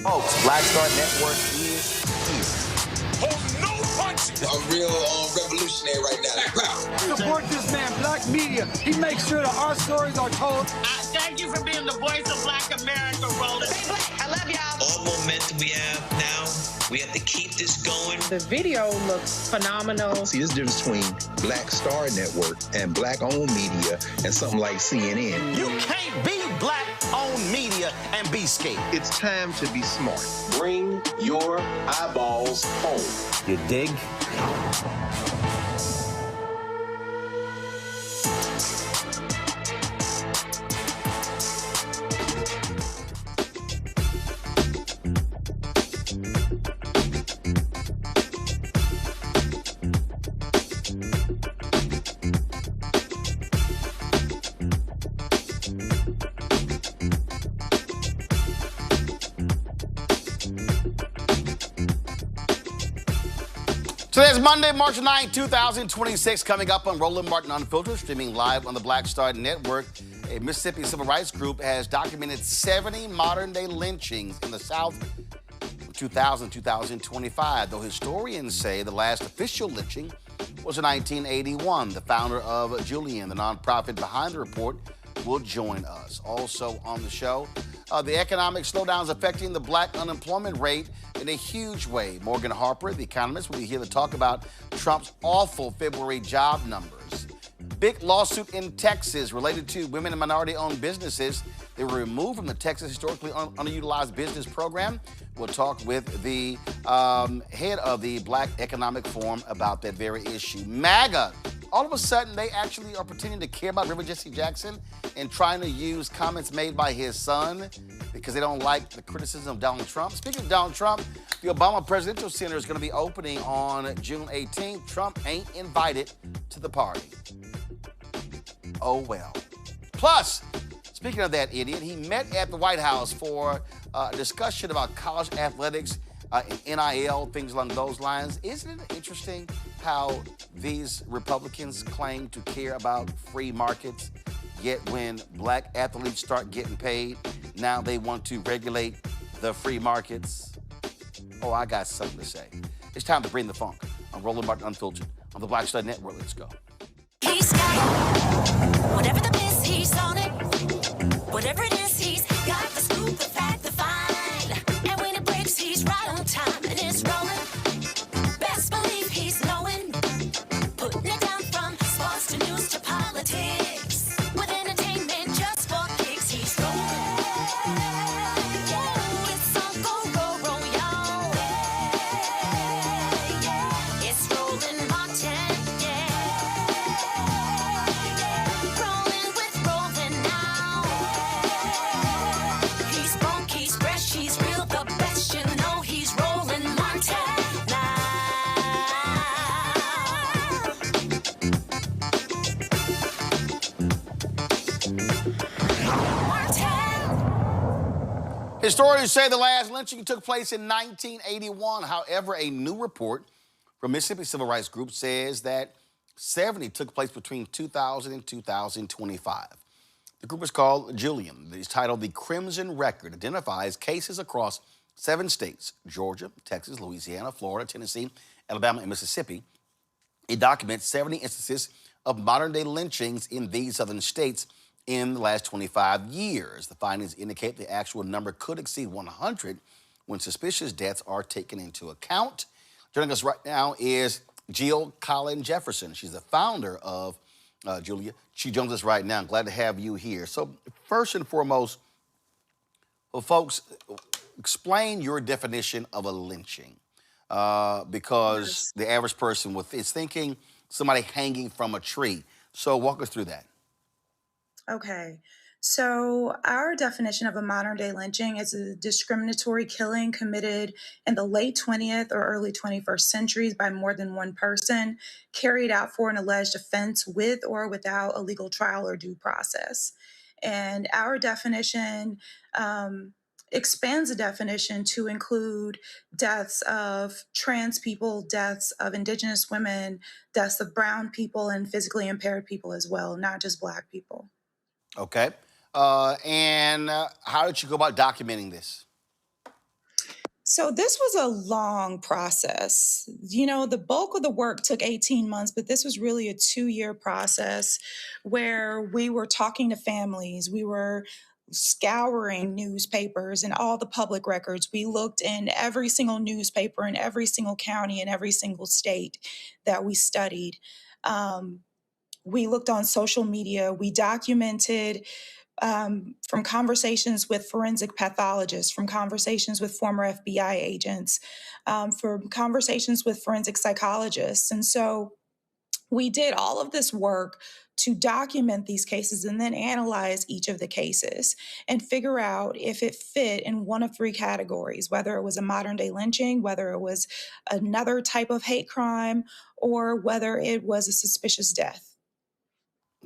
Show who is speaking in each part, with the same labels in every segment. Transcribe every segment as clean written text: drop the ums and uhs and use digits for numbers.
Speaker 1: Folks, Black Star Network is here.
Speaker 2: Hold no punches.
Speaker 3: I'm real revolutionary right now.
Speaker 4: Support this man, Black Media. He makes sure that our stories are told.
Speaker 5: Thank you for being the voice of Black America, Roland.
Speaker 6: Stay black. I love y'all.
Speaker 7: All momentum we have now, we have to keep this going.
Speaker 8: The video looks phenomenal.
Speaker 9: See, there's a difference between Black Star Network and Black-owned media and something like CNN.
Speaker 1: You can't be Black-owned media and be scared.
Speaker 9: It's time to be smart.
Speaker 10: Bring your eyeballs home.
Speaker 1: You dig? Today's Monday, March 9, 2026, coming up on Roland Martin Unfiltered, streaming live on the Black Star Network. A Mississippi civil rights group has documented 70 modern-day lynchings in the South from 2000 to 2025, though historians say the last official lynching was in 1981. The founder of JULIAN, the nonprofit behind the report, will join us. Also on the show, the economic slowdown is affecting the Black unemployment rate in a huge way. Morgan Harper, the economist, will be here to talk about Trump's awful February job numbers. Big lawsuit in Texas related to women and minority-owned businesses. They were removed from the Texas historically underutilized business program. We'll talk with the head of the Black Economic Forum about that very issue. MAGA. All of a sudden, they actually are pretending to care about Reverend Jesse Jackson and trying to use comments made by his son because they don't like the criticism of Donald Trump. Speaking of Donald Trump, the Obama Presidential Center is going to be opening on June 18th. Trump ain't invited to the party. Oh, well. Plus, speaking of that idiot, he met at the White House for a discussion about college athletics and NIL, things along those lines. Isn't it interesting how these Republicans claim to care about free markets, yet when Black athletes start getting paid, now they want to regulate the free markets? Oh, I got something to say. It's time to bring the funk on Roland Martin Unfiltered on the Black Star Network. Let's go.
Speaker 11: He's got whatever the miss, he's on it. Whatever it is, he's got the scoop, the fact, the find. And when it breaks, he's right on time and it's rolling. Best believe he's knowing. Putting it down from sports to news to politics. With entertainment just for kicks, he's rolling. Yeah, it's all go, y'all. Yeah, it's Roland Martin, yeah.
Speaker 1: Historians say the last lynching took place in 1981. However, a new report from Mississippi civil rights group says that 70 took place between 2000 and 2025. The group is called JULIAN. It's titled The Crimson Record, identifies cases across 7 states: Georgia, Texas, Louisiana, Florida, Tennessee, Alabama, and Mississippi. It documents 70 instances of modern-day lynchings in these southern states in the last 25 years. The findings indicate the actual number could exceed 100 when suspicious deaths are taken into account. Joining us right now is Jill Collin Jefferson. She's the founder of Julia. She joins us right now. Glad to have you here. So first and foremost, well, folks, explain your definition of a lynching, because the average person is thinking somebody hanging from a tree. So walk us through that.
Speaker 2: Okay. So our definition of a modern day lynching is a discriminatory killing committed in the late 20th or early 21st centuries by more than one person, carried out for an alleged offense with or without a legal trial or due process. And our definition expands the definition to include deaths of trans people, deaths of indigenous women, deaths of brown people, and physically impaired people as well, not just Black people.
Speaker 1: Okay. And how did you go about documenting this?
Speaker 2: So this was a long process. You know, the bulk of the work took 18 months, but this was really a 2-year process where we were talking to families. We were scouring newspapers and all the public records. We looked in every single newspaper in every single county in every single state that we studied. We looked on social media. We documented from conversations with forensic pathologists, from conversations with former FBI agents, from conversations with forensic psychologists. And so we did all of this work to document these cases and then analyze each of the cases and figure out if it fit in one of 3 categories, whether it was a modern day lynching, whether it was another type of hate crime, or whether it was a suspicious death.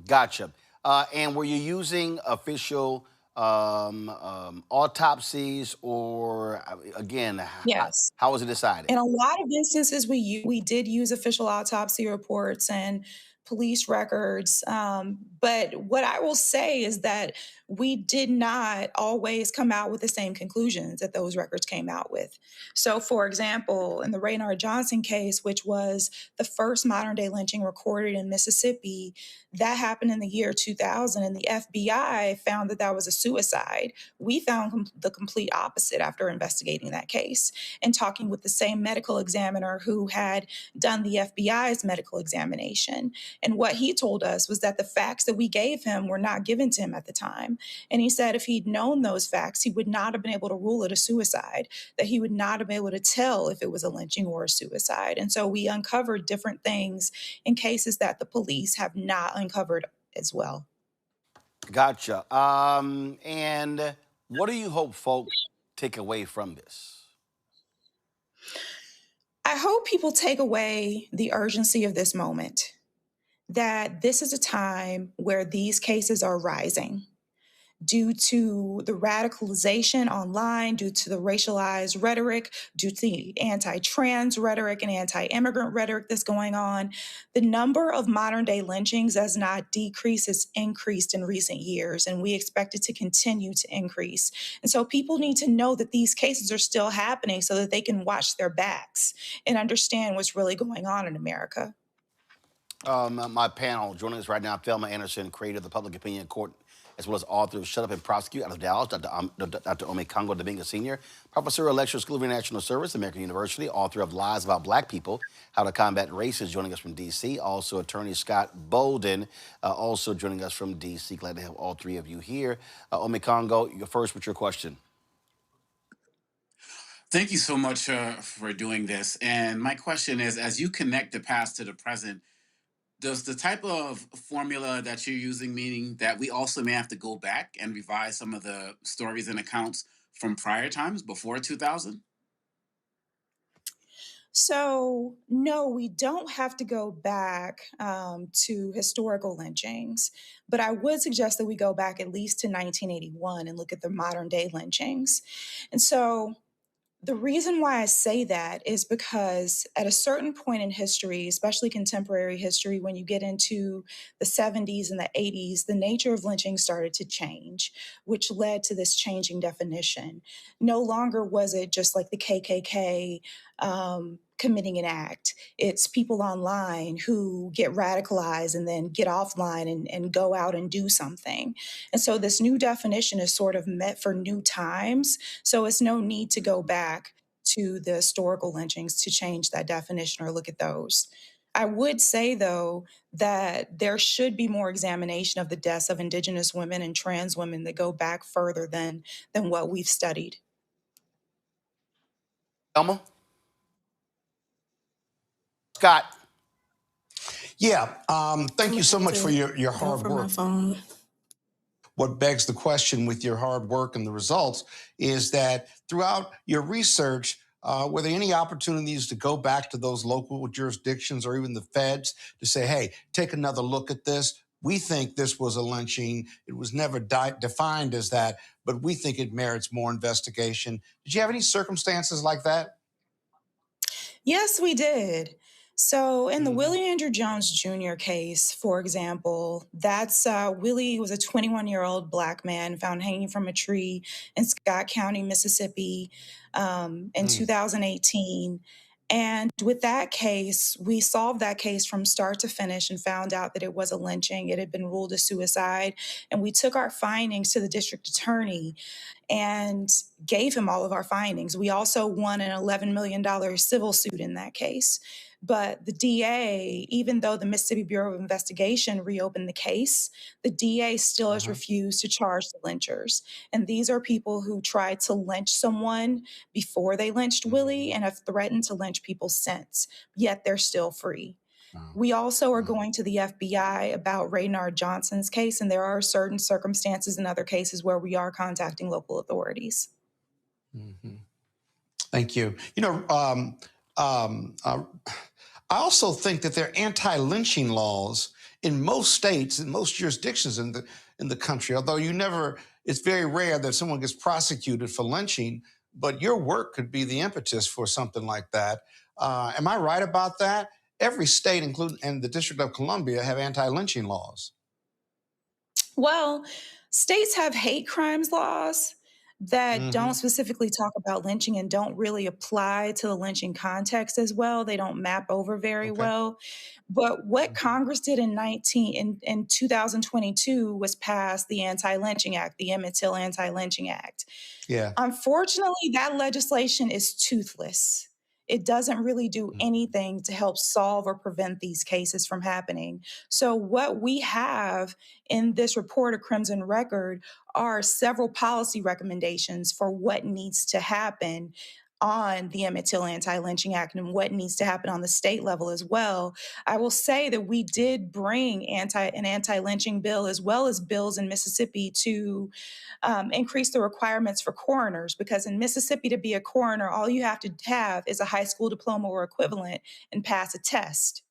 Speaker 1: Gotcha. And were you using official autopsies, or again,
Speaker 2: Yes.
Speaker 1: how was it decided?
Speaker 2: In a lot of instances, we did use official autopsy reports and police records. But what I will say is that we did not always come out with the same conclusions that those records came out with. So, for example, in the Raynard Johnson case, which was the first modern day lynching recorded in Mississippi, that happened in the year 2000, and the FBI found that that was a suicide. We found the complete opposite after investigating that case and talking with the same medical examiner who had done the FBI's medical examination. And what he told us was that the facts that we gave him were not given to him at the time. And he said if he'd known those facts, he would not have been able to rule it a suicide, that he would not have been able to tell if it was a lynching or a suicide. And so we uncovered different things in cases that the police have not uncovered as well.
Speaker 1: Gotcha. And what do you hope folks take away from this?
Speaker 2: I hope people take away the urgency of this moment, that this is a time where these cases are rising due to the radicalization online, due to the racialized rhetoric, due to the anti-trans rhetoric and anti-immigrant rhetoric that's going on. The number of modern day lynchings has not decreased, it's increased in recent years, and we expect it to continue to increase. And so people need to know that these cases are still happening so that they can watch their backs and understand what's really going on in America.
Speaker 1: My panel joining us right now, Thelma Anderson, creator of the Public Opinion Court, as well as author of Shut Up and Prosecute out of Dallas, Dr. Omekongo Dominguez Sr., professor of lecturer, School of International Service, American University, author of Lies About Black People, How to Combat Race, is joining us from D.C. Also, attorney Scott Bolden, also joining us from D.C. Glad to have all 3 of you here. Omekongo, you're first with your question.
Speaker 6: Thank you so much for doing this. And my question is, as you connect the past to the present, does the type of formula that you're using, meaning that we also may have to go back and revise some of the stories and accounts from prior times before 2000?
Speaker 2: So, no, we don't have to go back to historical lynchings, but I would suggest that we go back at least to 1981 and look at the modern day lynchings. And so, the reason why I say that is because at a certain point in history, especially contemporary history, when you get into the 70s and the 80s, the nature of lynching started to change, which led to this changing definition. No longer was it just like the KKK committing an act. It's people online who get radicalized and then get offline and go out and do something. And so this new definition is sort of meant for new times. So it's no need to go back to the historical lynchings to change that definition or look at those. I would say, though, that there should be more examination of the deaths of Indigenous women and trans women that go back further than what we've studied.
Speaker 1: Elma? Scott?
Speaker 12: Yeah, thank you so much for your hard
Speaker 13: for
Speaker 12: work.
Speaker 13: my phone.
Speaker 12: What begs the question with your hard work and the results is that throughout your research, were there any opportunities to go back to those local jurisdictions or even the feds to say, hey, take another look at this? We think this was a lynching. It was never defined as that, but we think it merits more investigation. Did you have any circumstances like that?
Speaker 2: Yes, we did. So in the Willie Andrew Jones Jr. case, for example, that's Willie was a 21-year-old Black man found hanging from a tree in Scott County, Mississippi, in 2018. And with that case, we solved that case from start to finish and found out that it was a lynching. It had been ruled a suicide. And we took our findings to the district attorney and gave him all of our findings. We also won an $11 million civil suit in that case. But the DA, even though the Mississippi Bureau of Investigation reopened the case, the DA still has refused to charge the lynchers. And these are people who tried to lynch someone before they lynched Willie and have threatened to lynch people since, yet they're still free. We also are going to the FBI about Raynard Johnson's case, and there are certain circumstances in other cases where we are contacting local authorities.
Speaker 12: Thank you. You know, I also think that there are anti-lynching laws in most states, in most jurisdictions in the country, although it's very rare that someone gets prosecuted for lynching, but your work could be the impetus for something like that. Am I right about that? Every state, including and the District of Columbia, have anti-lynching laws.
Speaker 2: Well, states have hate crimes laws that don't specifically talk about lynching and don't really apply to the lynching context as well. They don't map over very well. But what Congress did in 2022 was pass the Anti-Lynching Act, the Emmett Till Anti-Lynching Act.
Speaker 12: Yeah.
Speaker 2: Unfortunately, that legislation is toothless. It doesn't really do anything to help solve or prevent these cases from happening. So what we have in this report, A Crimson Record, are several policy recommendations for what needs to happen on the Emmett Till Anti-Lynching Act and what needs to happen on the state level as well. I will say that we did bring an anti-lynching bill as well as bills in Mississippi to increase the requirements for coroners, because in Mississippi, to be a coroner, all you have to have is a high school diploma or equivalent and pass a test.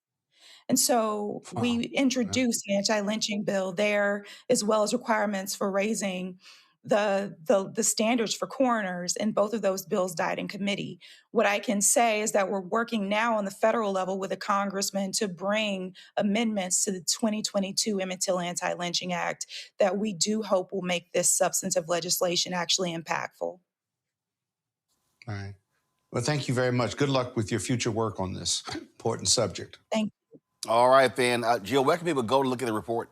Speaker 2: And so we introduced the anti-lynching bill there, as well as requirements for raising the standards for coroners, and both of those bills died in committee. What I can say is that we're working now on the federal level with a congressman to bring amendments to the 2022 Emmett Till Anti-Lynching Act that we do hope will make this substantive legislation actually impactful.
Speaker 12: All right. Well, thank you very much. Good luck with your future work on this important subject.
Speaker 2: Thank you.
Speaker 1: All right, then. Jill, where can people go to look at the report?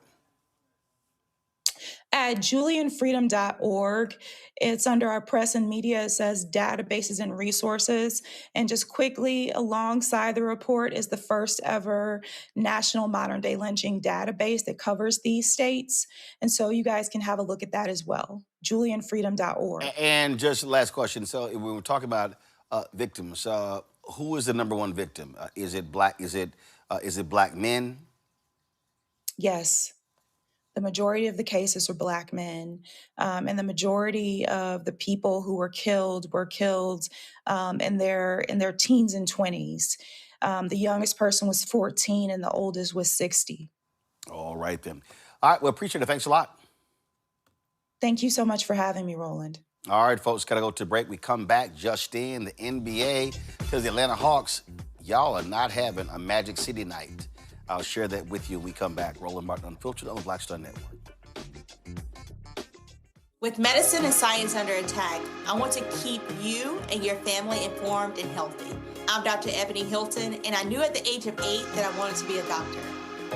Speaker 2: At JULIANfreedom.org. It's under our press and media. It says databases and resources. And just quickly, alongside the report is the first ever national modern day lynching database that covers these states. And so you guys can have a look at that as well. JULIANfreedom.org.
Speaker 1: And just last question. So we were talking about victims. Who is the number one victim? Is it black? Is it black men?
Speaker 2: Yes. The majority of the cases were Black men, and the majority of the people who were killed in their teens and 20s. The youngest person was 14 and the oldest was 60.
Speaker 1: All right, then. All right, well, appreciate it. Thanks a lot.
Speaker 2: Thank you so much for having me, Roland.
Speaker 1: All right, folks, got to go to break. We come back just in. The NBA tells the Atlanta Hawks, y'all are not having a Magic City night. I'll share that with you when we come back. Roland Martin Unfiltered on the Black Star Network.
Speaker 13: With medicine and science under attack, I want to keep you and your family informed and healthy. I'm Dr. Ebony Hilton, and I knew at the age of 8 that I wanted to be a doctor.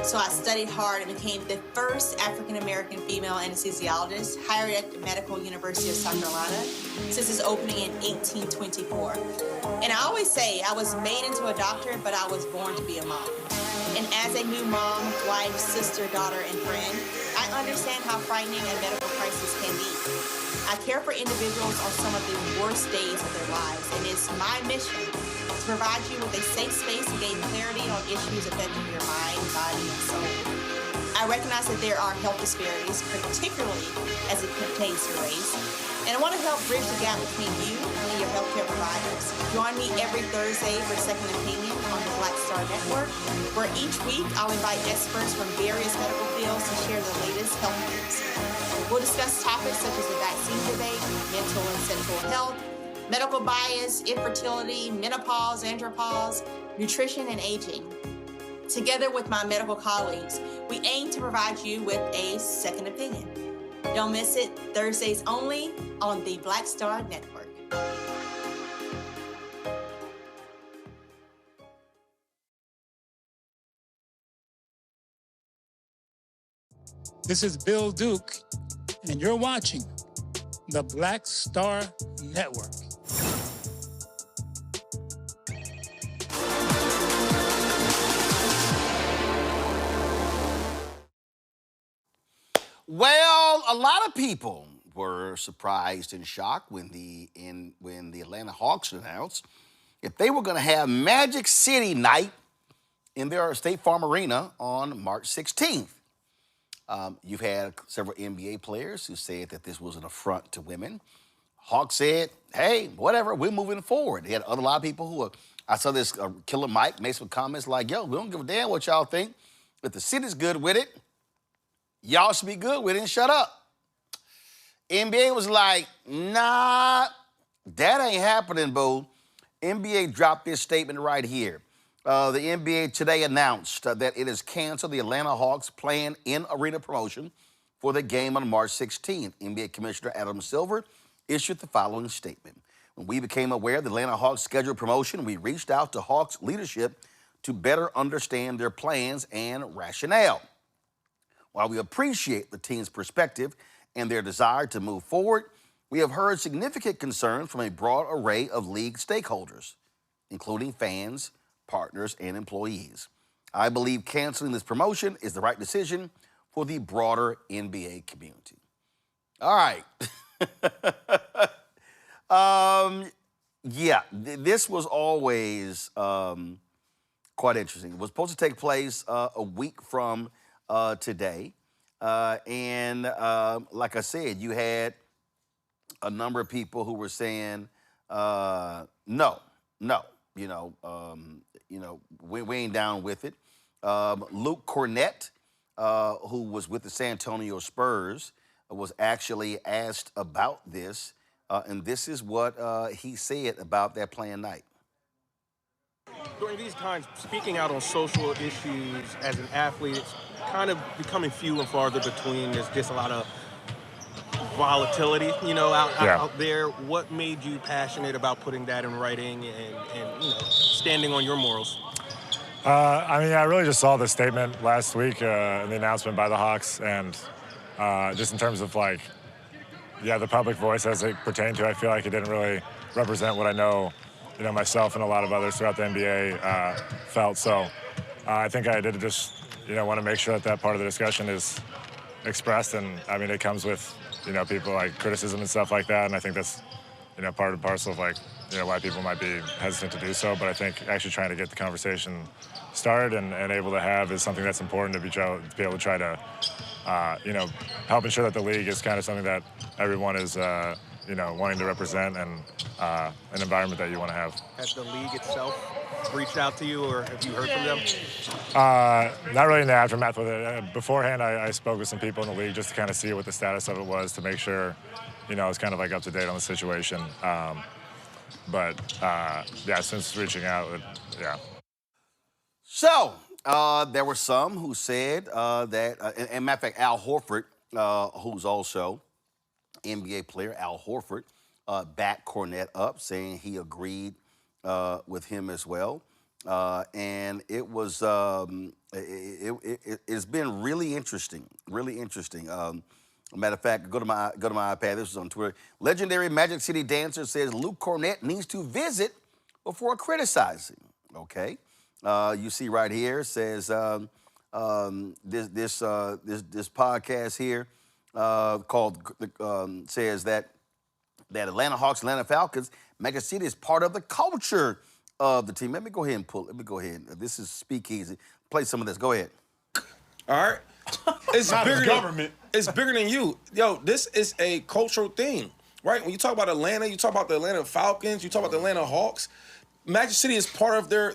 Speaker 13: So I studied hard and became the first African-American female anesthesiologist hired at the Medical University of South Carolina since its opening in 1824. And I always say I was made into a doctor, but I was born to be a mom. And as a new mom, wife, sister, daughter, and friend, I understand how frightening a medical crisis can be. I care for individuals on some of the worst days of their lives, and it's my mission to provide you with a safe space to gain clarity on issues affecting your mind, body, and soul. I recognize that there are health disparities, particularly as it pertains to race, and I want to help bridge the gap between you and your healthcare providers. Join me every Thursday for Second Opinion on the Black Star Network, where each week I'll invite experts from various medical fields to share the latest health news. We'll discuss topics such as the vaccine debate, mental and sexual health, medical bias, infertility, menopause, andropause, nutrition, and aging. Together with my medical colleagues, we aim to provide you with a second opinion. Don't miss it, Thursdays only on the Black Star Network.
Speaker 14: This is Bill Duke, and you're watching the Black Star Network.
Speaker 1: Well, a lot of people were surprised and shocked when the Atlanta Hawks announced if they were going to have Magic City night in their State Farm Arena on March 16th. You've had several NBA players who said that this was an affront to women. Hawks said, hey, whatever, we're moving forward. They had a lot of people who I saw this Killer Mike make some comments like, yo, we don't give a damn what y'all think. If the city's good with it, y'all should be good with it and shut up. NBA was like, nah, that ain't happening, boo. NBA dropped this statement right here. The NBA today announced that it has canceled the Atlanta Hawks' planned in-arena promotion for the game on March 16th. NBA Commissioner Adam Silver issued the following statement. When we became aware of the Atlanta Hawks' scheduled promotion, we reached out to Hawks leadership to better understand their plans and rationale. While we appreciate the team's perspective and their desire to move forward, we have heard significant concerns from a broad array of league stakeholders, including fans, partners, and employees. I believe canceling this promotion is the right decision for the broader NBA community. All right. This was always quite interesting. It was supposed to take place a week from today. And like I said, you had a number of people who were saying, no, we ain't down with it. Luke Cornett, who was with the San Antonio Spurs, was actually asked about this, and this is what he said about that planned night.
Speaker 15: During these times, speaking out on social issues as an athlete, it's kind of becoming few and farther between. There's just a lot of volatility, out there. What made you passionate about putting that in writing and standing on your morals?
Speaker 16: I really just saw the statement last week in the announcement by the Hawks, and just in terms of the public voice as it pertained to, I feel like it didn't really represent what I know, myself and a lot of others throughout the NBA felt. So I think I did just, want to make sure that part of the discussion is expressed, and it comes with, people like criticism and stuff like that, and I think that's, part and parcel of why people might be hesitant to do so. But I think actually trying to get the conversation started and able to have is something that's important to be able to try to you know, help ensure that the league is kind of something that everyone is, you know, wanting to represent and an environment that you want to have.
Speaker 15: Has the league itself reached out to you, or have you heard from them?
Speaker 16: Not really in the aftermath with it. Beforehand, I spoke with some people in the league just to kind of see what the status of it was to make sure, you know, I was kind of like up to date on the situation. But yeah, since reaching out, yeah.
Speaker 1: So there were some who said that, and matter of fact, Al Horford, who's also NBA player, Al Horford, backed Cornette up, saying he agreed with him as well. And it was, it's been really interesting, really interesting. Matter of fact, go to my iPad. This was on Twitter. Legendary Magic City dancer says Luke Cornette needs to visit before criticizing. Okay, you see right here says this podcast here called says that Atlanta Hawks, Atlanta Falcons, Magic City is part of the culture of the team. Let me go ahead and pull. Let me go ahead. This is Speakeasy. Play some of this. Go ahead.
Speaker 17: All right. It's
Speaker 18: Not
Speaker 17: bigger
Speaker 18: the government.
Speaker 17: It's bigger than you. Yo, this is a cultural thing, right? When you talk about Atlanta, you talk about the Atlanta Falcons, you talk about the Atlanta Hawks. Magic City is part of their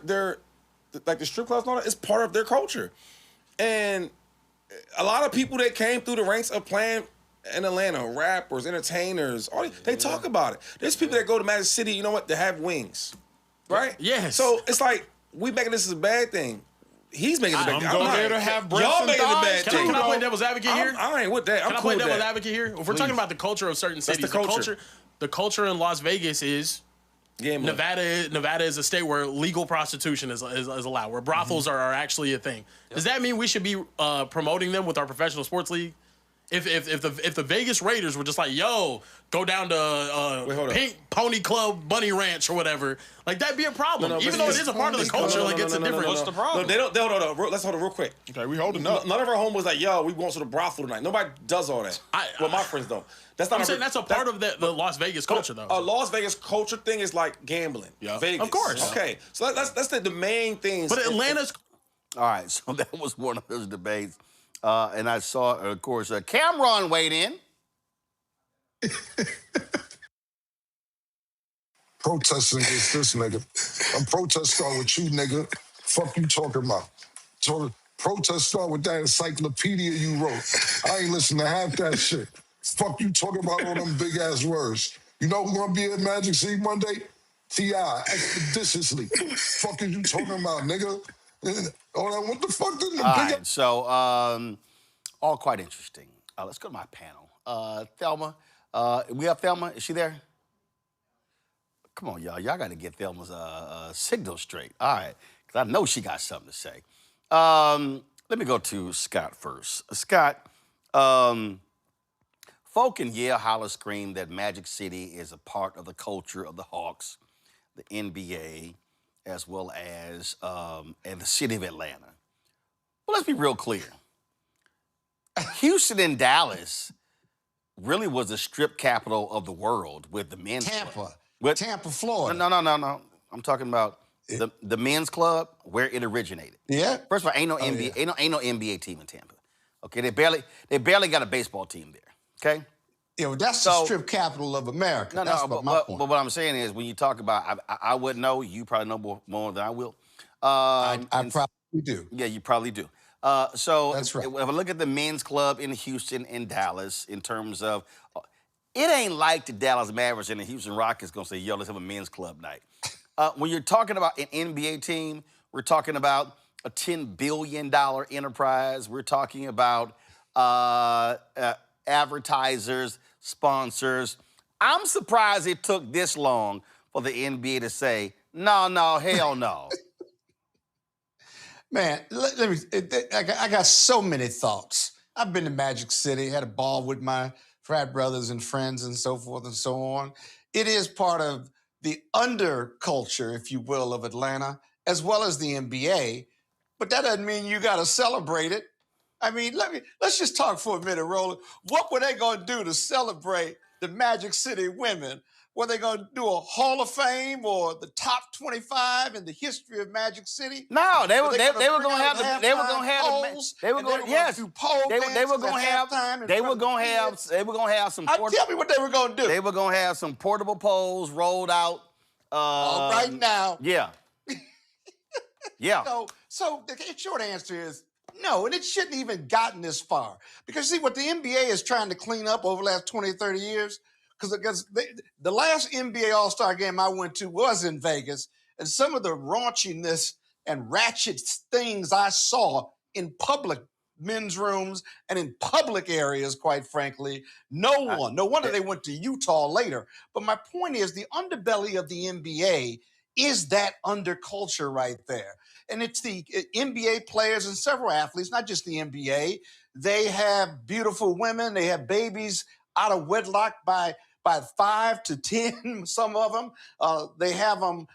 Speaker 17: like the strip clubs and all that, it's part of their culture. And a lot of people that came through the ranks of playing in Atlanta, rappers, entertainers, they talk about it. There's people that go to Magic City, you know what, they have wings, right?
Speaker 18: Yes.
Speaker 17: So it's like, we making this as a bad thing. He's making it a bad thing.
Speaker 18: I'm going there to have breasts
Speaker 17: Y'all
Speaker 18: and
Speaker 17: making it a bad
Speaker 18: thighs.
Speaker 17: thing.
Speaker 18: Can I play devil's advocate here?
Speaker 17: I ain't with that.
Speaker 18: Can I
Speaker 17: cool
Speaker 18: play
Speaker 17: with
Speaker 18: devil's
Speaker 17: that.
Speaker 18: advocate here? If we're talking about the culture of certain cities,
Speaker 17: the
Speaker 18: the culture in Las Vegas is Nevada is a state where legal prostitution is allowed, where brothels are actually a thing. Does that mean we should be promoting them with our professional sports league? If the Vegas Raiders were just like, yo, go down to Pink Pony Club Bunny Ranch or whatever, like that'd be a problem. Even though it is a part of the culture, it's a different. What's the problem?
Speaker 17: No, they don't. Let's hold it real quick.
Speaker 18: Okay, we holding up.
Speaker 17: None of our homeboys like, yo, we going to the brothel tonight. Nobody does all that. Well, my friends don't. That's not.
Speaker 18: I'm saying that's a part of the Las Vegas culture, though.
Speaker 17: A Las Vegas culture thing is like gambling.
Speaker 18: Yeah,
Speaker 17: Vegas.
Speaker 18: of course.
Speaker 17: Okay, so that's the main things.
Speaker 18: But Atlanta's.
Speaker 1: All right, so that was one of those debates. And I saw, of course, Cameron weighed in.
Speaker 19: Protesting against this nigga. I'm protesting with you, nigga. Fuck you talking about. Protest start with that encyclopedia you wrote. I ain't listen to half that shit. Fuck you talking about all them big ass words. You know who's gonna be at Magic City Monday? T.I. expeditiously. Fuck is you talking about, nigga? What the fuck did the
Speaker 1: All
Speaker 19: big
Speaker 1: right, so all quite interesting. Let's go to my panel. Thelma, we have Thelma. Is she there? Come on, y'all. Y'all got to get Thelma's signal straight. All right, because I know she got something to say. Let me go to Scott first. Scott, folk can yell, holler, scream that Magic City is a part of the culture of the Hawks, the NBA, as well as and the city of Atlanta. Well, let's be real clear. Houston and Dallas really was the strip capital of the world with the men's club.
Speaker 12: Tampa, Florida.
Speaker 1: No. I'm talking about the men's club where it originated.
Speaker 12: Yeah.
Speaker 1: First of all, ain't no NBA team in Tampa. Okay, they barely got a baseball team there. Okay.
Speaker 12: Yeah, well, that's the strip capital of America.
Speaker 1: But what I'm saying is, when you talk about, I wouldn't know. You probably know more than I will.
Speaker 12: I probably do.
Speaker 1: Yeah, you probably do. So
Speaker 12: that's right.
Speaker 1: If I look at the men's club in Houston and Dallas, in terms of, it ain't like the Dallas Mavericks and the Houston Rockets gonna say, yo, let's have a men's club night. When you're talking about an NBA team, we're talking about a $10 billion enterprise. We're talking about advertisers, sponsors. I'm surprised it took this long for the NBA to say, no, hell no.
Speaker 12: Man, let me. I got so many thoughts. I've been to Magic City, had a ball with my frat brothers and friends and so forth and so on. It is part of the underculture, if you will, of Atlanta, as well as the NBA. But that doesn't mean you got to celebrate it. I mean, let's just talk for a minute, Roland. What were they going to do to celebrate the Magic City women Were they going to do a Hall of Fame or the top 25 in the history of Magic City?
Speaker 1: No, they were going to have
Speaker 12: polls. They were going to do pole dances
Speaker 1: they were going to have
Speaker 12: halftime.
Speaker 1: They were going to have some.
Speaker 12: Tell me what they were going to do.
Speaker 1: They were going to have some portable poles rolled out.
Speaker 12: Right now.
Speaker 1: Yeah. Yeah.
Speaker 12: So the short answer is no, and it shouldn't even gotten this far. Because see what the NBA is trying to clean up over the last 20, 30 years, because the last NBA All-Star game I went to was in Vegas, and some of the raunchiness and ratchet things I saw in public men's rooms and in public areas, quite frankly, no wonder they went to Utah later. But my point is the underbelly of the NBA is that underculture right there. And it's the NBA players and several athletes, not just the NBA. They have beautiful women. They have babies out of wedlock by 5 to 10, some of them. They have them,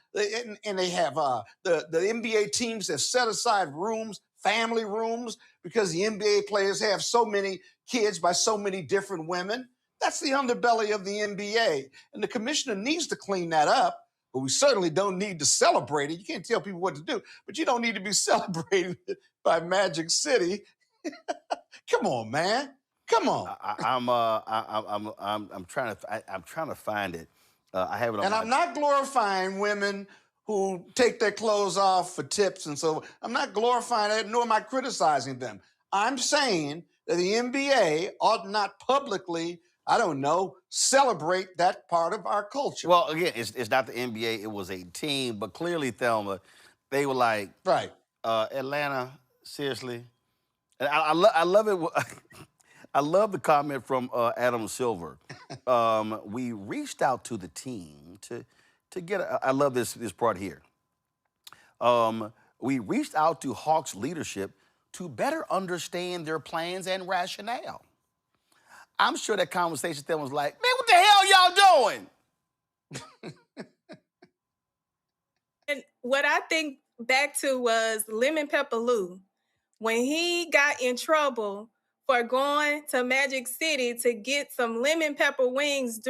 Speaker 12: and they have the NBA teams have set aside rooms, family rooms, because the NBA players have so many kids by so many different women. That's the underbelly of the NBA. And the commissioner needs to clean that up. But we certainly don't need to celebrate it. You can't tell people what to do, but you don't need to be celebrated by Magic City. Come on, man. Come on.
Speaker 1: I'm trying to find it. I have it on.
Speaker 12: And I'm not glorifying women who take their clothes off for tips and so. I'm not glorifying it, nor am I criticizing them. I'm saying that the NBA ought not publicly, I don't know, celebrate that part of our culture.
Speaker 1: Well, again, it's not the NBA. It was a team, but clearly, Thelma, they were like,
Speaker 12: right,
Speaker 1: Atlanta, seriously. And I love it. I love the comment from Adam Silver. We reached out to the team to get. I love this part here. We reached out to Hawks leadership to better understand their plans and rationale. I'm sure that conversation then was like, man, what the hell y'all doing?
Speaker 8: And what I think back to was Lemon Pepper Lou. When he got in trouble for going to Magic City to get some lemon pepper wings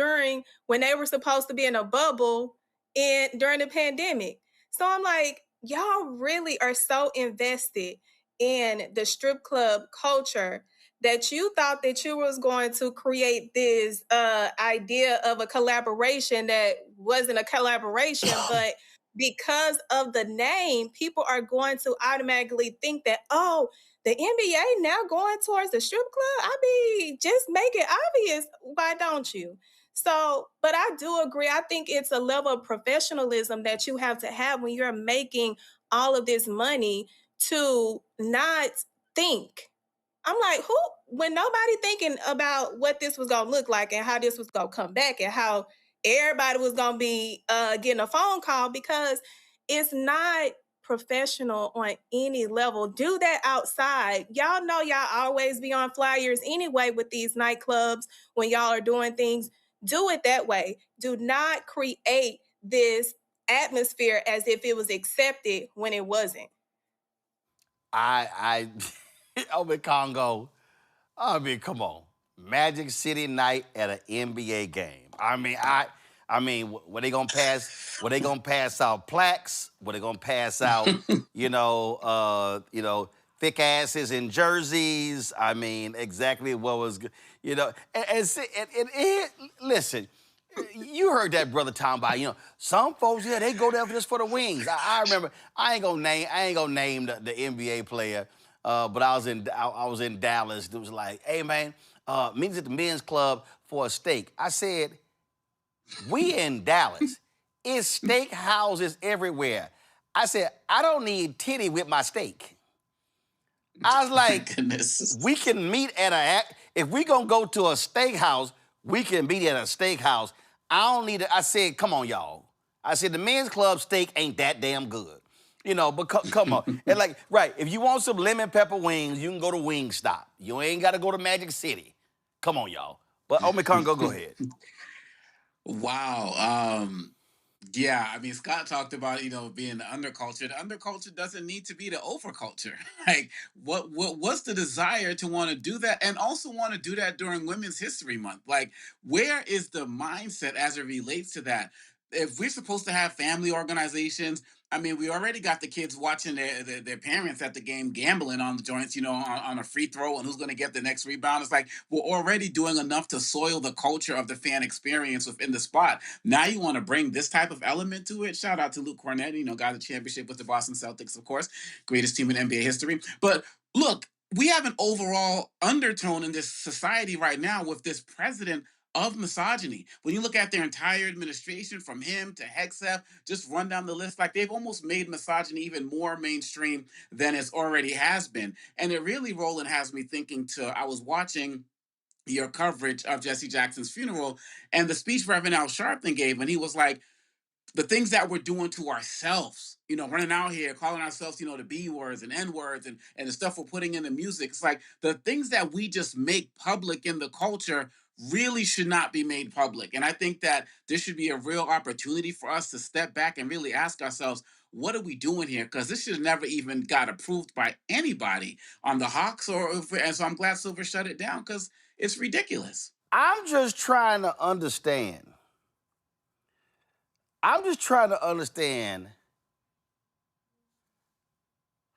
Speaker 8: when they were supposed to be in a bubble during the pandemic. So I'm like, y'all really are so invested in the strip club culture that you thought that you was going to create this idea of a collaboration that wasn't a collaboration, but because of the name, people are going to automatically think that, oh, the NBA now going towards the strip club? I mean, just make it obvious. Why don't you? So, but I do agree. I think it's a level of professionalism that you have to have when you're making all of this money to not think. I'm like, when nobody thinking about what this was going to look like and how this was going to come back and how everybody was going to be getting a phone call, because it's not professional on any level. Do that outside. Y'all know y'all always be on flyers anyway with these nightclubs when y'all are doing things. Do it that way. Do not create this atmosphere as if it was accepted when it wasn't.
Speaker 1: I'm in Congo. I mean, come on. Magic City night at an NBA game. I mean, were they gonna pass? Were they gonna pass out plaques? Were they gonna pass out, thick asses in jerseys? I mean, exactly what was, listen. You heard that brother talking about, some folks, they go there just for the wings. I remember. I ain't gonna name the NBA player, but I was in Dallas. It was like, hey man, meet us at the men's club for a steak. I said, we in Dallas. It's steak houses everywhere. I said, I don't need titty with my steak. I was like, we can meet if we gonna go to a steakhouse, we can meet at a steakhouse. I don't need I said, come on, y'all. I said, the men's club steak ain't that damn good. But come on. And right, if you want some lemon pepper wings, you can go to Wingstop. You ain't gotta go to Magic City. Come on, y'all. But Omicron, go ahead.
Speaker 6: Wow. Yeah, I mean, Scott talked about, being the underculture. The underculture doesn't need to be the overculture. Like, what's the desire to want to do that and also want to do that during Women's History Month? Like, where is the mindset as it relates to that? If we're supposed to have family organizations, I mean, we already got the kids watching their parents at the game gambling on the joints, on a free throw and who's going to get the next rebound. It's like we're already doing enough to soil the culture of the fan experience within the spot. Now you want to bring this type of element to it. Shout out to Luke Cornett, got a championship with the Boston Celtics, of course, greatest team in NBA history. But look, we have an overall undertone in this society right now with this president of misogyny. When you look at their entire administration, from him to Hegseth, just run down the list, like they've almost made misogyny even more mainstream than it already has been. And it really, Roland, has me thinking I was watching your coverage of Jesse Jackson's funeral and the speech Reverend Al Sharpton gave, and he was like, the things that we're doing to ourselves, running out here, calling ourselves, the B words and N words and the stuff we're putting in the music. It's like the things that we just make public in the culture really should not be made public. And I think that this should be a real opportunity for us to step back and really ask ourselves, what are we doing here? Because this should have never even got approved by anybody on the Hawks, and so I'm glad Silver shut it down because it's ridiculous.
Speaker 1: I'm just trying to understand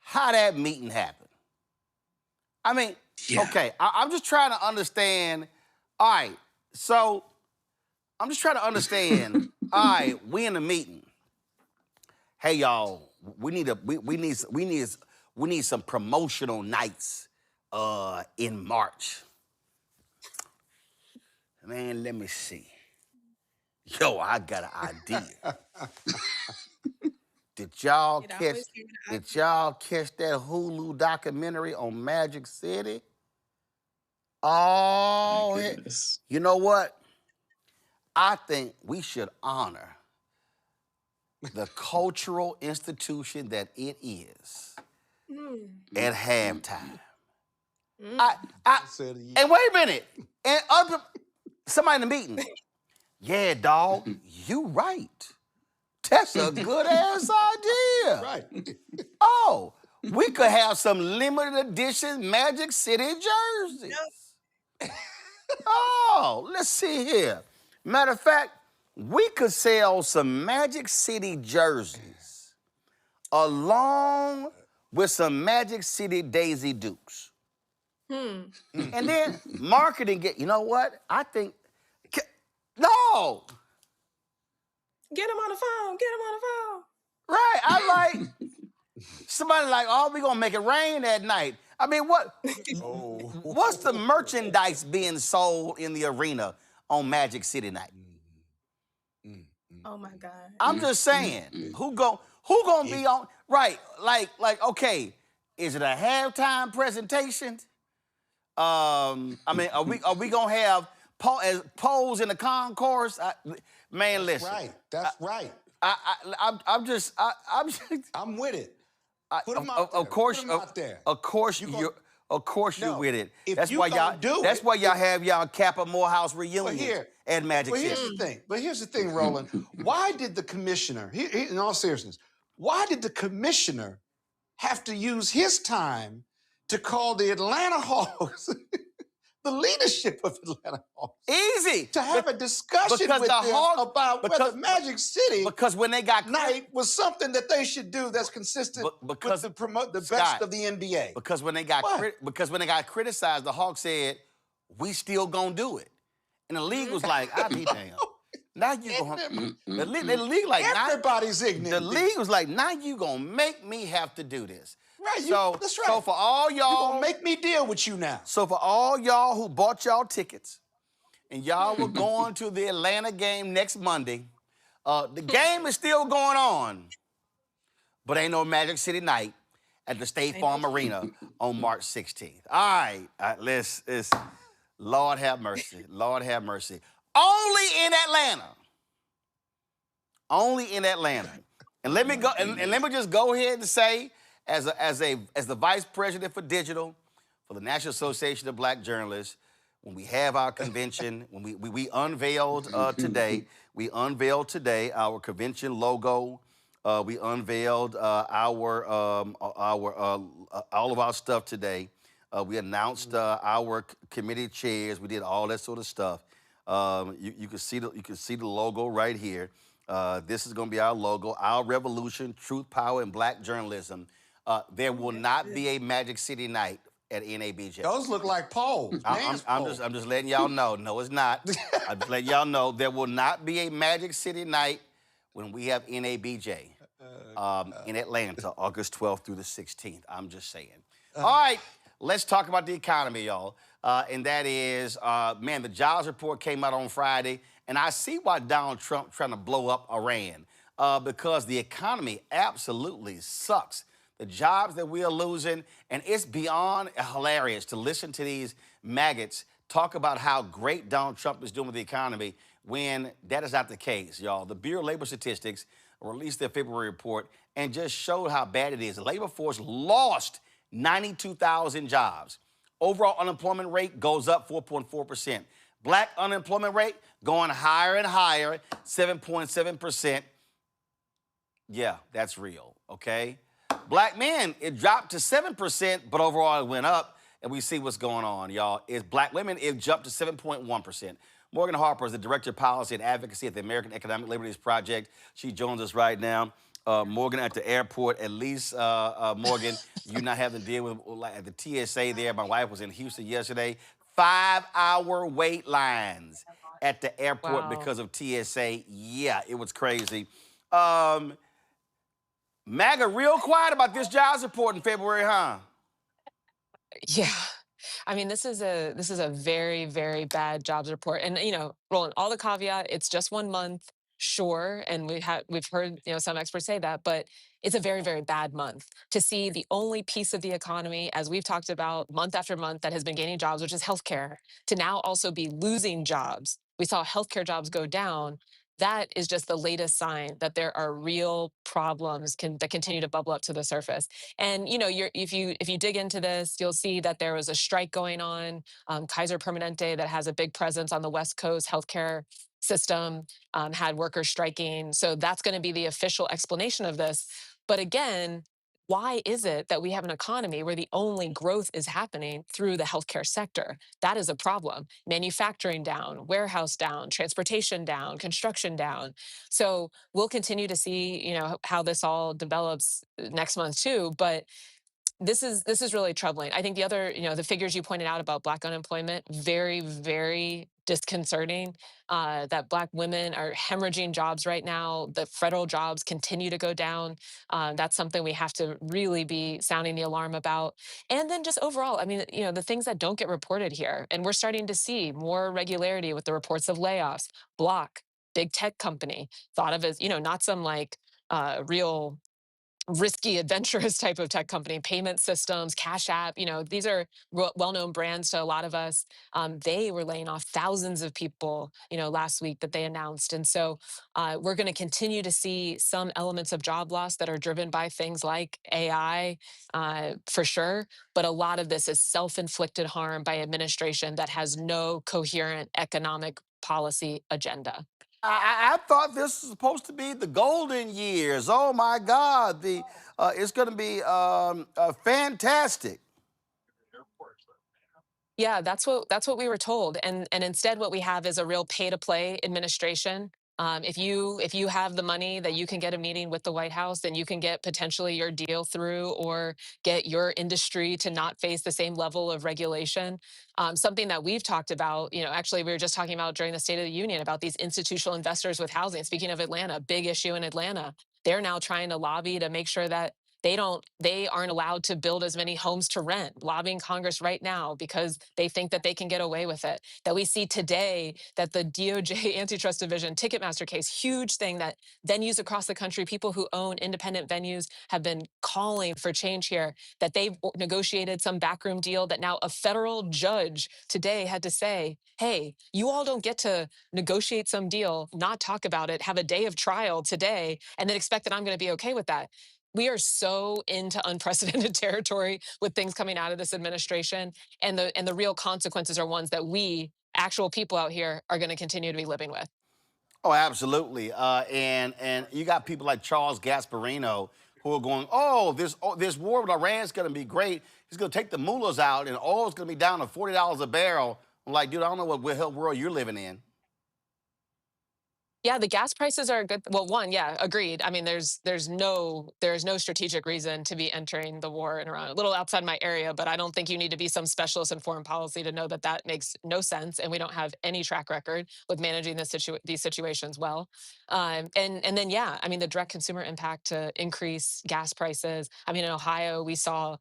Speaker 1: how that meeting happened. I mean, okay, I'm just trying to understand. All right, so I'm just trying to understand. All right, we in a meeting. Hey, y'all, we need some promotional nights in March. Man, let me see. Yo, I got an idea. Did y'all catch that Hulu documentary on Magic City? Oh, you know what? I think we should honor the cultural institution that it is at halftime. And wait a minute. And somebody in the meeting. Yeah, dog, you right. That's a good ass idea.
Speaker 12: Right.
Speaker 1: Oh, we could have some limited edition Magic City jerseys. Oh, let's see here. Matter of fact, we could sell some Magic City jerseys along with some Magic City Daisy Dukes. And then marketing you know what? I think, no.
Speaker 8: Get him on the phone. Get him on the phone.
Speaker 1: Right. I like somebody like, oh, we gonna make it rain that night. I mean, what's the merchandise being sold in the arena on Magic City night?
Speaker 8: Oh my God.
Speaker 1: I'm just saying, who gonna be on? Right. Like, okay, is it a halftime presentation? I mean, are we gonna have polls in the concourse? Man, listen.
Speaker 12: That's right. I'm with it. Put them out there.
Speaker 1: Of course,
Speaker 12: Put them out there.
Speaker 1: Of course, you're with it. That's why y'all have y'all Kappa Morehouse reunion at Magic City.
Speaker 12: But here's the thing, Roland. Why did the commissioner, in all seriousness, why did the commissioner have to use his time to call the Atlanta Hawks, the leadership of Atlanta Hawks?
Speaker 1: Easy.
Speaker 12: To have a discussion with them about whether Magic City night was something that they should do that's consistent with to promote the best of the NBA.
Speaker 1: Because when they got criticized, the Hawks said, we still gonna do it. And the league was like, I'll be damned. Now you gonna the league like
Speaker 12: everybody's ignorant.
Speaker 1: The league was like, now you gonna make me have to do this.
Speaker 12: Right, that's right.
Speaker 1: So for all y'all,
Speaker 12: you gonna make me deal with you now.
Speaker 1: So for all y'all who bought y'all tickets and y'all were going to the Atlanta game next Monday, the game is still going on, but ain't no Magic City night at the State Farm Arena on March 16th. All right, let's Lord have mercy. Lord have mercy. Only in Atlanta. Only in Atlanta. And let me go. And let me just go ahead and say, as the vice president for digital for the National Association of Black Journalists, when we have our convention, when we unveiled we unveiled today our convention logo. We unveiled all of our stuff today. We announced our committee chairs. We did all that sort of stuff. You can see the logo right here. This is going to be our logo. Our revolution, truth, power, and black journalism. There will not be a Magic City night at NABJ.
Speaker 12: Those look like poles.
Speaker 1: I'm just letting y'all know. No, it's not. I'm just letting y'all know there will not be a Magic City night when we have NABJ in Atlanta, August 12th through the 16th. I'm just saying. All right, let's talk about the economy, y'all. And that is, man, the jobs report came out on Friday, and I see why Donald Trump trying to blow up Iran, because the economy absolutely sucks. The jobs that we are losing, and it's beyond hilarious to listen to these maggots talk about how great Donald Trump is doing with the economy when that is not the case, y'all. The Bureau of Labor Statistics released their February report and just showed how bad it is. The labor force lost 92,000 jobs. Overall unemployment rate goes up 4.4%. Black unemployment rate going higher and higher, 7.7%. Yeah, that's real, okay? Black men, it dropped to 7%, but overall it went up, and we see what's going on, y'all. Is black women, it jumped to 7.1%. Morgan Harper is the Director of Policy and Advocacy at the American Economic Liberties Project. She joins us right now. Morgan at the airport, at least, Morgan, you not having to deal with at the TSA there. My wife was in Houston yesterday. 5-hour wait lines at the airport because of TSA. Yeah, it was crazy. MAGA real quiet about this jobs report in February, huh?
Speaker 20: Yeah. I mean, this is a very, very bad jobs report. And, Roland, all the caveat, it's just 1 month, sure. And we've heard, some experts say that, but it's a very, very bad month to see the only piece of the economy, as we've talked about month after month, that has been gaining jobs, which is healthcare, to now also be losing jobs. We saw healthcare jobs go down. That is just the latest sign that there are real problems that continue to bubble up to the surface. And if you dig into this, you'll see that there was a strike going on, Kaiser Permanente, that has a big presence on the West Coast healthcare system, had workers striking. So that's going to be the official explanation of this. But again, why is it that we have an economy where the only growth is happening through the healthcare sector? That is a problem. Manufacturing down, warehouse down, transportation down, construction down. So we'll continue to see, how this all develops next month too. But this is really troubling. I think the other, the figures you pointed out about Black unemployment, very, very disconcerting. That Black women are hemorrhaging jobs right now. The federal jobs continue to go down. That's something we have to really be sounding the alarm about. And then just overall, I mean, the things that don't get reported here, and we're starting to see more regularity with the reports of layoffs. Block, big tech company, thought of as, not some like real risky, adventurous type of tech company, payment systems, Cash App, these are well-known brands to a lot of us. They were laying off thousands of people, last week that they announced. And so we're going to continue to see some elements of job loss that are driven by things like AI, for sure. But a lot of this is self-inflicted harm by administration that has no coherent economic policy agenda.
Speaker 1: I thought this was supposed to be the golden years. Oh my God, it's going to be fantastic.
Speaker 20: Yeah, that's what we were told, and instead, what we have is a real pay-to-play administration. If you have the money that you can get a meeting with the White House, then you can get potentially your deal through, or get your industry to not face the same level of regulation. Something that we've talked about, actually, we were just talking about during the State of the Union about these institutional investors with housing. Speaking of Atlanta, big issue in Atlanta. They're now trying to lobby to make sure that they aren't allowed to build as many homes to rent, lobbying Congress right now because they think that they can get away with it. That we see today that the DOJ antitrust division Ticketmaster case, huge thing, that venues across the country, people who own independent venues, have been calling for change here, that they've negotiated some backroom deal that now a federal judge today had to say, hey, you all don't get to negotiate some deal, not talk about it, have a day of trial today, and then expect that I'm going to be okay with that. we are so into unprecedented territory with things coming out of this administration, and the real consequences are ones that we actual people out here are going to continue to be living with.
Speaker 1: Oh, absolutely. And you got people like Charles Gasparino who are going, this war with Iran is going to be great. He's going to take the mullahs out, and oil is going to be down to $40 a barrel. I'm like, dude, I don't know what world you're living in.
Speaker 20: Yeah, the gas prices are good. Well, one, yeah, agreed. I mean, there's no strategic reason to be entering the war in Iran. A little outside my area, but I don't think you need to be some specialist in foreign policy to know that that makes no sense, and we don't have any track record with managing these situations well. And then yeah, I mean, the direct consumer impact to increase gas prices. I mean, in Ohio, we saw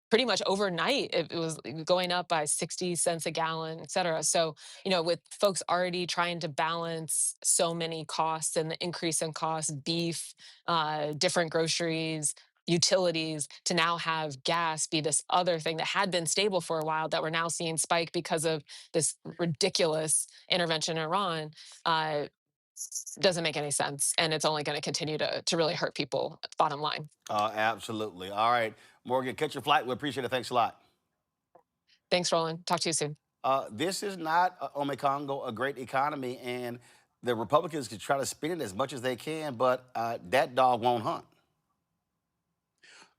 Speaker 20: pretty much overnight it was going up by 60 cents a gallon, et cetera. So with folks already trying to balance so many costs and the increase in costs, beef, different groceries, utilities, to now have gas be this other thing that had been stable for a while that we're now seeing spike because of this ridiculous intervention in Iran, doesn't make any sense. And it's only going to continue to really hurt people, bottom line.
Speaker 1: Absolutely. All right, Morgan, catch your flight. We appreciate it. Thanks a lot.
Speaker 20: Thanks, Roland. Talk to you soon.
Speaker 1: This is not, Congo, a great economy, and the Republicans can try to spin it as much as they can, but that dog won't hunt.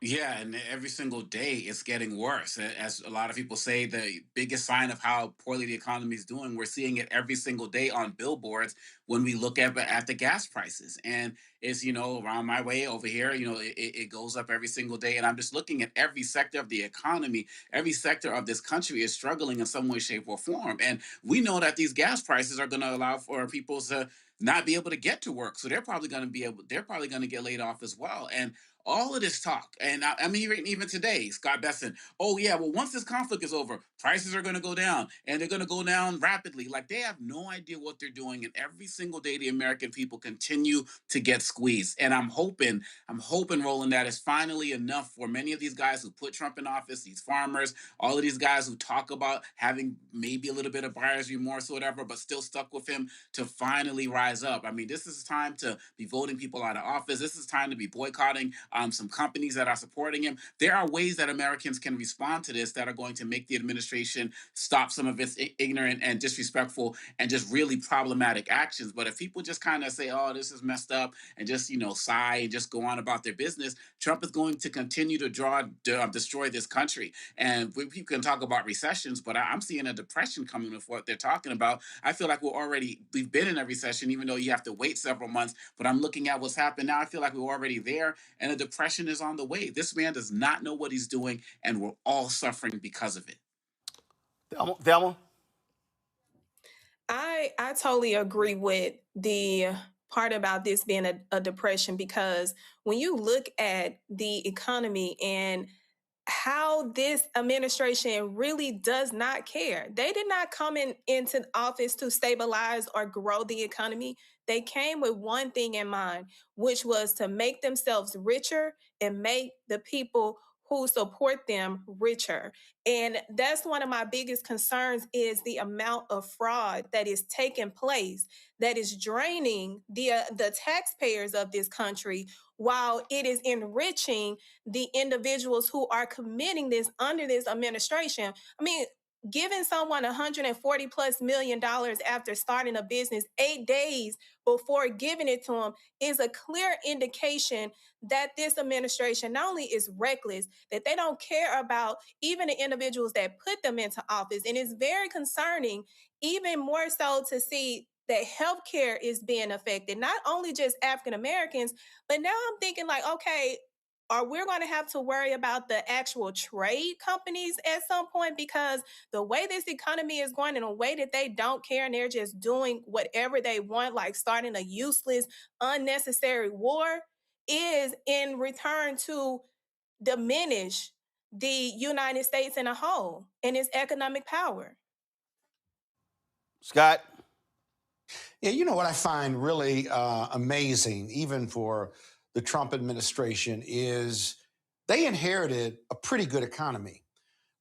Speaker 6: Yeah, and every single day it's getting worse. As a lot of people say, the biggest sign of how poorly the economy is doing, we're seeing it every single day on billboards when we look at the gas prices. And it's, around my way over here, it goes up every single day. And I'm just looking at every sector of the economy, every sector of this country is struggling in some way, shape, or form. And we know that these gas prices are going to allow for people to not be able to get to work. So they're probably going to get laid off as well. And all of this talk, and I mean, even today, Scott Besson, oh yeah, well, once this conflict is over, prices are going to go down, and they're going to go down rapidly. Like, they have no idea what they're doing, and every single day the American people continue to get squeezed. And I'm hoping, Roland, that is finally enough for many of these guys who put Trump in office, these farmers, all of these guys who talk about having maybe a little bit of buyer's remorse or whatever, but still stuck with him, to finally rise up. I mean, this is time to be voting people out of office. This is time to be boycotting some companies that are supporting him. There are ways that Americans can respond to this that are going to make the administration stop some of its ignorant and disrespectful and just really problematic actions. But if people just kind of say, oh, this is messed up, and just, sigh and just go on about their business, Trump is going to continue to destroy this country. And people can talk about recessions, but I'm seeing a depression coming with what they're talking about. I feel like we've been in a recession, even though you have to wait several months. But I'm looking at what's happened now. I feel like we're already there, and a depression is on the way. This man does not know what he's doing, and we're all suffering because of it.
Speaker 1: Thelma?
Speaker 8: I totally agree with the part about this being a depression, because when you look at the economy and how this administration really does not care. They did not come into office to stabilize or grow the economy. They came with one thing in mind, which was to make themselves richer and make the people who support them richer. And that's one of my biggest concerns, is the amount of fraud that is taking place, that is draining the taxpayers of this country, while it is enriching the individuals who are committing this under this administration. I mean, giving someone $140 plus million after starting a business 8 days before giving it to them is a clear indication that this administration not only is reckless, that they don't care about even the individuals that put them into office. And it's very concerning, even more so, to see that healthcare is being affected, not only just African Americans, but now I'm thinking like, okay, are we going to have to worry about the actual trade companies at some point? Because the way this economy is going, in a way that they don't care, and they're just doing whatever they want, like starting a useless, unnecessary war, is in return to diminish the United States in a whole and its economic power.
Speaker 1: Scott?
Speaker 12: Yeah, you know what I find really amazing, even for the Trump administration, is they inherited a pretty good economy.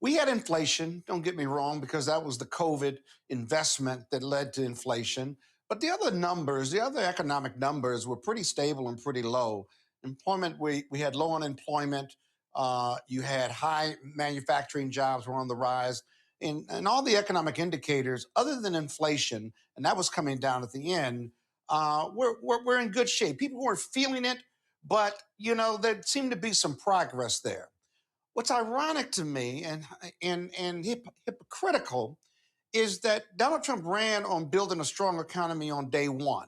Speaker 12: We had inflation, don't get me wrong, because that was the COVID investment that led to inflation. But the other numbers, the other economic numbers, were pretty stable and pretty low. Employment, we had low unemployment. You had high manufacturing jobs were on the rise. And all the economic indicators, other than inflation, and that was coming down at the end, we're in good shape. People weren't feeling it, but, there seemed to be some progress there. What's ironic to me and hypocritical is that Donald Trump ran on building a strong economy on day one.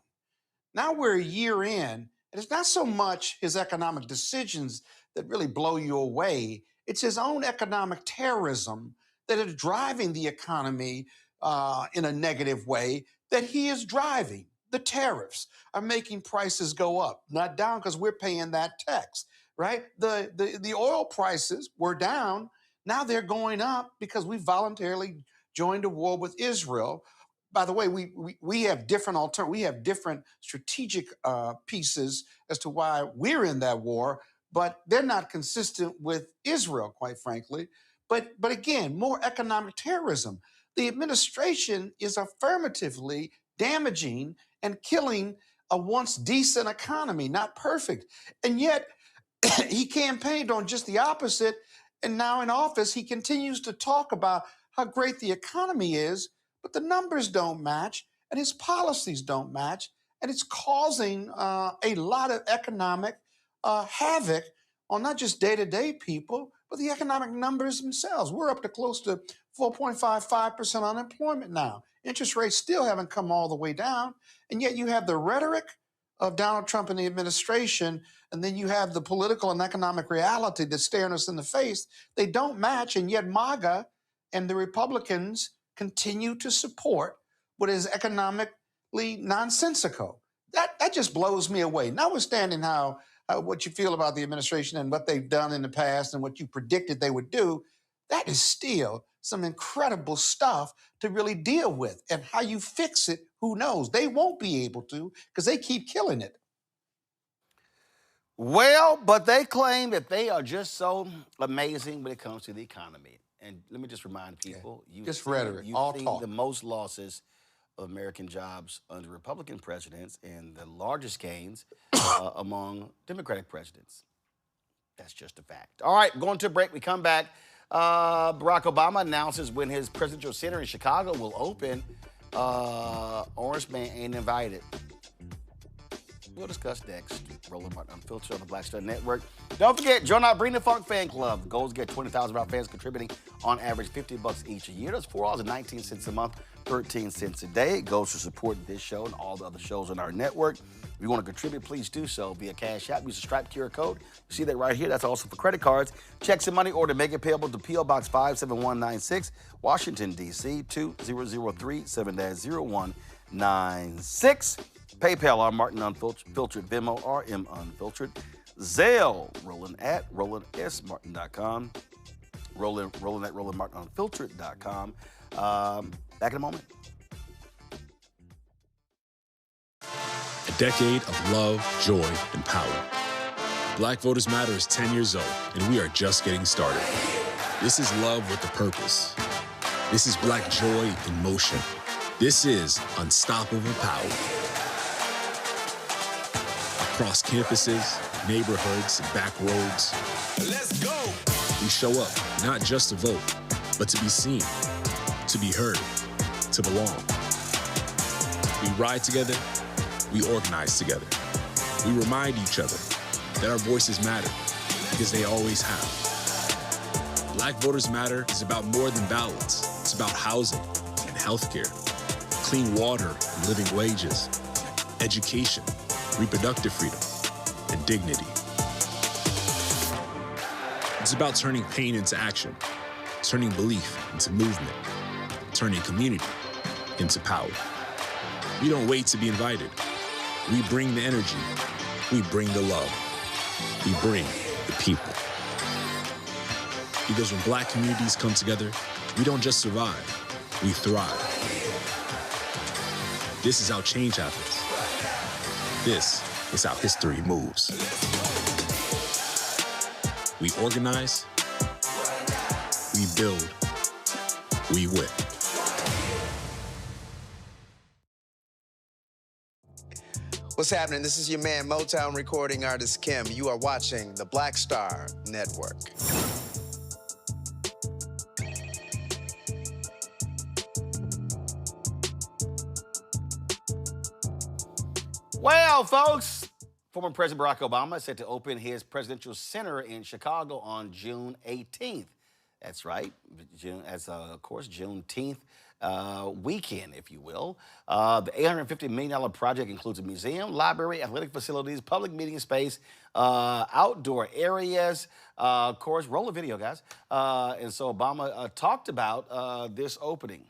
Speaker 12: Now we're a year in, and it's not so much his economic decisions that really blow you away. It's his own economic terrorism that is driving the economy in a negative way that he is driving. The tariffs are making prices go up, not down, because we're paying that tax, right? The oil prices were down. Now they're going up because we voluntarily joined a war with Israel. By the way, we have different we have different strategic pieces as to why we're in that war, but they're not consistent with Israel, quite frankly. But again, more economic terrorism. The administration is affirmatively damaging and killing a once decent economy, not perfect. And yet he campaigned on just the opposite. And now in office, he continues to talk about how great the economy is, but the numbers don't match and his policies don't match. And it's causing a lot of economic havoc on not just day-to-day people, but the economic numbers themselves. We're up to close to 4.55% unemployment now. Interest rates still haven't come all the way down. And yet you have the rhetoric of Donald Trump and the administration, and then you have the political and economic reality that's staring us in the face. They don't match, and yet MAGA and the Republicans continue to support what is economically nonsensical. That just blows me away. Notwithstanding how what you feel about the administration and what they've done in the past and what you predicted they would do, that is still some incredible stuff to really deal with. And how you fix it, who knows? They won't be able to because they keep killing it.
Speaker 1: Well, but they claim that they are just so amazing when it comes to the economy. And let me just remind people,
Speaker 12: Just rhetoric, all
Speaker 1: you've seen
Speaker 12: talk.
Speaker 1: the most losses of American jobs under Republican presidents and the largest gains among Democratic presidents. That's just a fact. All right, going to a break. We come back. Barack Obama announces when his presidential center in Chicago will open. Orange Man ain't invited. We'll discuss next. Roland Martin Unfiltered on the Black Star Network. Don't forget, join our Bring the Funk fan club. Goals get 20,000 of our fans contributing on average $50 each a year. That's $4.19 a month, 13 cents a day. It goes to support this show and all the other shows on our network. If you want to contribute, please do so via Cash App. Use the Stripe QR code. You see that right here. That's also for credit cards. Checks and money order. Make it payable to P.O. Box 57196, Washington, D.C. 2003 7-0196. PayPal, R. Martin Unfiltered. Venmo, RM Unfiltered. Zelle, Roland at RolandSMartin.com. Roland at RolandMartinUnfiltered.com. Back in a moment.
Speaker 21: A decade of love, joy, and power. Black Voters Matter is 10 years old, and we are just getting started. This is love with a purpose. This is Black joy in motion. This is unstoppable power. Across campuses, neighborhoods, and back roads. Let's go! We show up not just to vote, but to be seen, to be heard, to belong. We ride together, we organize together. We remind each other that our voices matter, because they always have. Black Voters Matter is about more than ballots. It's about housing and healthcare, clean water and living wages, education, reproductive freedom, and dignity. It's about turning pain into action, turning belief into movement, turning community into power. We don't wait to be invited. We bring the energy. We bring the love. We bring the people. Because when Black communities come together, we don't just survive, we thrive. This is how change happens. This is how history moves. We organize, we build, we win.
Speaker 3: What's happening? This is your man, Motown recording artist Kim. You are watching the Black Star Network.
Speaker 1: Well, folks, former President Barack Obama is set to open his presidential center in Chicago on June 18th. That's right, of course, Juneteenth weekend, if you will. The $850 million project includes a museum, library, athletic facilities, public meeting space, outdoor areas. Of course, roll a video, guys. And so Obama talked about this opening.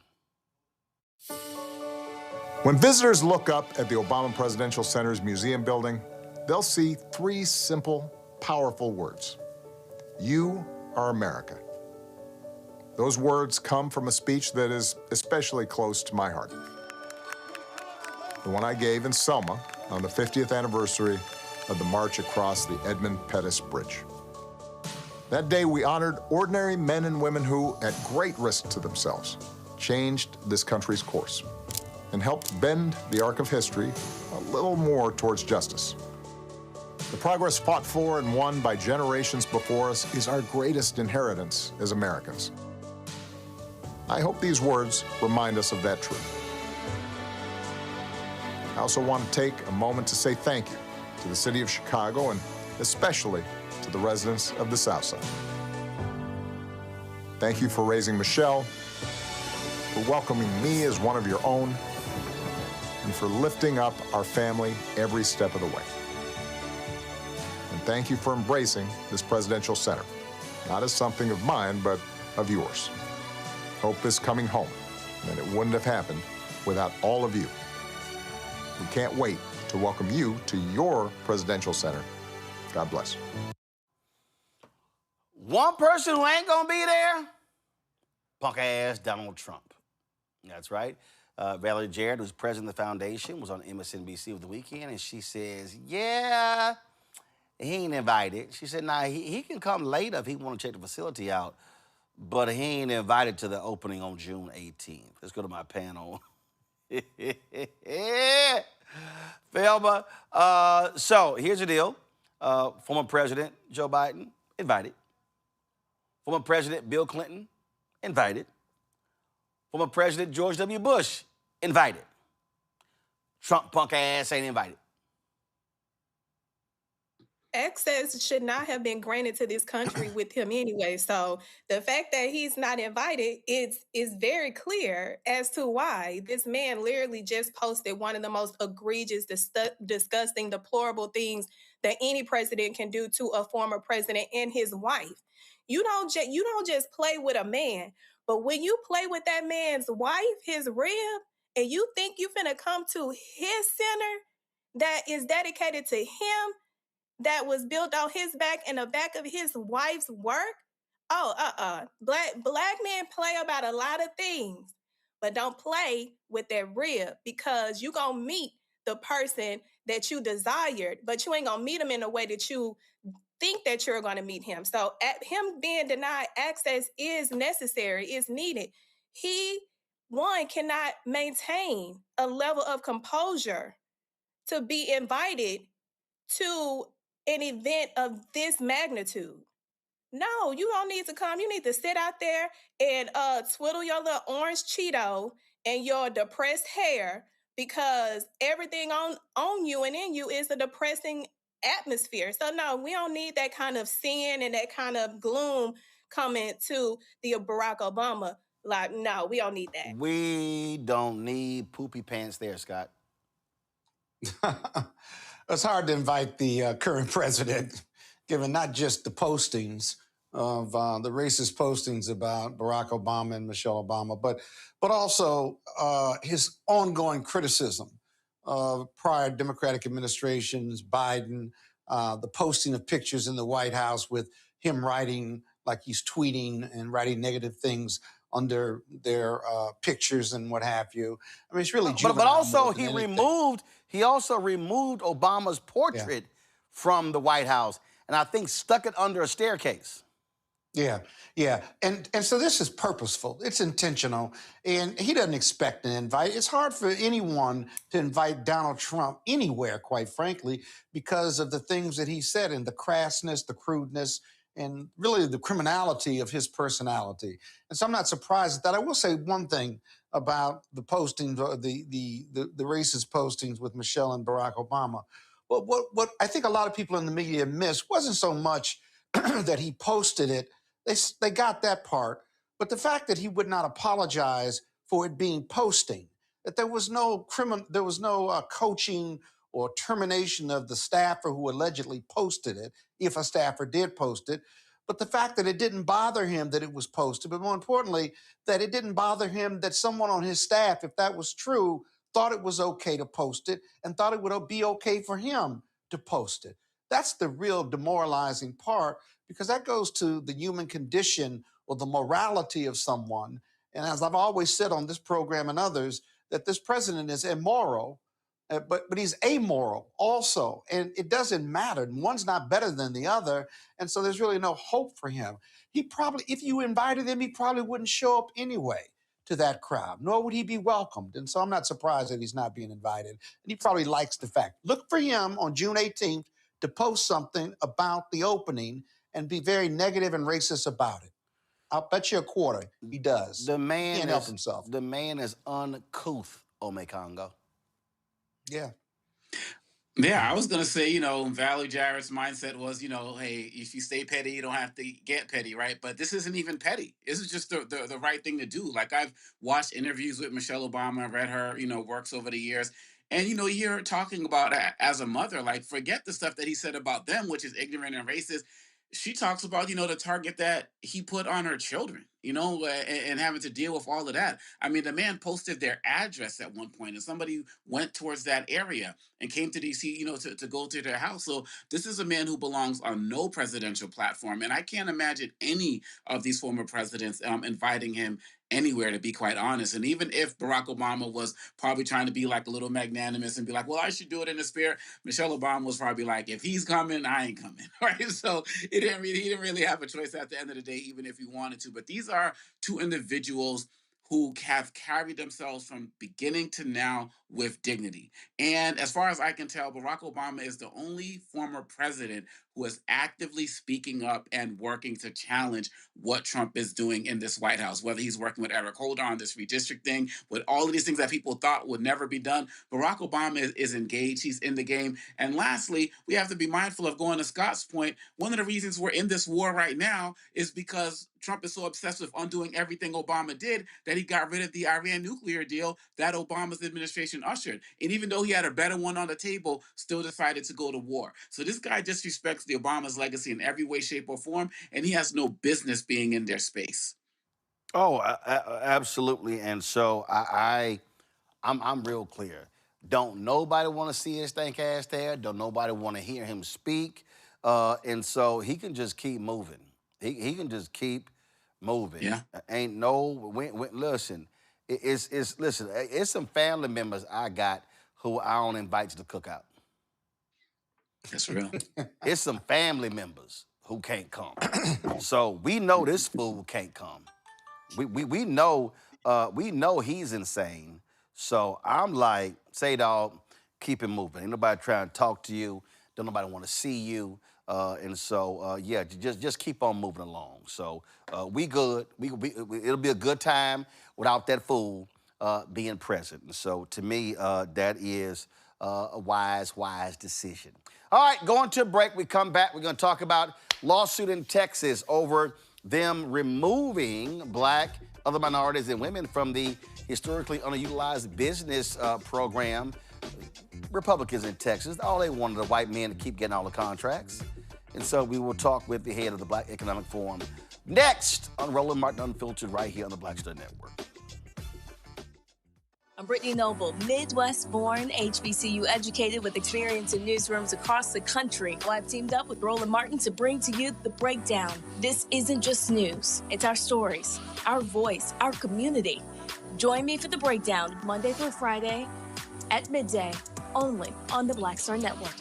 Speaker 22: When visitors look up at the Obama Presidential Center's museum building, they'll see three simple, powerful words. You are America. Those words come from a speech that is especially close to my heart. The one I gave in Selma on the 50th anniversary of the march across the Edmund Pettus Bridge. That day, we honored ordinary men and women who, at great risk to themselves, changed this country's course and helped bend the arc of history a little more towards justice. The progress fought for and won by generations before us is our greatest inheritance as Americans. I hope these words remind us of that truth. I also want to take a moment to say thank you to the city of Chicago and especially to the residents of the South Side. Thank you for raising Michelle, for welcoming me as one of your own, and for lifting up our family every step of the way. And thank you for embracing this presidential center, not as something of mine, but of yours. Hope is coming home, and it wouldn't have happened without all of you. We can't wait to welcome you to your presidential center. God bless.
Speaker 1: One person who ain't gonna be there, punk ass Donald Trump. That's right. Valerie Jarrett, who's president of the foundation, was on MSNBC over the weekend, and she says, yeah, he ain't invited. She said, nah, he can come later if he want to check the facility out, but he ain't invited to the opening on June 18th. Let's go to my panel. Thelma. So here's the deal. Former President Joe Biden, invited. Former President Bill Clinton, invited. Former President George W. Bush, invited. Trump punk ass ain't invited.
Speaker 8: Access should not have been granted to this country with him anyway. So the fact that he's not invited is very clear as to why. This man literally just posted one of the most egregious, disgusting, deplorable things that any president can do to a former president and his wife. You don't just play with a man, but when you play with that man's wife, his rib, and you think you finna come to his center that is dedicated to him, that was built on his back and the back of his wife's work. Black men play about a lot of things, but don't play with that rib, because you gonna meet the person that you desired, but you ain't gonna meet him in a way that you think that you're gonna meet him. So him being denied access is necessary, is needed. He, one, cannot maintain a level of composure to be invited to an event of this magnitude. No, you don't need to come. You need to sit out there and twiddle your little orange Cheeto and your depressed hair, because everything on you and in you is a depressing atmosphere. So no, we don't need that kind of sin and that kind of gloom coming to the Barack Obama. Like, no, we don't need that.
Speaker 1: We don't need poopy pants there, Scott.
Speaker 12: It's hard to invite the current president, given not just the postings of the racist postings about Barack Obama and Michelle Obama, but also his ongoing criticism of prior Democratic administrations, Biden, the posting of pictures in the White House with him writing like he's tweeting and writing negative things under their pictures and what have you. I mean, it's really juvenile.
Speaker 1: But also he also removed Obama's portrait from the White House, and I think stuck it under a staircase.
Speaker 12: Yeah, yeah. And so this is purposeful. It's intentional. And he doesn't expect an invite. It's hard for anyone to invite Donald Trump anywhere, quite frankly, because of the things that he said and the crassness, the crudeness, and really the criminality of his personality. And so I'm not surprised at that. I will say one thing about the postings, the racist postings with Michelle and Barack Obama. What I think a lot of people in the media missed wasn't so much that he posted it. They got that part, but the fact that he would not apologize for it being posting, that there was no coaching or termination of the staffer who allegedly posted it, if a staffer did post it, but the fact that it didn't bother him that it was posted, but more importantly, that it didn't bother him that someone on his staff, if that was true, thought it was okay to post it and thought it would be okay for him to post it. That's the real demoralizing part, because that goes to the human condition or the morality of someone. And as I've always said on this program and others, that this president is immoral, but he's amoral also. And it doesn't matter. One's not better than the other. And so there's really no hope for him. He probably, if you invited him, he probably wouldn't show up anyway to that crowd, nor would he be welcomed. And so I'm not surprised that he's not being invited. And he probably likes the fact. Look for him on June 18th to post something about the opening and be very negative and racist about it. I'll bet you a quarter he does.
Speaker 1: The man
Speaker 12: He can't help himself.
Speaker 1: The man is uncouth, Ome Congo.
Speaker 12: Yeah.
Speaker 6: Yeah, I was gonna say, Valerie Jarrett's mindset was, hey, if you stay petty, you don't have to get petty, right? But this isn't even petty. This is just the right thing to do. Like, I've watched interviews with Michelle Obama, read her, works over the years. And, you hear her talking about as a mother, like, forget the stuff that he said about them, which is ignorant and racist. She talks about, the target that he put on her children, and having to deal with all of that. I mean, the man posted their address at one point, and somebody went towards that area and came to DC, to go to their house. So this is a man who belongs on no presidential platform. And I can't imagine any of these former presidents inviting him anywhere, to be quite honest. And even if Barack Obama was probably trying to be like a little magnanimous and be like, well, I should do it in the spirit, Michelle Obama was probably like, if he's coming, I ain't coming, right? So he didn't really have a choice at the end of the day, even if he wanted to. But these are two individuals who have carried themselves from beginning to now with dignity. And as far as I can tell, Barack Obama is the only former president who is actively speaking up and working to challenge what Trump is doing in this White House, whether he's working with Eric Holder on this redistricting, with all of these things that people thought would never be done. Barack Obama is engaged. He's in the game. And lastly, we have to be mindful of, going to Scott's point, one of the reasons we're in this war right now is because Trump is so obsessed with undoing everything Obama did that he got rid of the Iran nuclear deal that Obama's administration ushered. And even though he had a better one on the table, still decided to go to war. So this guy disrespects the Obama's legacy in every way, shape, or form, and he has no business being in their space.
Speaker 1: Oh, absolutely. And so I'm real clear. Don't nobody want to see his stank ass there. Don't nobody want to hear him speak. And so he can just keep moving. He can just keep moving.
Speaker 6: Yeah.
Speaker 1: Ain't no, listen, it's some family members I got who I don't invite to the cookout.
Speaker 6: That's real.
Speaker 1: It's some family members who can't come. So we know this fool can't come. We know he's insane. So I'm like, say, dog, keep it moving. Ain't nobody trying to talk to you. Don't nobody want to see you. And so, just keep on moving along. So we good. It'll be a good time without that fool being present. And so to me, that is a wise decision. All right, going to a break. We come back. We're going to talk about lawsuit in Texas over them removing Black, other minorities, and women from the historically underutilized business program. Republicans in Texas, all they wanted, the white men to keep getting all the contracts. And so we will talk with the head of the Black Economic Forum next on Roland Martin Unfiltered, right here on the Black Star Network.
Speaker 4: I'm Brittany Noble, Midwest-born, HBCU educated with experience in newsrooms across the country. Well, I've teamed up with Roland Martin to bring to you The Breakdown. This isn't just news. It's our stories, our voice, our community. Join me for The Breakdown, Monday through Friday at midday, only on the Black Star Network.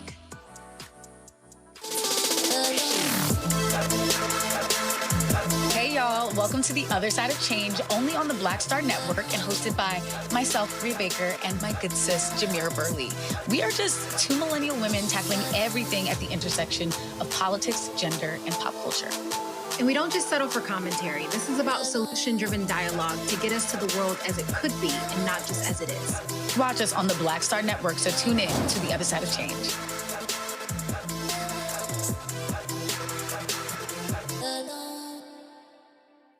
Speaker 5: y'all. Welcome to The Other Side of Change, only on the Black Star Network and hosted by myself, Bria Baker, and my good sis, Jamira Burley. We are just two millennial women tackling everything at the intersection of politics, gender, and pop culture.
Speaker 7: And we don't just settle for commentary. This is about solution-driven dialogue to get us to the world as it could be and not just as it is.
Speaker 5: Watch us on the Black Star Network, so tune in to The Other Side of Change.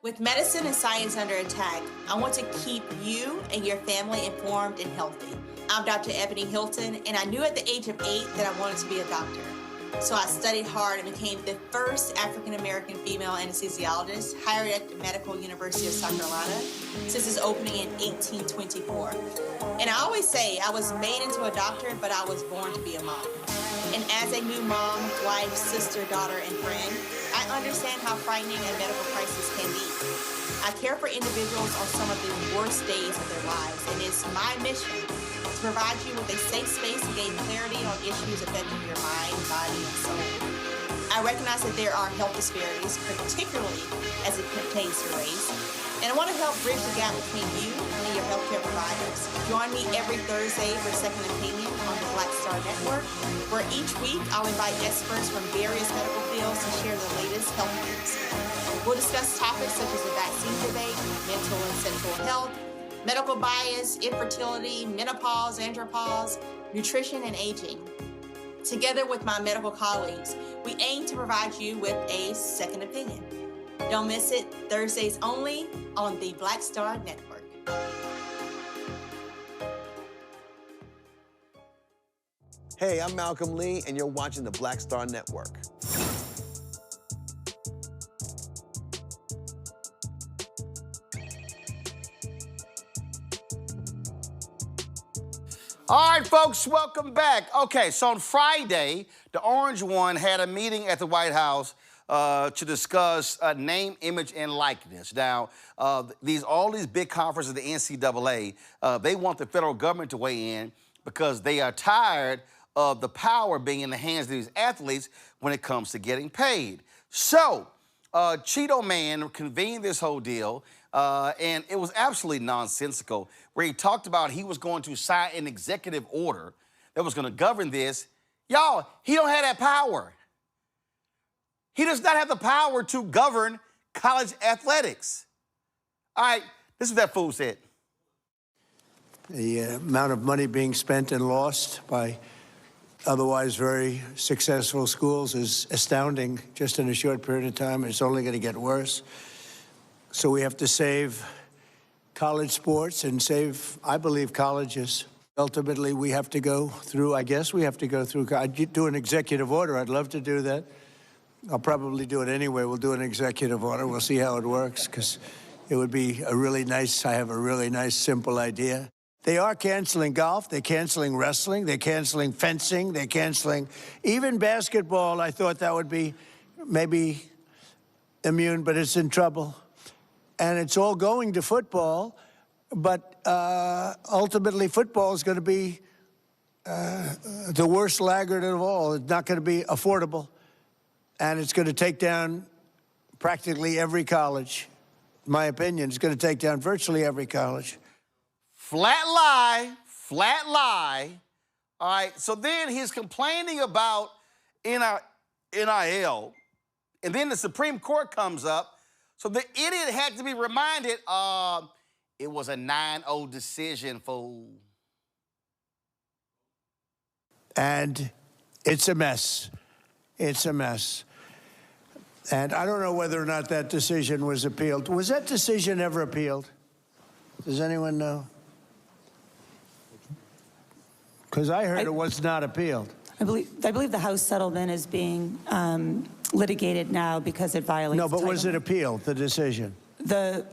Speaker 13: With medicine and science under attack, I want to keep you and your family informed and healthy. I'm Dr. Ebony Hilton, and I knew at the age of 8 that I wanted to be a doctor. So I studied hard and became the first African-American female anesthesiologist hired at the Medical University of South Carolina since its opening in 1824. And I always say I was made into a doctor, but I was born to be a mom. And as a new mom, wife, sister, daughter, and friend, I understand how frightening a medical crisis can be. I care for individuals on some of the worst days of their lives, and it's my mission to provide you with a safe space to gain clarity on issues affecting your mind, body, and soul. I recognize that there are health disparities, particularly as it pertains to race, and I want to help bridge the gap between you and your healthcare providers. Join me every Thursday for Second Opinion on the Black Star Network, where each week I'll invite experts from various medical fields to share the latest health news. We'll discuss topics such as the vaccine debate, mental and sexual health, medical bias, infertility, menopause, andropause, nutrition, and aging. Together with my medical colleagues, we aim to provide you with a second opinion. Don't miss it, Thursdays only on the Black Star Network.
Speaker 3: Hey, I'm Malcolm Lee, and you're watching the Black Star Network.
Speaker 1: All right, folks, welcome back. Okay, so on Friday, the Orange One had a meeting at the White House to discuss name, image, and likeness. Now, all these big conferences, the NCAA, they want the federal government to weigh in because they are tired of the power being in the hands of these athletes when it comes to getting paid. So, Cheeto Man convened this whole deal, and it was absolutely nonsensical, where he talked about he was going to sign an executive order that was going to govern this. Y'all, he don't have that power. He does not have the power to govern college athletics. All right, this is what that fool said.
Speaker 23: The amount of money being spent and lost by otherwise very successful schools is astounding just in a short period of time. It's only going to get worse. So we have to save college sports and save, I believe, colleges. Ultimately, we have to go through, I guess we have to go through, I'd do an executive order. I'd love to do that. I'll probably do it anyway. We'll do an executive order. We'll see how it works, because it would be a really nice, I have a really nice, simple idea. They are canceling golf. They're canceling wrestling. They're canceling fencing. They're canceling even basketball. I thought that would be maybe immune, but it's in trouble. And it's all going to football, but ultimately football is going to be the worst laggard of all. It's not going to be affordable, and it's going to take down practically every college. In my opinion, it's going to take down virtually every college.
Speaker 1: Flat lie, flat lie. All right, so then he's complaining about NIL, and then the Supreme Court comes up. So the idiot had to be reminded, it was a 9-0 decision, fool.
Speaker 23: And it's a mess. It's a mess. And I don't know whether or not that decision was appealed. Was that decision ever appealed? Does anyone know? Because I heard it was not appealed.
Speaker 24: I believe the House settlement is being litigated now because it violates.
Speaker 23: No, but was it appealed, the decision?
Speaker 24: The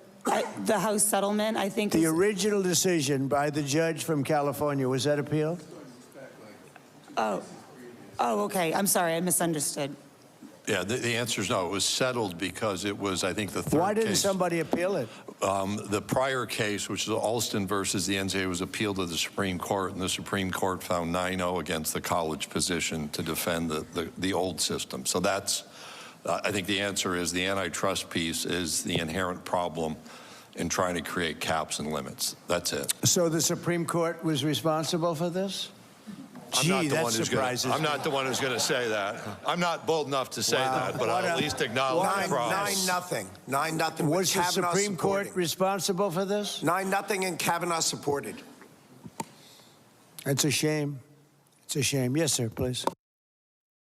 Speaker 24: House settlement, I think.
Speaker 23: The original decision by the judge from California, was that appealed?
Speaker 24: Oh, okay. I'm sorry, I misunderstood.
Speaker 25: Yeah, the answer is no. It was settled because it was, I think, the third case.
Speaker 23: Why didn't somebody appeal it?
Speaker 25: The prior case, which is Alston versus the NCAA, was appealed to the Supreme Court, and the Supreme Court found 9-0 against the college position to defend the old system. So that's I think the answer is the antitrust piece is the inherent problem in trying to create caps and limits. That's it.
Speaker 23: So the Supreme Court was responsible for this?
Speaker 25: I'm not the one who's going to say that. I'm not bold enough to say that, but I'll at least acknowledge the process.
Speaker 2: 9-0. 9-0.
Speaker 23: Was the Supreme Court responsible for this?
Speaker 2: 9-0 and Kavanaugh supported.
Speaker 23: It's a shame. It's a shame. Yes, sir, please.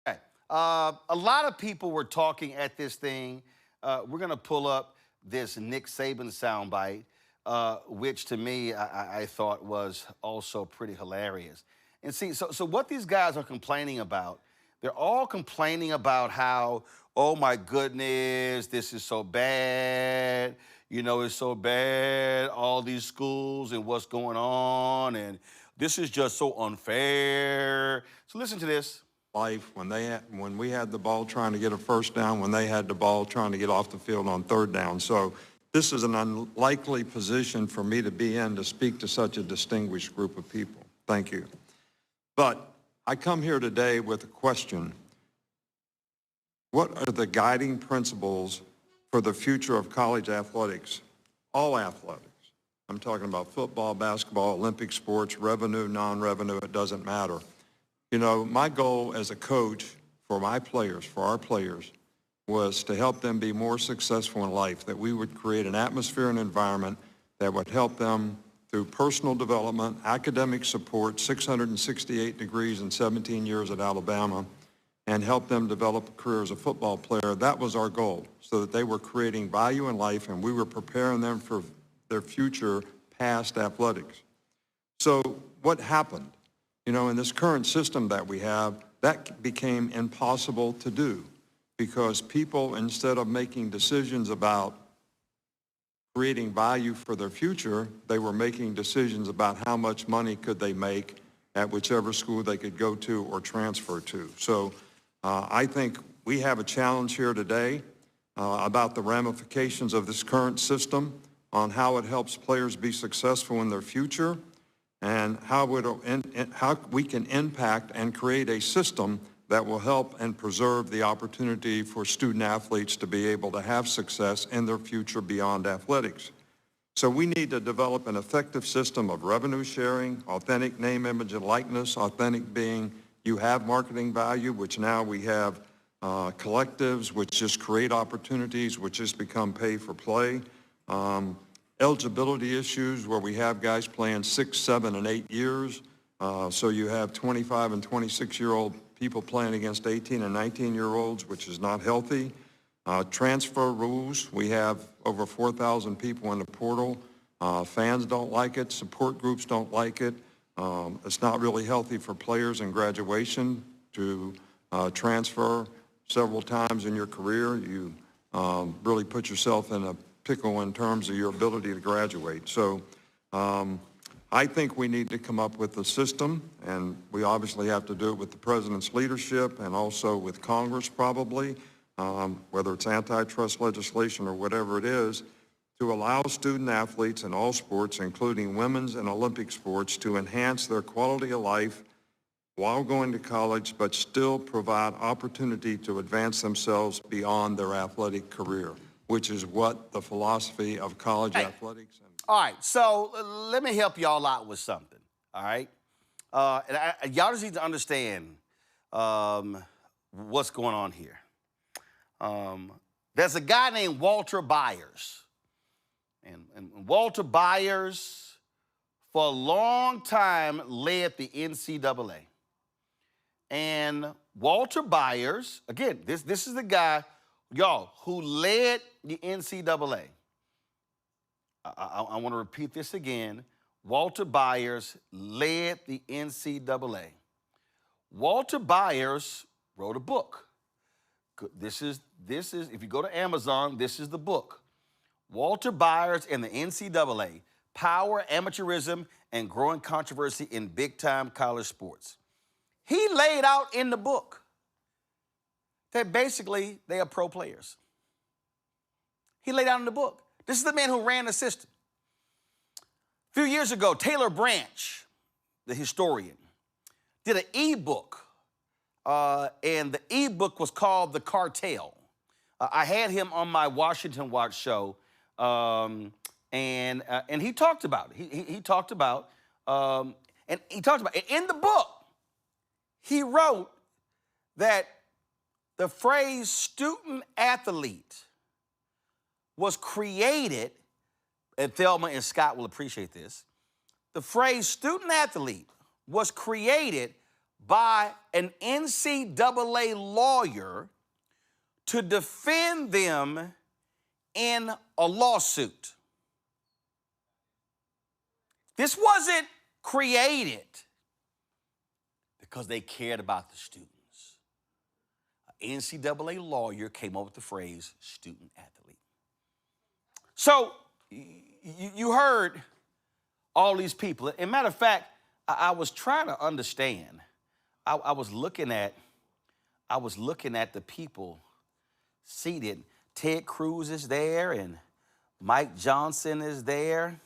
Speaker 1: Okay. A lot of people were talking at this thing. We're going to pull up this Nick Saban soundbite, which to me I thought was also pretty hilarious. And see, so what these guys are complaining about, they're all complaining about how, oh my goodness, this is so bad. You know, it's so bad, all these schools and what's going on, and this is just so unfair. So listen to this.
Speaker 9: Life when we had the ball trying to get a first down, when they had the ball trying to get off the field on third down. So this is an unlikely position for me to be in to speak to such a distinguished group of people. Thank you. But I come here today with a question. What are the guiding principles for the future of college athletics? All athletics. I'm talking about football, basketball, Olympic sports, revenue, non-revenue, it doesn't matter. You know, my goal as a coach for my players, for our players, was to help them be more successful in life, that we would create an atmosphere and environment that would help them through personal development, academic support, 668 degrees and 17 years at Alabama, and help them develop a career as a football player. That was our goal, so that they were creating value in life and we were preparing them for their future past athletics. So what happened? You know, in this current system that we have, that became impossible to do because people, instead of making decisions about creating value for their future, they were making decisions about how much money could they make at whichever school they could go to or transfer to. So I think we have a challenge here today about the ramifications of this current system on how it helps players be successful in their future and how we can impact and create a system that will help and preserve the opportunity for student athletes to be able to have success in their future beyond athletics. So we need to develop an effective system of revenue sharing, authentic name, image, and likeness, authentic being you have marketing value, which now we have collectives, which just create opportunities, which just become pay for play. Eligibility issues where we have guys playing 6, 7, and 8 years. So you have 25 and 26-year-old people playing against 18 and 19-year-olds, which is not healthy. Transfer rules, we have over 4,000 people in the portal. Fans don't like it, support groups don't like it. It's not really healthy for players in graduation to transfer several times in your career. You really put yourself in a pickle in terms of your ability to graduate. So I think we need to come up with a system, and we obviously have to do it with the president's leadership and also with Congress probably, whether it's antitrust legislation or whatever it is, to allow student athletes in all sports, including women's and Olympic sports, to enhance their quality of life while going to college, but still provide opportunity to advance themselves beyond their athletic career, which is what the philosophy of college athletics.
Speaker 1: All right, so let me help y'all out with something, all right? Y'all just need to understand what's going on here. There's a guy named Walter Byers. And Walter Byers, for a long time, led the NCAA. And Walter Byers, again, this is the guy, y'all, who led the NCAA. I want to repeat this again. Walter Byers led the NCAA. Walter Byers wrote a book. This is, if you go to Amazon, this is the book. Walter Byers and the NCAA, Power, Amateurism, and Growing Controversy in Big-Time College Sports. He laid out in the book that basically they are pro players. He laid out in the book. This is the man who ran the system. A few years ago, Taylor Branch, the historian, did an e-book, and the e-book was called The Cartel. I had him on my Washington Watch show, and he talked about it. He talked about, and he talked about it. In the book, he wrote that the phrase student athlete was created, and Thelma and Scott will appreciate this. The phrase student athlete was created by an NCAA lawyer to defend them in a lawsuit. This wasn't created because they cared about the students. An NCAA lawyer came up with the phrase student athlete. So you heard all these people. As a matter of fact, I was trying to understand. I was looking at the people seated. Ted Cruz is there and Mike Johnson is there.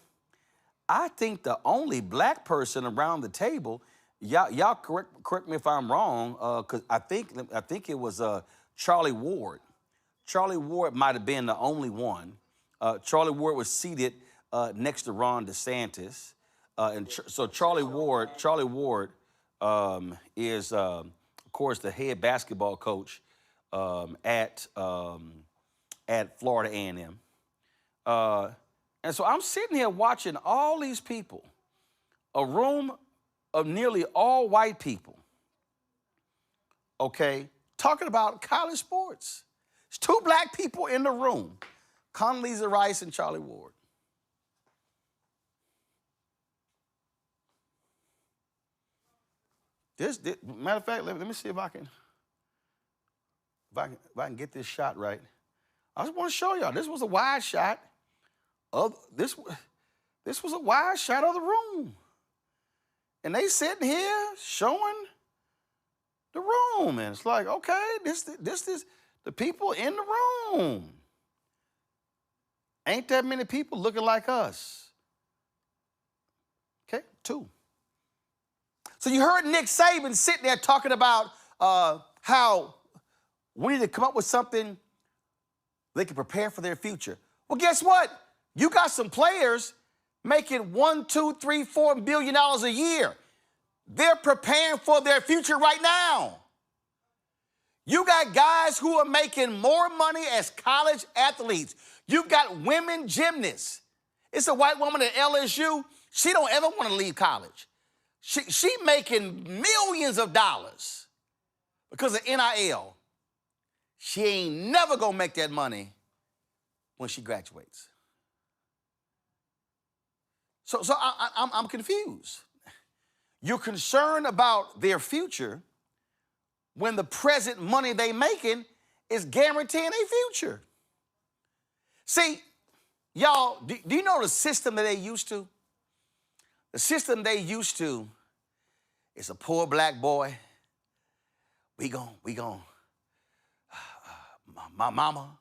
Speaker 1: I think the only black person around the table, y'all correct me if I'm wrong, because I think it was Charlie Ward. Charlie Ward might have been the only one. Charlie Ward was seated next to Ron DeSantis. So Charlie Ward is, of course, the head basketball coach at Florida A&M. And so I'm sitting here watching all these people, a room of nearly all white people, okay, talking about college sports. There's two black people in the room, Condoleezza Rice and Charlie Ward. Matter of fact, let me see if I can get this shot right. I just want to show y'all. This was a wide shot of this was a wide shot of the room, and they sitting here showing the room, and it's like, okay, this is the people in the room. Ain't that many people looking like us? Okay, two. So you heard Nick Saban sitting there talking about how we need to come up with something they can prepare for their future. Well, guess what? You got some players making $1, $2, $3, $4 billion a year. They're preparing for their future right now. You got guys who are making more money as college athletes. You've got women gymnasts. It's a white woman at LSU. She don't ever want to leave college. She making millions of dollars because of NIL. She ain't never gonna make that money when she graduates. So I'm confused. You're concerned about their future when the present money they making is guaranteeing a future. See, y'all, do you know the system that they used to? The system they used to is a poor black boy. We gonna mama,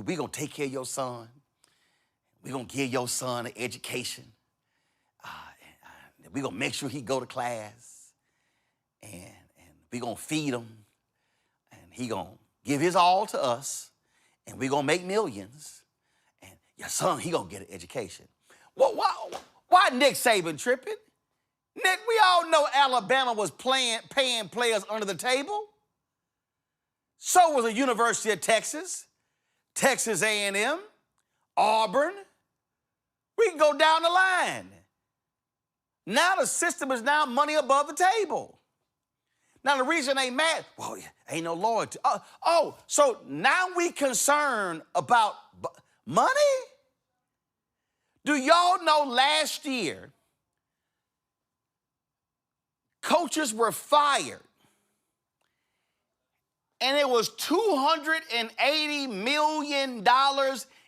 Speaker 1: we gonna take care of your son. We gonna give your son an education. We gonna make sure he go to class, and we gonna feed him, and he gonna give his all to us, and we gonna make millions, and your son, he gonna get an education. Well, why Nick Saban tripping? Nick, we all know Alabama was paying players under the table. So was the University of Texas, Texas A&M, Auburn. We can go down the line. Now the system is now money above the table. Now the reason they mad, well, ain't no loyalty. So now we concerned about money? Do y'all know last year, coaches were fired, and it was $280 million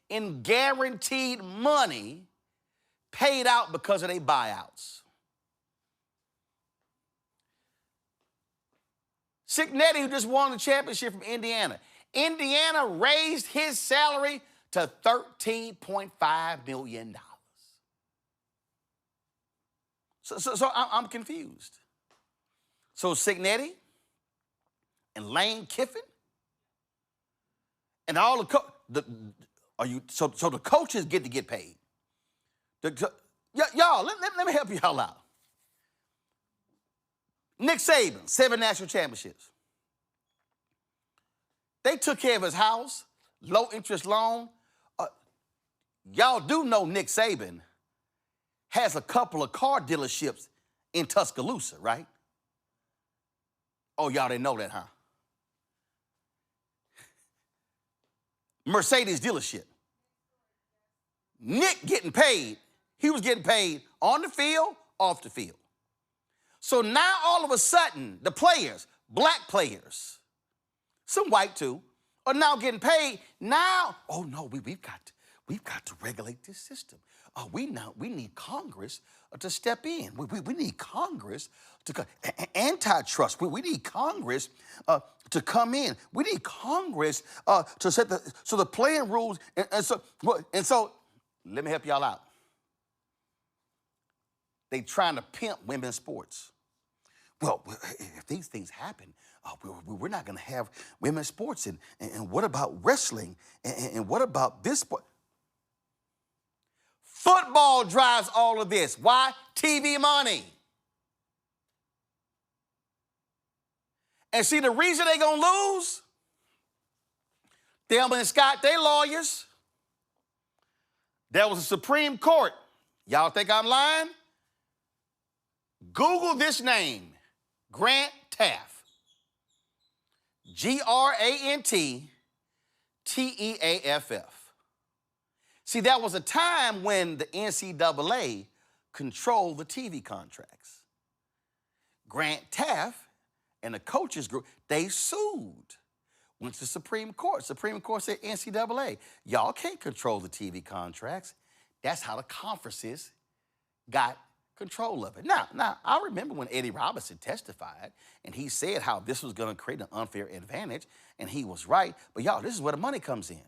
Speaker 1: in guaranteed money paid out because of their buyouts. Signetti, who just won the championship from Indiana. Indiana raised his salary to $13.5 million. So I'm confused. So Signetti and Lane Kiffin, And all so the coaches get to get paid. Y'all, let me help y'all out. Nick Saban, 7 national championships. They took care of his house, low interest loan. Y'all do know Nick Saban has a couple of car dealerships in Tuscaloosa, right? Oh, y'all didn't know that, huh? Mercedes dealership. Nick getting paid. He was getting paid on the field, off the field. So now all of a sudden, the players, black players, some white too, are now getting paid. Now, oh no, we've got to regulate this system. We need Congress to step in. We need Congress to antitrust. We need Congress to come in. We need Congress to set the playing rules. And so let me help y'all out. They trying to pimp women's sports. Well, if these things happen, we're not going to have women's sports. And what about wrestling? And what about this sport? Football drives all of this. Why? TV money. And see, the reason they going to lose, Thelma and Scott, they lawyers. There was a Supreme Court. Y'all think I'm lying? Google this name, Grant Taft. Grant-Teaff. See, that was a time when the NCAA controlled the TV contracts. Grant Taft and the coaches group, they sued. Went to the Supreme Court. Supreme Court said, NCAA, y'all can't control the TV contracts. That's how the conferences got control of it. Now, I remember when Eddie Robinson testified, and he said how this was going to create an unfair advantage, and he was right. But y'all, this is where the money comes in.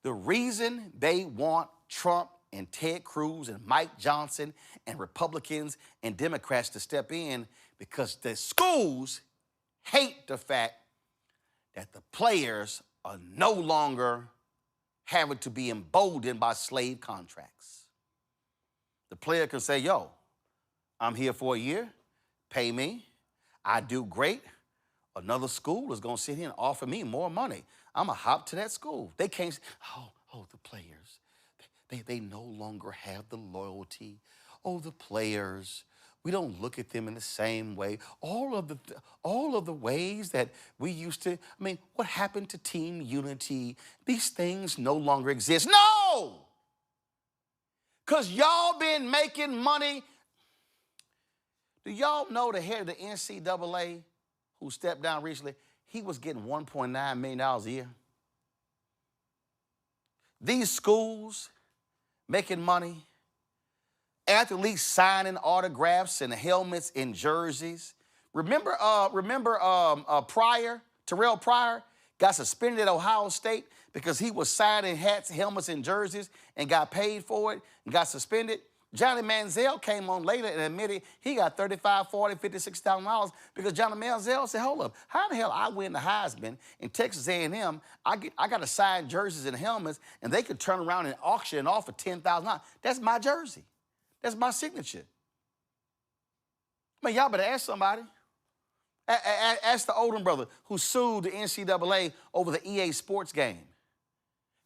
Speaker 1: The reason they want Trump and Ted Cruz and Mike Johnson and Republicans and Democrats to step in, because the schools hate the fact that the players are no longer having to be emboldened by slave contracts. The player can say, yo, I'm here for a year, pay me, I do great. Another school is gonna sit here and offer me more money. I'm gonna hop to that school. They can't say, the players, they no longer have the loyalty. Oh, the players, we don't look at them in the same way. All of the ways that we used to, what happened to team unity? These things no longer exist. No! Because y'all been making money. Do y'all know the head of the NCAA who stepped down recently? He was getting $1.9 million a year. These schools making money, athletes signing autographs and helmets and jerseys. Remember Pryor, Terrell Pryor, got suspended at Ohio State because he was signing hats, helmets, and jerseys and got paid for it and got suspended. Johnny Manziel came on later and admitted he got $35, $40, $50, $60,000 because Johnny Manziel said, hold up, how the hell I win the Heisman in Texas A&M, I got to sign jerseys and helmets, and they could turn around and auction it off for $10,000. That's my jersey. That's my signature. Y'all better ask somebody. Ask the Odom brother who sued the NCAA over the EA Sports game.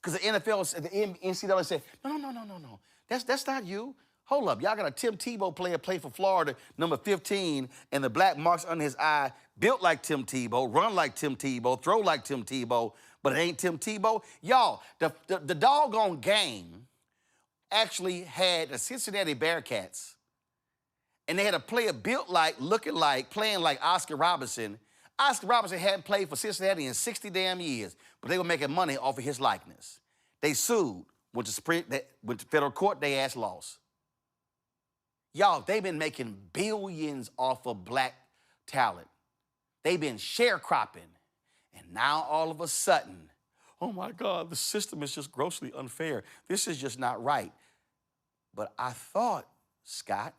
Speaker 1: Because the NCAA said, no. That's not you. Hold up, y'all got a Tim Tebow player play for Florida, number 15, and the black marks under his eye, built like Tim Tebow, run like Tim Tebow, throw like Tim Tebow, but it ain't Tim Tebow. Y'all, the doggone game actually had the Cincinnati Bearcats, and they had a player built like, looking like, playing like Oscar Robertson. Oscar Robertson hadn't played for Cincinnati in 60 damn years, but they were making money off of his likeness. They sued, went to federal court, they asked lost. Y'all, they've been making billions off of black talent. They've been sharecropping. And now all of a sudden, oh my God, the system is just grossly unfair. This is just not right. But I thought, Scott,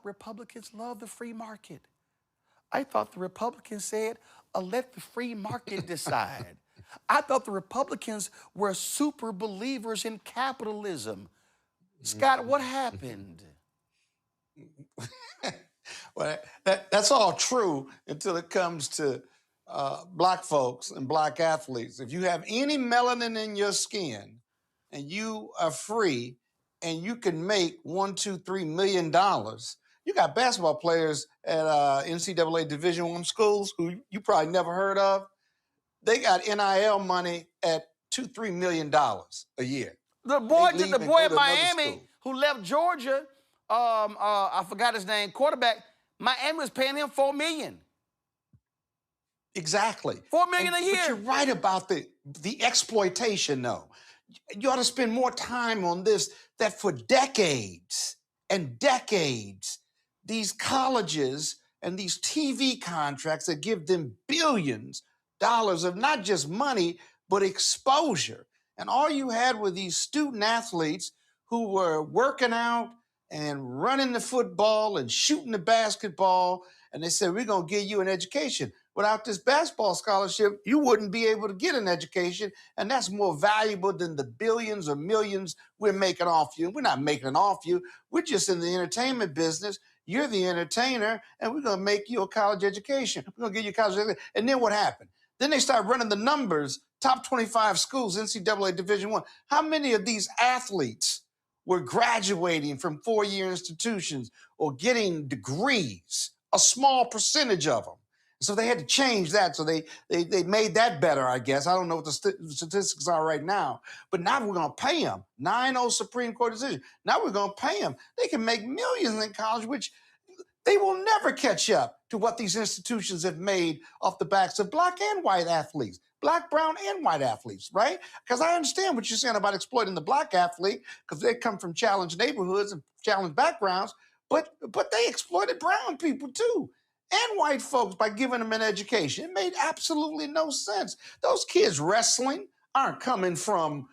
Speaker 1: Republicans love the free market. I thought the Republicans said, let the free market decide. I thought the Republicans were super believers in capitalism. Scott, what happened?
Speaker 12: Well, that's all true until it comes to black folks and black athletes. If you have any melanin in your skin and you are free and you can make $1, $2, $3 million, you got basketball players at NCAA Division I schools who you probably never heard of. They got NIL money at $2, $3 million a year.
Speaker 1: The boy at Miami who left Georgia, I forgot his name, quarterback. Miami was paying him $4 million.
Speaker 12: Exactly.
Speaker 1: $4 million a year.
Speaker 12: But you're right about the exploitation, though. You ought to spend more time on this, that for decades and decades, these colleges and these TV contracts that give them billions dollars of not just money, but exposure. And all you had were these student athletes who were working out and running the football and shooting the basketball. And they said, we're going to give you an education. Without this basketball scholarship, you wouldn't be able to get an education. And that's more valuable than the billions or millions we're making off you. We're not making off you. We're just in the entertainment business. You're the entertainer, and we're going to make you a college education. We're going to give you a college education. And then what happened? Then they start running the numbers, top 25 schools, NCAA Division I. How many of these athletes were graduating from four-year institutions or getting degrees? A small percentage of them. So they had to change that. So they made that better, I guess. I don't know what the statistics are right now. But now we're going to pay them. 9-0 Supreme Court decision. Now we're going to pay them. They can make millions in college, which they will never catch up to what these institutions have made off the backs of black and white athletes. Black, brown, and white athletes, right? Because I understand what you're saying about exploiting the black athlete because they come from challenged neighborhoods and challenged backgrounds, but they exploited brown people too. And white folks by giving them an education. It made absolutely no sense. Those kids wrestling aren't coming from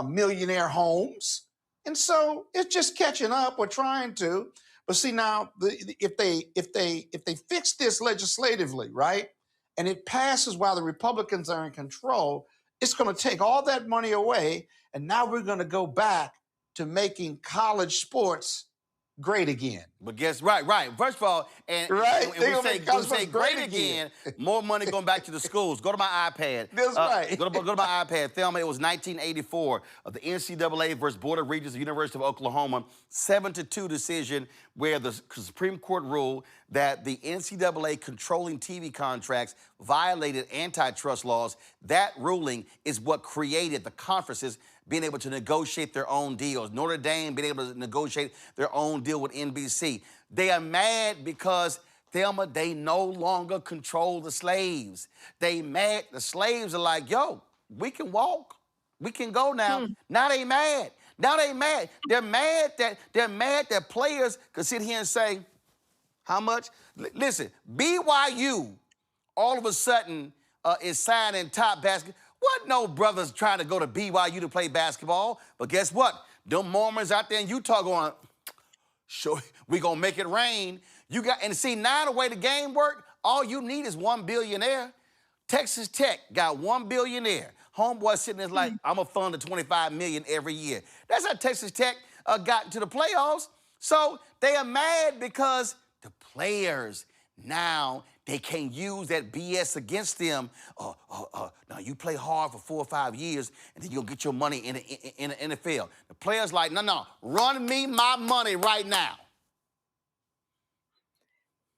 Speaker 12: millionaire homes. And so it's just catching up or trying to. But see now, if they fix this legislatively, right, and it passes while the Republicans are in control, it's going to take all that money away, and now we're going to go back to making college sports great again.
Speaker 1: But guess right. First of all, and we say great again. More money going back to the schools. Go to my iPad.
Speaker 12: That's right.
Speaker 1: Go to my iPad. Thelma, it was 1984 of the NCAA versus Board of Regents of the University of Oklahoma, 7-2 decision where the Supreme Court ruled that the NCAA controlling TV contracts violated antitrust laws. That ruling is what created the conferences being able to negotiate their own deals. Notre Dame being able to negotiate their own deal with NBC. They are mad because, Thelma, they no longer control the slaves. They mad. The slaves are like, yo, we can walk. We can go now. Now they mad. They're mad that players could sit here and say, how much? Listen, BYU all of a sudden is signing top basketball. What no brothers trying to go to BYU to play basketball? But guess what? Them Mormons out there in Utah going, sure, we gonna make it rain. And see, now the way the game work, all you need is one billionaire. Texas Tech got one billionaire. Homeboy sitting there like, I'm gonna fund the $25 million every year. That's how Texas Tech got into the playoffs. So they are mad because the players now, they can't use that BS against them. Now you play hard for 4 or 5 years, and then you'll get your money in the NFL. The players like, no, run me my money right now.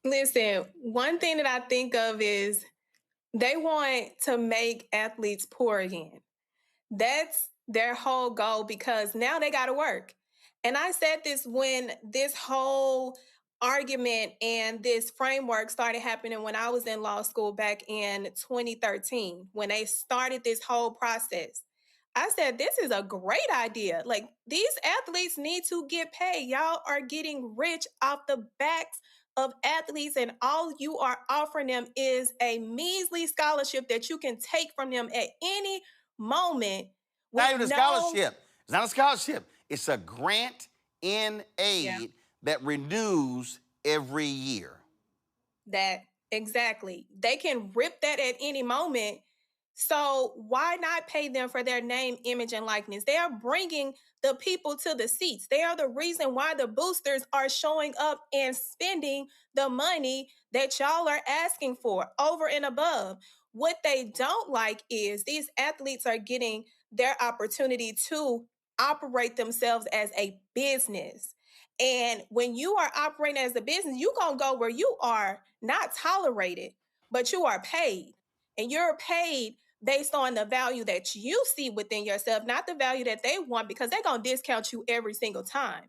Speaker 8: Listen, one thing that I think of is they want to make athletes poor again. That's their whole goal because now they got to work. And I said this when this whole argument and this framework started happening when I was in law school back in 2013, when they started this whole process. I said, this is a great idea. Like, these athletes need to get paid. Y'all are getting rich off the backs of athletes, and all you are offering them is a measly scholarship that you can take from them at any moment.
Speaker 1: Not even a scholarship. It's not a scholarship. It's a grant in aid that renews every year.
Speaker 8: Exactly. They can rip that at any moment So why not pay them for their name, image, and likeness? They are bringing the people to the seats. They are the reason why the boosters are showing up and spending the money that y'all are asking for over and above. What they don't like is these athletes are getting their opportunity to operate themselves as a business. And when you are operating as a business, you're going to go where you are not tolerated, but you are paid. And you're paid based on the value that you see within yourself, not the value that they want, because they're going to discount you every single time.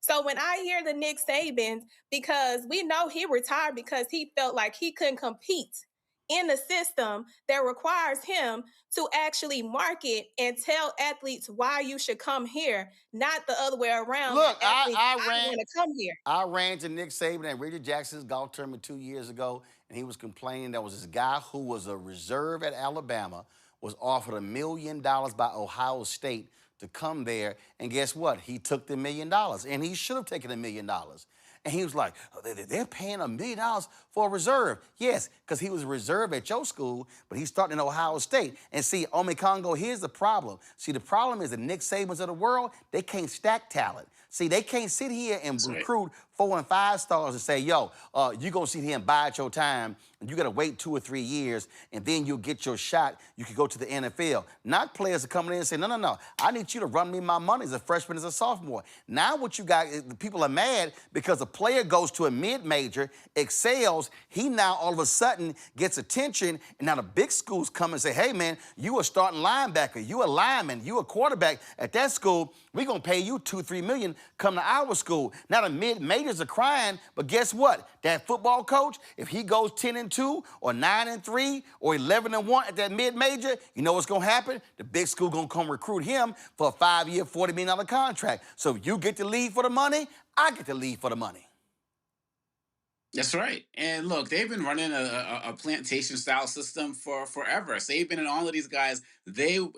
Speaker 8: So when I hear the Nick Sabans, because we know he retired because he felt like he couldn't compete in a system that requires him to actually market and tell athletes why you should come here, not the other way around.
Speaker 1: Look,
Speaker 8: athletes,
Speaker 1: I
Speaker 8: want to come here.
Speaker 1: I ran to Nick Saban at Reggie Jackson's golf tournament 2 years ago, and he was complaining there was this guy who was a reserve at Alabama, was offered $1 million by Ohio State to come there, and guess what? He took the $1 million, and he should have taken $1 million. And he was like, oh, they're paying $1 million for a reserve. Yes, because he was a reserve at your school, but he's starting in Ohio State. And see, Ome Congo, here's the problem. See, the problem is the Nick Sabans of the world, they can't stack talent. See, they can't sit here and recruit 4 and 5 stars and say, yo, you're going to sit here and bide your time, and you got to wait 2 or 3 years, and then you'll get your shot. You can go to the NFL. Not players are coming in and say, no, I need you to run me my money as a freshman, as a sophomore. Now what you got, the people are mad because a player goes to a mid-major, excels, he now all of a sudden gets attention, and now the big schools come and say, hey, man, you a starting linebacker, you a lineman, you a quarterback at that school, we're going to pay you $2-3 million, come to our school. Now the mid-majors are crying, but guess what? That football coach, if he goes 10-2 or 9-3 or 11-1 at that mid-major, you know what's going to happen? The big school going to come recruit him for a 5-year, $40 million contract. So if you get to leave for the money, I get to leave for the money.
Speaker 6: That's right. And look, they've been running a plantation-style system for forever. Saban and all of these guys,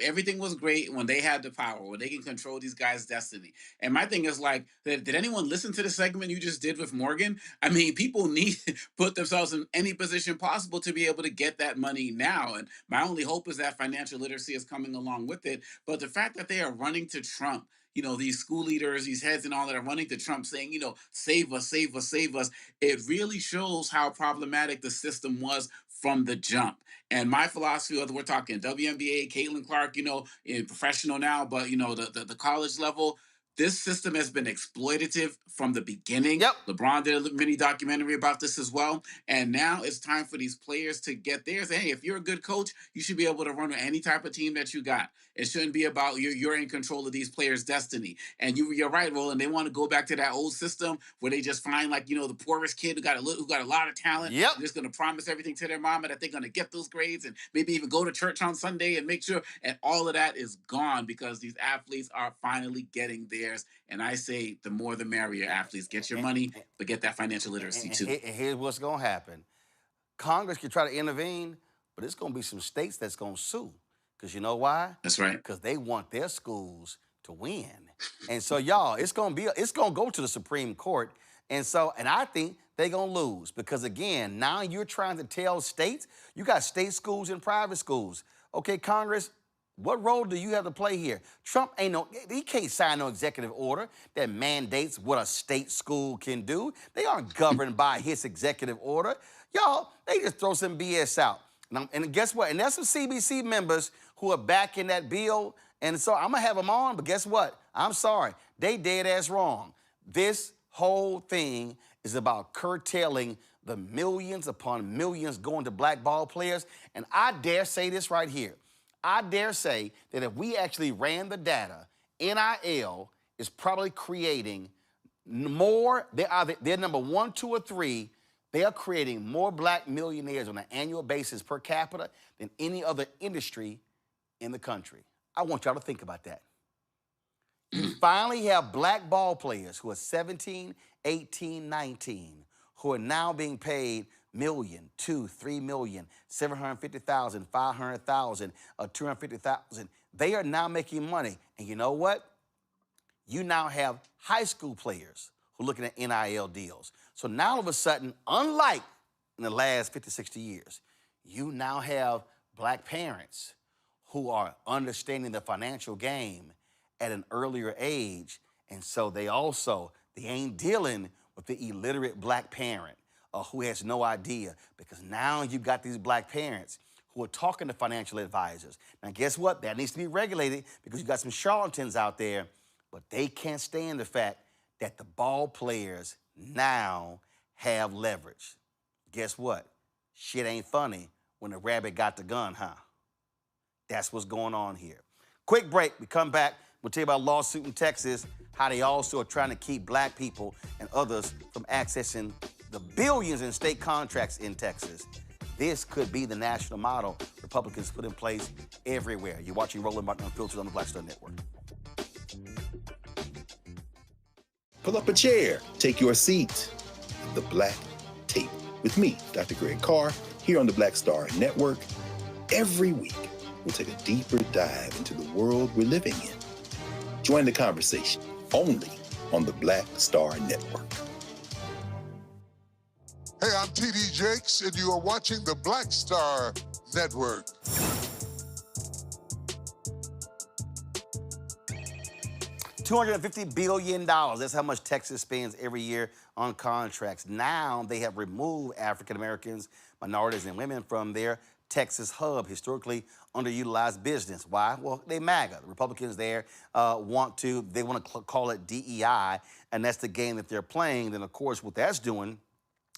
Speaker 6: everything was great when they had the power, when they can control these guys' destiny. And my thing is like, did anyone listen to the segment you just did with Morgan? I mean, people need to put themselves in any position possible to be able to get that money now. And my only hope is that financial literacy is coming along with it. But the fact that they are running to Trump, you know, these school leaders, these heads and all that are running to Trump saying, you know, save us, save us, save us. It really shows how problematic the system was from the jump. And my philosophy, whether we're talking WNBA, Caitlin Clark, you know, in professional now, but, you know, the college level, this system has been exploitative from the beginning.
Speaker 1: Yep.
Speaker 6: LeBron did a mini documentary about this as well. And now it's time for these players to get theirs. Hey, if you're a good coach, you should be able to run with any type of team that you got. It shouldn't be about you're in control of these players' destiny. And you're right, Roland. They want to go back to that old system where they just find, like, you know, the poorest kid who got a lot of talent.
Speaker 1: Yep.
Speaker 6: They're just going to promise everything to their mama that they're going to get those grades and maybe even go to church on Sunday and make sure. And all of that is gone because these athletes are finally getting theirs. And I say the more the merrier, athletes. Get your money, but get that financial literacy too.
Speaker 1: And here's what's going to happen. Congress can try to intervene, but it's going to be some states that's going to sue. Because you know why?
Speaker 6: That's right.
Speaker 1: Because they want their schools to win. And so, y'all, it's going to go to the Supreme Court. And I think they're going to lose. Because, again, now you're trying to tell states, you got state schools and private schools. Okay, Congress, what role do you have to play here? Trump he can't sign no executive order that mandates what a state school can do. They aren't governed by his executive order. Y'all, they just throw some BS out. And guess what? And there's some CBC members who are backing that bill. And so I'm going to have them on, but guess what? I'm sorry. They dead ass wrong. This whole thing is about curtailing the millions upon millions going to black ball players. And I dare say this right here. I dare say that if we actually ran the data, NIL is probably creating more. They're number 1, 2, or 3. They are creating more black millionaires on an annual basis per capita than any other industry in the country. I want y'all to think about that. You finally have black ball players who are 17, 18, 19, who are now being paid $1 million, $2 million, $3 million, $750,000, $500,000, $250,000. They are now making money. And you know what? You now have high school players who are looking at NIL deals. So now all of a sudden, unlike in the last 50, 60 years, you now have black parents who are understanding the financial game at an earlier age. And so they ain't dealing with the illiterate black parent who has no idea, because now you've got these black parents who are talking to financial advisors. Now, guess what? That needs to be regulated, because you got some charlatans out there, but they can't stand the fact that the ball players now have leverage. Guess what? Shit ain't funny when the rabbit got the gun, huh? That's what's going on here. Quick break. We come back. We'll tell you about a lawsuit in Texas, how they also are trying to keep black people and others from accessing the billions in state contracts in Texas. This could be the national model Republicans put in place everywhere. You're watching Roland Martin Unfiltered on the Black Star Network.
Speaker 10: Pull up a chair. Take your seat. The Black Tape with me, Dr. Greg Carr, here on the Black Star Network. Every week, we'll take a deeper dive into the world we're living in. Join the conversation only on the Black Star Network.
Speaker 19: Hey, I'm TD Jakes, and you are watching the Black Star Network.
Speaker 1: $250 billion. That's how much Texas spends every year on contracts. Now they have removed African Americans, minorities, and women from their Texas hub, historically underutilized business. Why? Well, they MAGA. The Republicans there want to call it DEI, and that's the game that they're playing. Then, of course, what that's doing,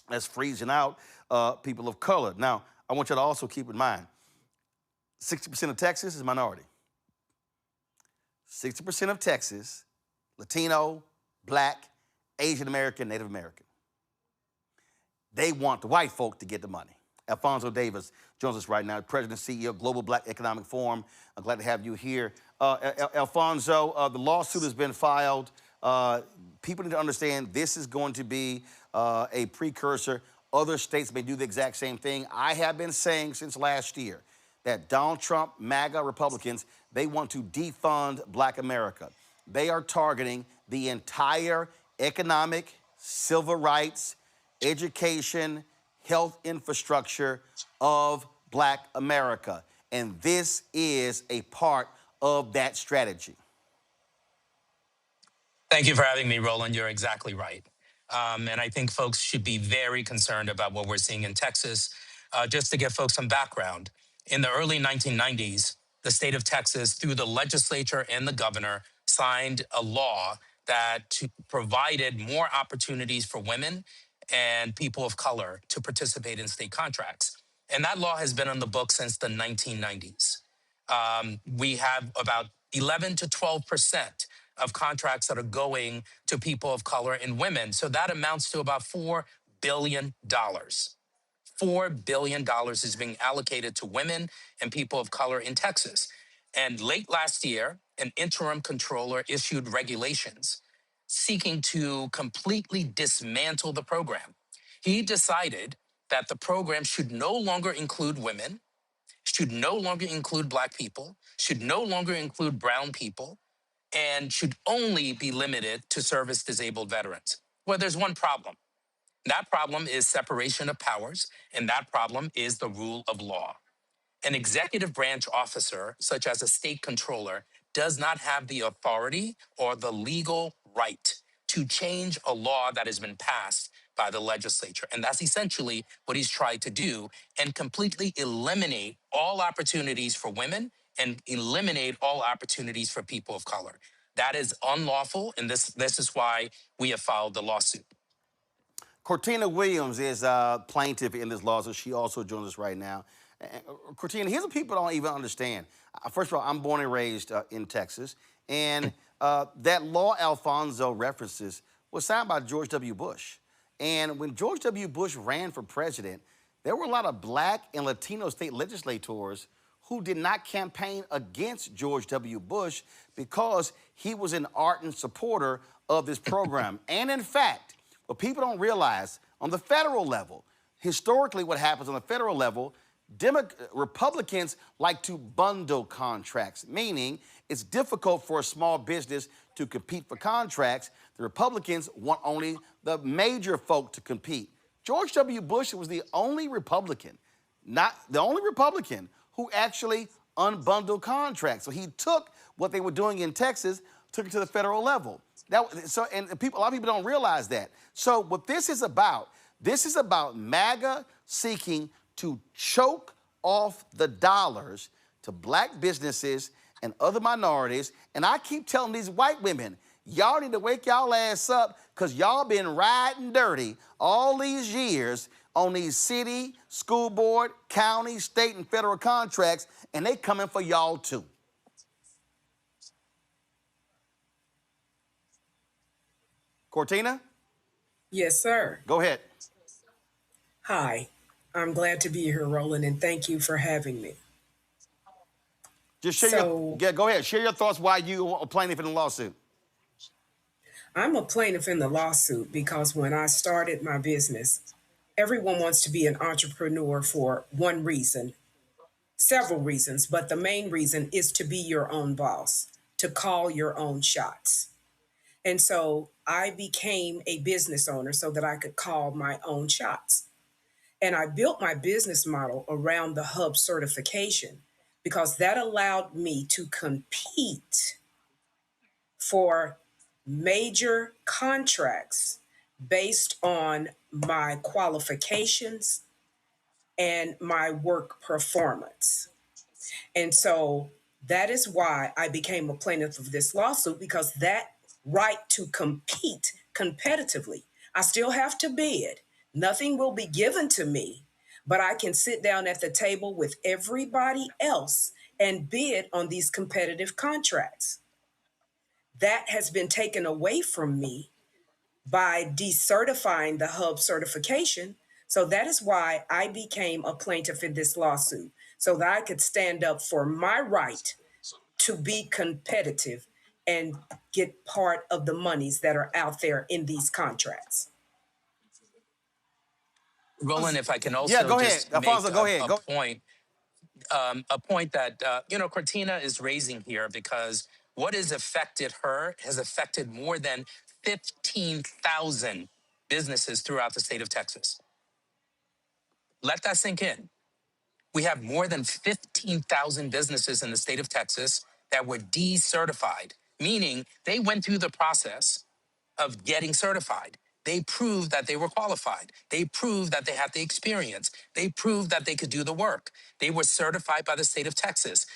Speaker 1: that's freezing out people of color. Now, I want you to also keep in mind, 60% of Texas is minority. 60% of Texas, Latino, Black, Asian American, Native American. They want the white folk to get the money. Alfonso Davis joins us right now, President and CEO of Global Black Economic Forum. I'm glad to have you here. Alfonso, the lawsuit has been filed. People need to understand this is going to be a precursor. Other states may do the exact same thing. I have been saying since last year that Donald Trump, MAGA Republicans, they want to defund Black America. They are targeting the entire economic, civil rights, education, health infrastructure of Black America. And this is a part of that strategy.
Speaker 11: Thank you for having me, Roland. You're exactly right. And I think folks should be very concerned about what we're seeing in Texas. Just to give folks some background, in the early 1990s, the state of Texas, through the legislature and the governor, signed a law that provided more opportunities for women and people of color to participate in state contracts. And that law has been on the books since the 1990s. We have about 11 to 12% of contracts that are going to people of color and women. So that amounts to about $4 billion. $4 billion is being allocated to women and people of color in Texas. And late last year, an interim controller issued regulations seeking to completely dismantle the program. He decided that the program should no longer include women, should no longer include Black people, should no longer include brown people, and should only be limited to service-disabled veterans. Well, there's one problem. That problem is separation of powers, and that problem is the rule of law. An executive branch officer, such as a state controller, does not have the authority or the legal right to change a law that has been passed by the legislature. And that's essentially what he's tried to do, and completely eliminate all opportunities for women and eliminate all opportunities for people of color. That is unlawful, and this is why we have filed the lawsuit.
Speaker 1: Cortina Williams is a plaintiff in this lawsuit. She also joins us right now. Cortina, here's what people don't even understand. First of all, I'm born and raised in Texas, and that law Alfonso references was signed by George W. Bush. And when George W. Bush ran for president, there were a lot of Black and Latino state legislators who did not campaign against George W. Bush because he was an ardent supporter of this program. And in fact, what people don't realize, on the federal level, historically what happens on the federal level, Republicans like to bundle contracts, meaning it's difficult for a small business to compete for contracts. The Republicans want only the major folk to compete. George W. Bush was the only Republican, not the only Republican, who actually unbundled contracts. So he took what they were doing in Texas, took it to the federal level. And a lot of people don't realize that. So what this is about MAGA seeking to choke off the dollars to black businesses and other minorities. And I keep telling these white women, y'all need to wake y'all ass up because y'all been riding dirty all these years on these city, school board, county, state, and federal contracts, and they coming for y'all too. Cortina?
Speaker 14: Yes, sir.
Speaker 1: Go ahead.
Speaker 14: Hi, I'm glad to be here, Roland, and thank you for having me.
Speaker 1: Just share go ahead. Share your thoughts why you are a plaintiff in the lawsuit.
Speaker 14: I'm a plaintiff in the lawsuit because when I started my business, everyone wants to be an entrepreneur for one reason, several reasons, but the main reason is to be your own boss, to call your own shots. And so I became a business owner so that I could call my own shots. And I built my business model around the hub certification because that allowed me to compete for major contracts based on my qualifications and my work performance. And so that is why I became a plaintiff of this lawsuit, because that right to compete competitively, I still have to bid. Nothing will be given to me, but I can sit down at the table with everybody else and bid on these competitive contracts. That has been taken away from me by decertifying the hub certification. So that is why I became a plaintiff in this lawsuit, so that I could stand up for my right to be competitive and get part of the monies that are out there in these contracts.
Speaker 11: Roland, if I can also
Speaker 1: go ahead.
Speaker 11: just
Speaker 1: Alfonso,
Speaker 11: make
Speaker 1: go ahead.
Speaker 11: a point that, Cortina is raising here, because what has affected her has affected more than 15,000 businesses throughout the state of Texas. Let that sink in. We have more than 15,000 businesses in the state of Texas that were decertified, meaning they went through the process of getting certified. They proved that they were qualified. They proved that they had the experience. They proved that they could do the work. They were certified by the state of Texas.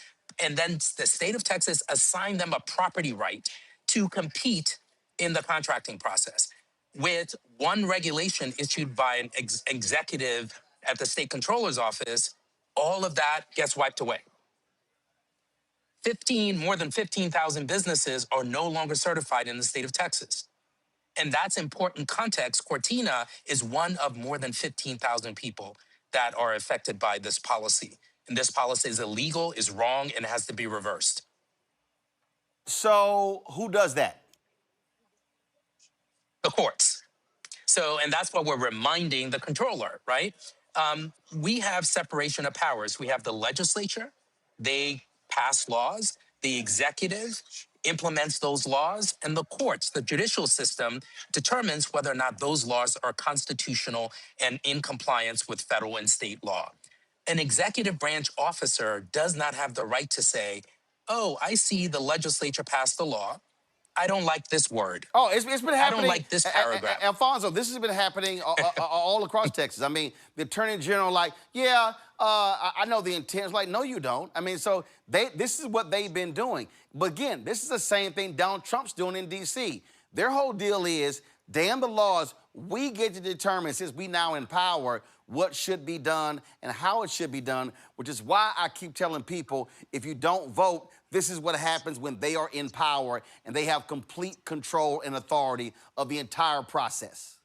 Speaker 11: And then the state of Texas assigned them a property right to compete in the contracting process. With one regulation issued by an executive at the state controller's office, all of that gets wiped away. More than 15,000 businesses are no longer certified in the state of Texas. And that's important context. Cortina is one of more than 15,000 people that are affected by this policy. And this policy is illegal, is wrong, and has to be reversed.
Speaker 1: So who does that?
Speaker 11: The courts. So, and that's what we're reminding the controller, right? We have separation of powers. We have the legislature. They pass laws. The executive implements those laws, and the courts, the judicial system, determines whether or not those laws are constitutional and in compliance with federal and state law. An executive branch officer does not have the right to say, oh, I see the legislature passed the law. I don't like this word.
Speaker 1: Oh, it's been happening.
Speaker 11: I don't like this paragraph.
Speaker 1: Alfonso, this has been happening all across Texas. I mean, the attorney general, I know the intent. It's like, no, you don't. I mean, so this is what they've been doing. But again, this is the same thing Donald Trump's doing in D.C. Their whole deal is, damn the laws, we get to determine, since we now in power, what should be done and how it should be done, which is why I keep telling people, if you don't vote, this is what happens when they are in power and they have complete control and authority of the entire process.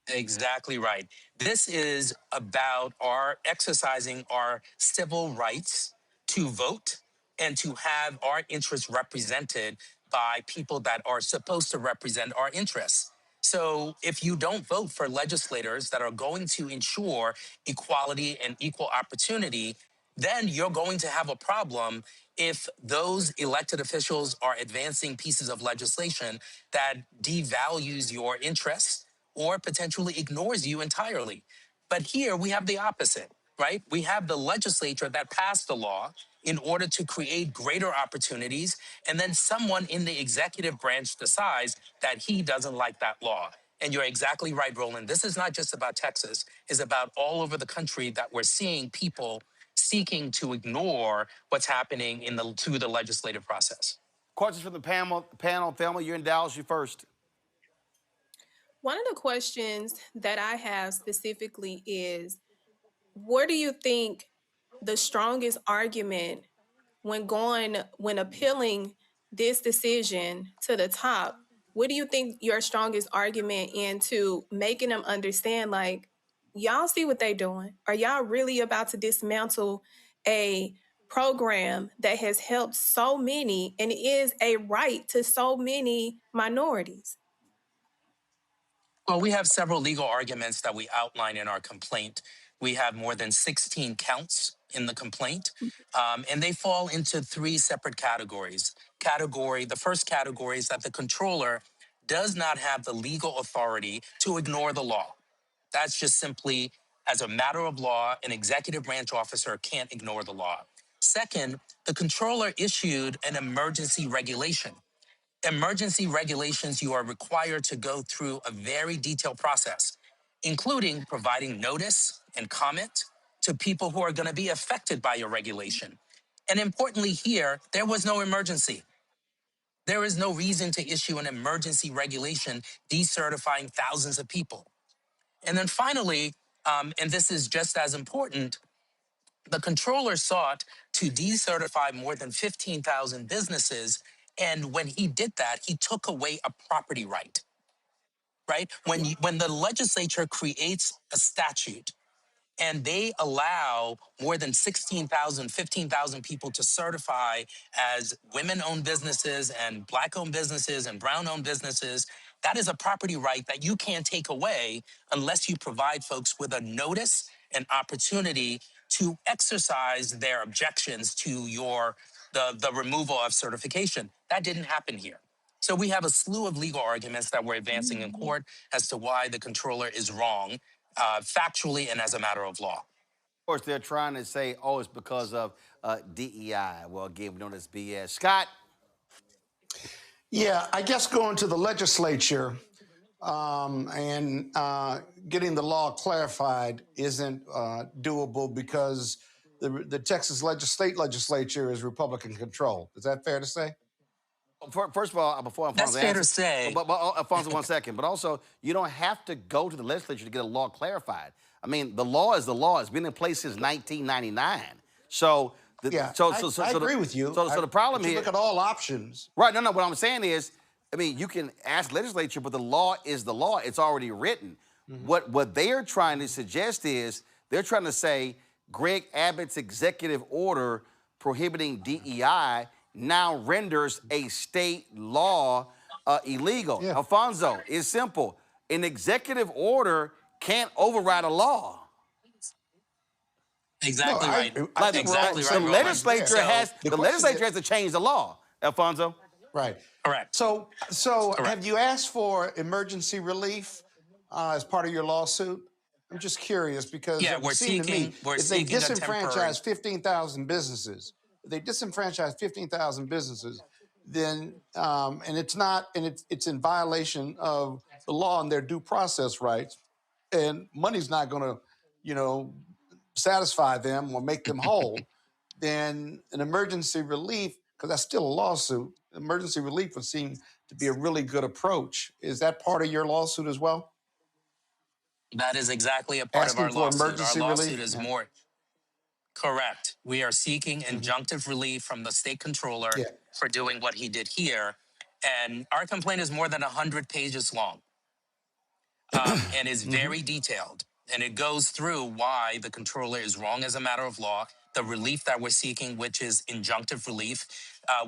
Speaker 11: Exactly right. This is about our exercising our civil rights to vote and to have our interests represented by people that are supposed to represent our interests. So if you don't vote for legislators that are going to ensure equality and equal opportunity, then you're going to have a problem if those elected officials are advancing pieces of legislation that devalues your interests or potentially ignores you entirely. But here we have the opposite. right? We have the legislature that passed the law in order to create greater opportunities. And then someone in the executive branch decides that he doesn't like that law. And you're exactly right, Roland. This is not just about Texas. It's about all over the country that we're seeing people seeking to ignore what's happening through the legislative process.
Speaker 1: Questions from the panel. Thelma, you're in Dallas. You first.
Speaker 8: One of the questions that I have specifically is, what do you think the strongest argument when appealing this decision to the top? What do you think your strongest argument into making them understand, like, y'all see what they doing? Are y'all really about to dismantle a program that has helped so many and is a right to so many minorities?
Speaker 11: Well, we have several legal arguments that we outline in our complaint. We have more than 16 counts in the complaint, and they fall into three separate categories. The first category is that the controller does not have the legal authority to ignore the law. That's just simply, as a matter of law, an executive branch officer can't ignore the law. Second, the controller issued an emergency regulation. Emergency regulations, you are required to go through a very detailed process, including providing notice and comment to people who are going to be affected by your regulation. And importantly here, there was no emergency. There is no reason to issue an emergency regulation decertifying thousands of people. And then finally, and this is just as important, the controller sought to decertify more than 15,000 businesses. And when he did that, he took away a property right, right? When the legislature creates a statute and they allow more than 16,000, 15,000 people to certify as women-owned businesses and Black-owned businesses and brown-owned businesses, that is a property right that you can't take away unless you provide folks with a notice and opportunity to exercise their objections to the removal of certification. That didn't happen here. So we have a slew of legal arguments that we're advancing in court as to why the controller is wrong, factually and as a matter of law.
Speaker 1: Of course, they're trying to say, oh, it's because of DEI. Well, again, we know that's BS. Scott?
Speaker 12: Yeah, I guess going to the legislature and getting the law clarified isn't doable because the Texas state legislature is Republican controlled. Is that fair to say?
Speaker 1: First of all, before Alfonso
Speaker 11: That's fair to say.
Speaker 1: But Alfonso, 1 second. But also, you don't have to go to the legislature to get a law clarified. I mean, the law is the law. It's been in place since 1999. So,
Speaker 12: I agree with you.
Speaker 1: So the problem here.
Speaker 12: Look at all options.
Speaker 1: Right. No. What I'm saying is, I mean, you can ask legislature, but the law is the law. It's already written. Mm-hmm. What they're trying to suggest is they're trying to say Greg Abbott's executive order prohibiting DEI now renders a state law illegal. Yeah. Alfonso, it's simple. An executive order can't override a law.
Speaker 11: Exactly right.
Speaker 1: Exactly right. The legislature has to change the law. Alfonso?
Speaker 12: Right.
Speaker 11: Correct.
Speaker 12: So have you asked for emergency relief as part of your lawsuit? I'm just curious because
Speaker 11: yeah, we're seeking.
Speaker 12: If they disenfranchise 15,000 businesses, then and it's in violation of the law and their due process rights, and money's not going to, satisfy them or make them whole. Then an emergency relief, because that's still a lawsuit, emergency relief would seem to be a really good approach. Is that part of your lawsuit as well?
Speaker 11: That is exactly a part
Speaker 12: Asking
Speaker 11: of our lawsuit.
Speaker 12: Emergency
Speaker 11: our lawsuit
Speaker 12: relief?
Speaker 11: is more. Correct. We are seeking injunctive relief from the state controller for doing what he did here. And our complaint is more than 100 pages long and is very detailed. And it goes through why the controller is wrong as a matter of law, the relief that we're seeking, which is injunctive relief.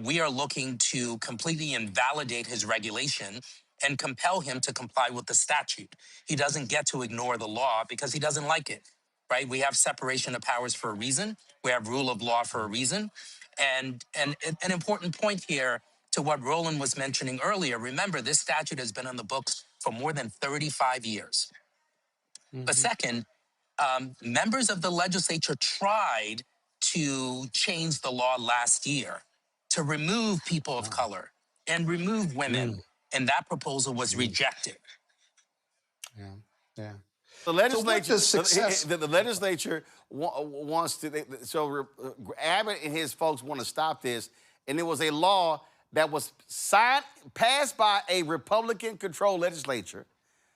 Speaker 11: We are looking to completely invalidate his regulation and compel him to comply with the statute. He doesn't get to ignore the law because he doesn't like it. Right? We have separation of powers for a reason. We have rule of law for a reason. And an important point here to what Roland was mentioning earlier, remember, this statute has been on the books for more than 35 years. But second, Members of the legislature tried to change the law last year to remove people of color and remove women, and that proposal was rejected.
Speaker 12: Yeah, yeah.
Speaker 1: The
Speaker 12: So what
Speaker 1: legislature,
Speaker 12: does success?
Speaker 1: the legislature wants to. Abbott and his folks want to stop this, and it was a law that was passed by a Republican-controlled legislature,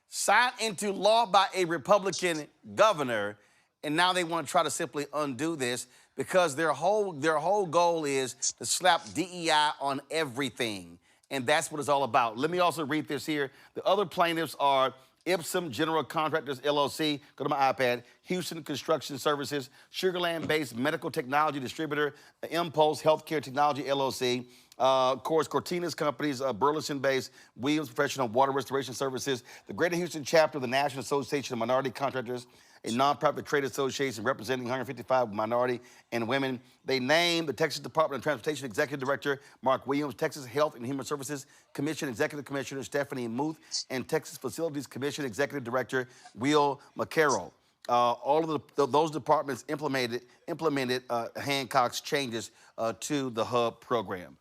Speaker 1: signed into law by a Republican governor, and now they want to try to simply undo this because their whole goal is to slap DEI on everything, and that's what it's all about. Let me also read this here. The other plaintiffs are Ipsum General Contractors, LLC, go to my iPad, Houston Construction Services, Sugarland-based medical technology distributor, Impulse Healthcare Technology, LLC, of course, Cortina's companies, Burleson-based, Williams Professional Water Restoration Services, the Greater Houston chapter of the National Association of Minority Contractors, a nonprofit trade association representing 155 minority and women. They named the Texas Department of Transportation Executive Director Mark Williams, Texas Health and Human Services Commission Executive Commissioner Stephanie Muth, and Texas Facilities Commission Executive Director Will McCarroll. All of those departments implemented Hancock's changes to the HUB program.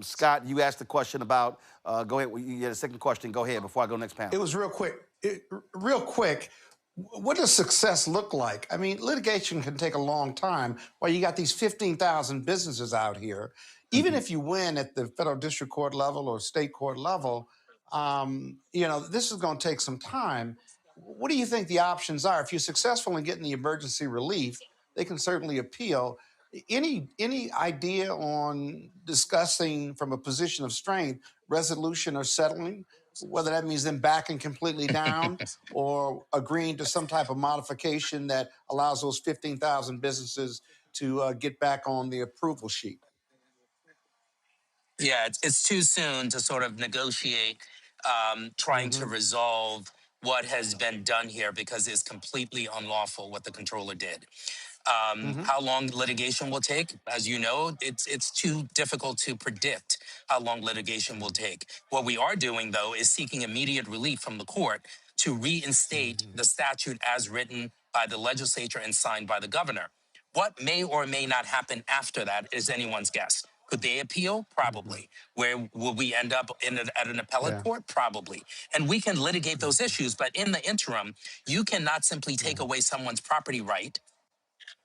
Speaker 1: Scott, you asked the question about, go ahead, you had a second question, go ahead before I go next panel.
Speaker 12: It was real quick. Real quick, what does success look like? I mean, litigation can take a long time while you got these 15,000 businesses out here. Even if you win at the federal district court level or state court level, this is going to take some time. What do you think the options are? If you're successful in getting the emergency relief, they can certainly appeal. Any idea on discussing from a position of strength, resolution or settling, whether that means them backing completely down or agreeing to some type of modification that allows those 15,000 businesses to get back on the approval sheet?
Speaker 11: Yeah, it's too soon to sort of negotiate, trying to resolve what has been done here because it's completely unlawful what the controller did. How long litigation will take, as you know, it's too difficult to predict how long litigation will take. What we are doing, though, is seeking immediate relief from the court to reinstate the statute as written by the legislature and signed by the governor. What may or may not happen after that is anyone's guess. Could they appeal? Probably. Where will we end up at an appellate court? Probably. And we can litigate those issues, but in the interim, you cannot simply take away someone's property right,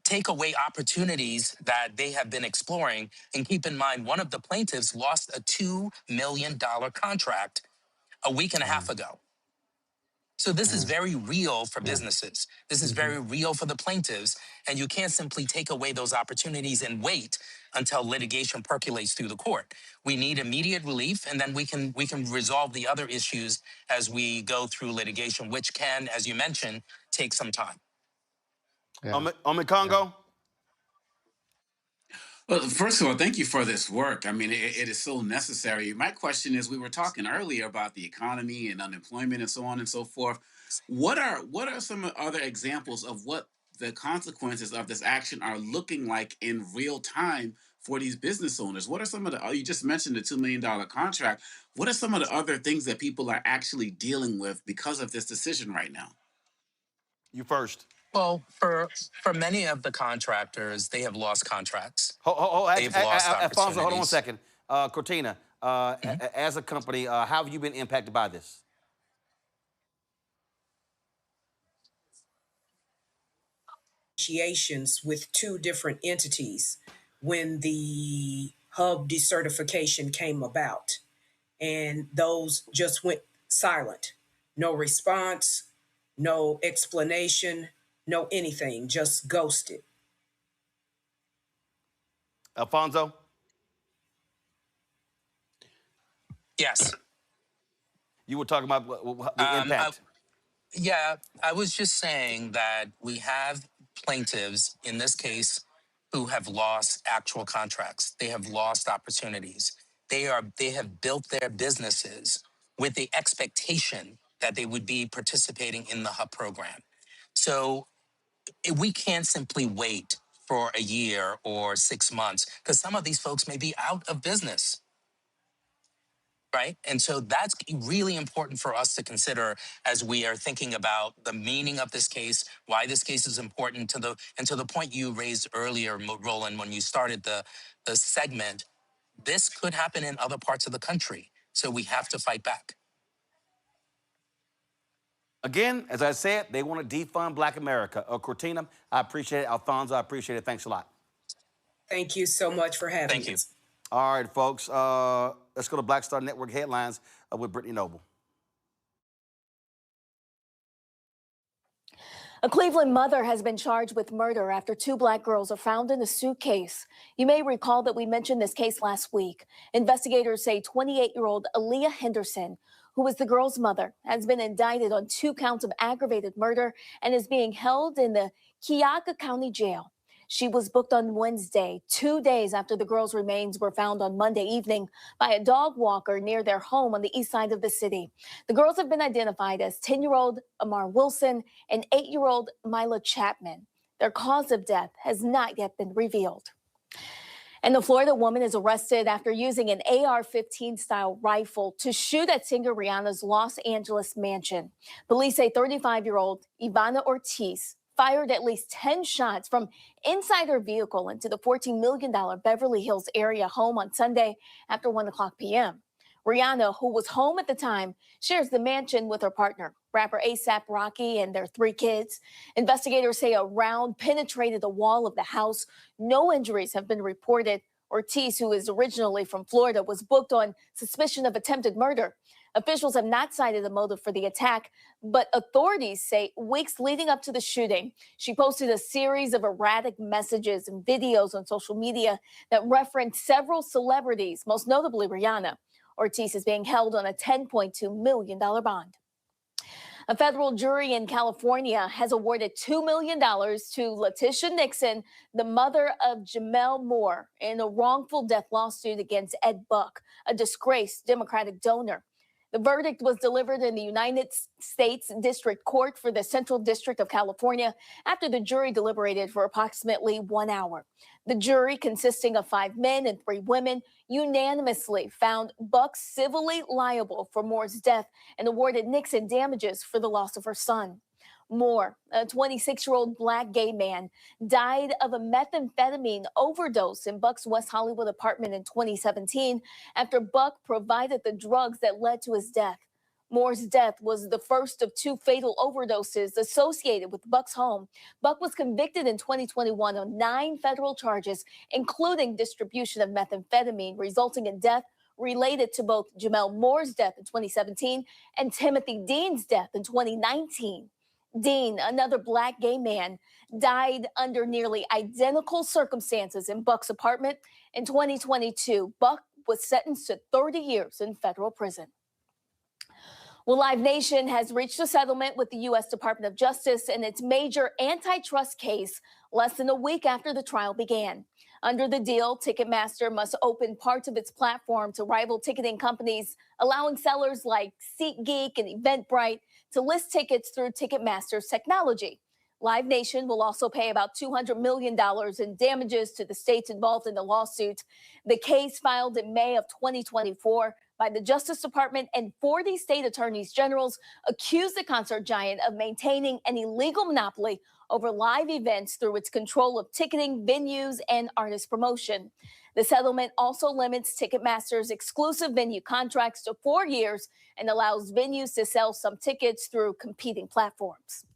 Speaker 11: take away opportunities that they have been exploring. And keep in mind, one of the plaintiffs lost a $2 million contract a week and a half ago. So this is very real for businesses. This is very real for the plaintiffs. And you can't simply take away those opportunities and wait until litigation percolates through the court. We need immediate relief, and then we can resolve the other issues as we go through litigation, which can, as you mentioned, take some time.
Speaker 1: On Congo?
Speaker 6: Well, first of all, thank you for this work. I mean, it is so necessary. My question is, we were talking earlier about the economy and unemployment and so on and so forth. What are some other examples of what the consequences of this action are looking like in real time for these business owners? What are some of the, you just mentioned the $2 million contract. What are some of the other things that people are actually dealing with because of this decision right now?
Speaker 1: You first.
Speaker 11: Well, for many of the contractors, they have lost contracts.
Speaker 1: They've lost Alfonso, hold on one second. Cortina, as a company, how have you been impacted by this?
Speaker 14: Negotiations with two different entities when the hub decertification came about, and those just went silent. No response, no explanation, no anything, just ghosted.
Speaker 1: Alfonso?
Speaker 11: Yes.
Speaker 1: You were talking about the impact.
Speaker 11: I was just saying that we have plaintiffs in this case who have lost actual contracts. They have lost opportunities. They have built their businesses with the expectation that they would be participating in the HUB program. So we can't simply wait for a year or 6 months because some of these folks may be out of business. right? And so that's really important for us to consider as we are thinking about the meaning of this case, why this case is important to the point you raised earlier, Roland, when you started the segment. This could happen in other parts of the country. So we have to fight back.
Speaker 1: Again, as I said, they want to defund Black America. Cortina, I appreciate it. Alfonso, I appreciate it. Thanks a lot.
Speaker 14: Thank you so much for having
Speaker 11: Thank
Speaker 14: us.
Speaker 1: You. All right, folks. Let's go to Black Star Network headlines with Brittany Noble.
Speaker 4: A Cleveland mother has been charged with murder after 2 Black girls are found in a suitcase. You may recall that we mentioned this case last week. Investigators say 28-year-old Aaliyah Henderson, who was the girl's mother, has been indicted on 2 counts of aggravated murder and is being held in the Cuyahoga County Jail. She was booked on Wednesday, 2 days after the girls' remains were found on Monday evening by a dog walker near their home on the east side of the city. The girls have been identified as 10-year-old Amar Wilson and 8-year-old Mila Chapman. Their cause of death has not yet been revealed. And the Florida woman is arrested after using an AR-15 style rifle to shoot at singer Rihanna's Los Angeles mansion. Police say 35-year-old Ivana Ortiz fired at least 10 shots from inside her vehicle into the $14 million Beverly Hills area home on Sunday after 1:00 p.m. Rihanna, who was home at the time, shares the mansion with her partner, rapper A$AP Rocky, and their 3 kids. Investigators say a round penetrated the wall of the house. No injuries have been reported. Ortiz, who is originally from Florida, was booked on suspicion of attempted murder. Officials have not cited a motive for the attack, but authorities say weeks leading up to the shooting, she posted a series of erratic messages and videos on social media that referenced several celebrities, most notably Rihanna. Ortiz is being held on a $10.2 million bond. A federal jury in California has awarded $2 million to Letitia Nixon, the mother of Jamel Moore, in a wrongful death lawsuit against Ed Buck, a disgraced Democratic donor. The verdict was delivered in the United States District Court for the Central District of California after the jury deliberated for approximately 1 hour. The jury, consisting of 5 men and 3 women, unanimously found Buck civilly liable for Moore's death and awarded Nixon damages for the loss of her son. Moore, a 26-year-old Black gay man, died of a methamphetamine overdose in Buck's West Hollywood apartment in 2017 after Buck provided the drugs that led to his death. Moore's death was the first of 2 fatal overdoses associated with Buck's home. Buck was convicted in 2021 on 9 federal charges, including distribution of methamphetamine, resulting in death related to both Jamel Moore's death in 2017 and Timothy Dean's death in 2019. Dean, another Black gay man, died under nearly identical circumstances in Buck's apartment. In 2022, Buck was sentenced to 30 years in federal prison. Well, Live Nation has reached a settlement with the U.S. Department of Justice in its major antitrust case less than a week after the trial began. Under the deal, Ticketmaster must open parts of its platform to rival ticketing companies, allowing sellers like SeatGeek and Eventbrite to list tickets through Ticketmaster's technology. Live Nation will also pay about $200 million in damages to the states involved in the lawsuit. The case, filed in May of 2024 by the Justice Department and 40 state attorneys generals, accused the concert giant of maintaining an illegal monopoly over live events through its control of ticketing, venues, and artist promotion. The settlement also limits Ticketmaster's exclusive venue contracts to 4 years and allows venues to sell some tickets through competing platforms.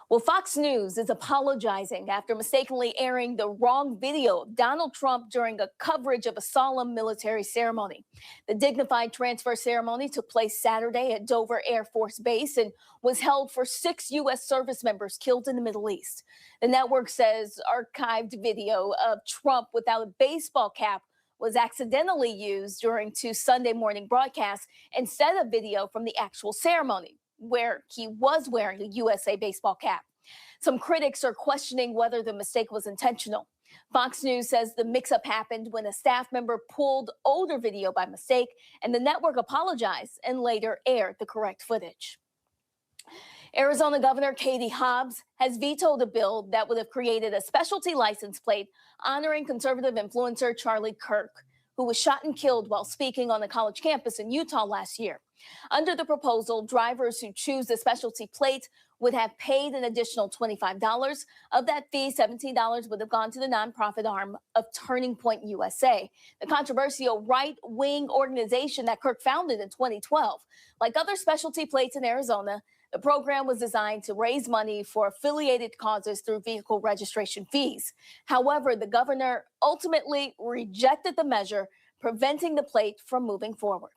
Speaker 4: Well, Fox News is apologizing after mistakenly airing the wrong video of Donald Trump during a coverage of a solemn military ceremony. The dignified transfer ceremony took place Saturday at Dover Air Force Base and was held for 6 U.S. service members killed in the Middle East. The network says archived video of Trump without a baseball cap was accidentally used during 2 Sunday morning broadcasts instead of video from the actual ceremony, where he was wearing a USA baseball cap. Some critics are questioning whether the mistake was intentional. Fox News says the mix-up happened when a staff member pulled older video by mistake, and the network apologized and later aired the correct footage. Arizona Governor Katie Hobbs has vetoed a bill that would have created a specialty license plate honoring conservative influencer Charlie Kirk, who was shot and killed while speaking on a college campus in Utah last year. Under the proposal, drivers who choose the specialty plate would have paid an additional $25. Of that fee, $17 would have gone to the nonprofit arm of Turning Point USA, the controversial right-wing organization that Kirk founded in 2012. Like other specialty plates in Arizona, the program was designed to raise money for affiliated causes through vehicle registration fees. However, the governor ultimately rejected the measure, preventing the plate from moving forward.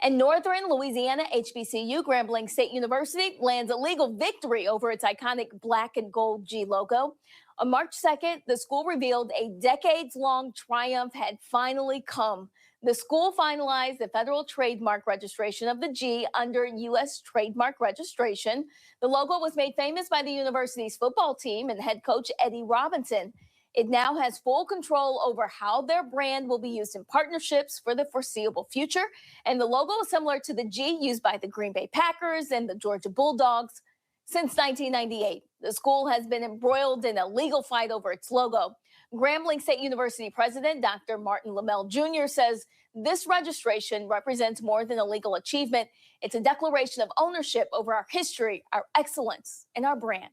Speaker 4: And Northern Louisiana HBCU Grambling State University lands a legal victory over its iconic black and gold G logo. On March 2nd, the school revealed a decades-long triumph had finally come. The school finalized the federal trademark registration of the G under U.S. trademark registration. The logo was made famous by the university's football team and head coach Eddie Robinson. It now has full control over how their brand will be used in partnerships for the foreseeable future. And the logo is similar to the G used by the Green Bay Packers and the Georgia Bulldogs. Since 1998, the school has been embroiled in a legal fight over its logo. Grambling State University President Dr. Martin Lamel Jr. says this registration represents more than a legal achievement. It's a declaration of ownership over our history, our excellence, and our brand.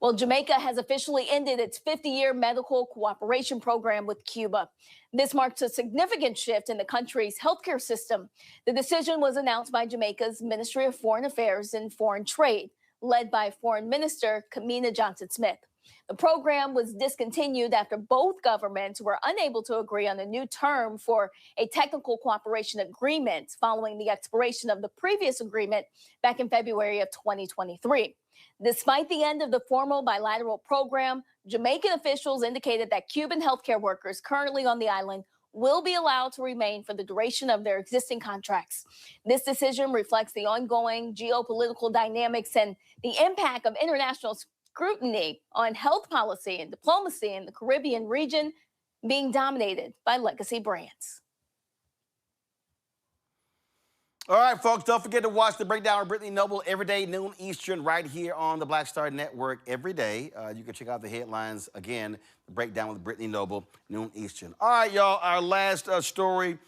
Speaker 4: Well, Jamaica has officially ended its 50-year medical cooperation program with Cuba. This marks a significant shift in the country's healthcare system. The decision was announced by Jamaica's Ministry of Foreign Affairs and Foreign Trade, led by Foreign Minister Kamina Johnson-Smith. The program was discontinued after both governments were unable to agree on a new term for a technical cooperation agreement following the expiration of the previous agreement back in February of 2023. Despite the end of the formal bilateral program, Jamaican officials indicated that Cuban healthcare workers currently on the island will be allowed to remain for the duration of their existing contracts. This decision reflects the ongoing geopolitical dynamics and the impact of international scrutiny on health policy and diplomacy in the Caribbean region being dominated by legacy brands.
Speaker 1: All right, folks, don't forget to watch the breakdown of Brittany Noble every day, noon Eastern, right here on the Black Star Network every day. You can check out the headlines again, the breakdown with Brittany Noble, noon Eastern. All right, y'all, our last story.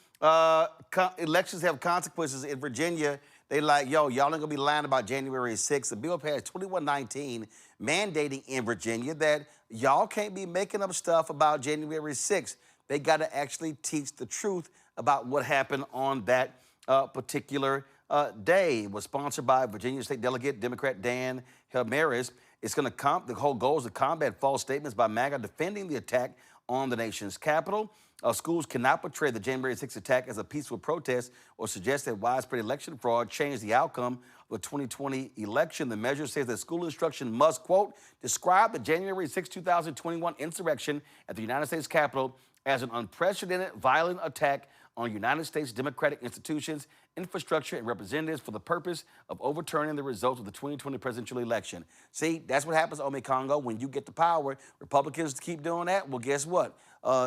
Speaker 1: Elections have consequences in Virginia. They like, yo, y'all ain't gonna be lying about January 6th. The bill passed 2119, mandating in Virginia that y'all can't be making up stuff about January 6th. They gotta actually teach the truth about what happened on that particular day. It was sponsored by Virginia State Delegate Democrat Dan Helmaris. The whole goal is to combat false statements by MAGA defending the attack on the nation's capital. Schools cannot portray the January 6th attack as a peaceful protest or suggest that widespread election fraud changed the outcome of the 2020 election. The measure says that school instruction must, quote, describe the January 6, 2021 insurrection at the United States Capitol as an unprecedented violent attack on United States democratic institutions, infrastructure, and representatives for the purpose of overturning the results of the 2020 presidential election. See, that's what happens, Ome Congo, when you get the power. Republicans keep doing that. Well, guess what?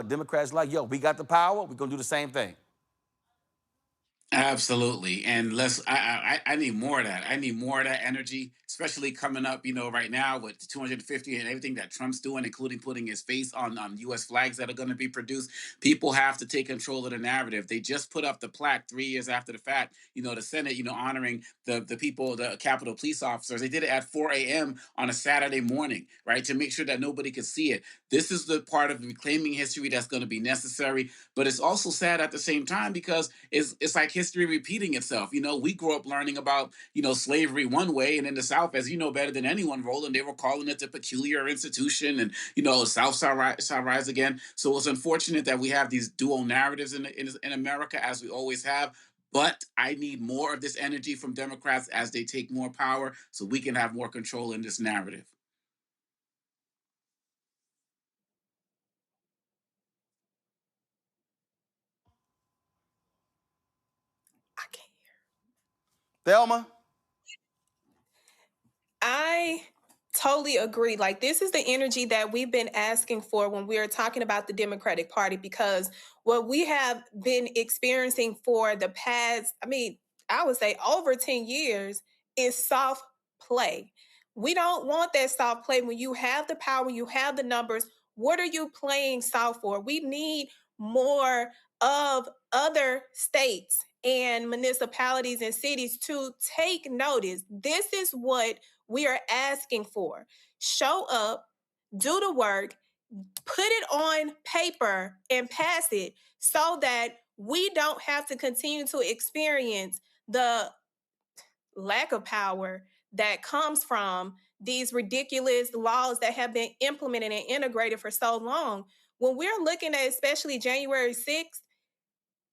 Speaker 1: Democrats like, yo, we got the power. We're going to do the same thing.
Speaker 6: Absolutely. And I need more of that. I need more of that energy, especially coming up, right now with the 250 and everything that Trump's doing, including putting his face on U.S. flags that are going to be produced. People have to take control of the narrative. They just put up the plaque 3 years after the fact, the Senate, honoring the people, the Capitol police officers. They did it at 4 a.m. on a Saturday morning, right, to make sure that nobody could see it. This is the part of reclaiming history that's going to be necessary. But it's also sad at the same time because it's like history repeating itself. We grew up learning about, slavery one way, and in the South, as you know better than anyone, Roland, they were calling it the peculiar institution, and, South shall rise again. So it's unfortunate that we have these dual narratives in America, as we always have. But I need more of this energy from Democrats as they take more power so we can have more control in this narrative.
Speaker 1: Thelma?
Speaker 8: I totally agree. Like, this is the energy that we've been asking for when we're talking about the Democratic Party, because what we have been experiencing for the past, I would say over 10 years is soft play. We don't want that soft play. When you have the power, you have the numbers, what are you playing soft for? We need more of other states and municipalities and cities to take notice. This is what we are asking for. Show up, do the work, put it on paper and pass it so that we don't have to continue to experience the lack of power that comes from these ridiculous laws that have been implemented and integrated for so long. When we're looking at especially January 6th,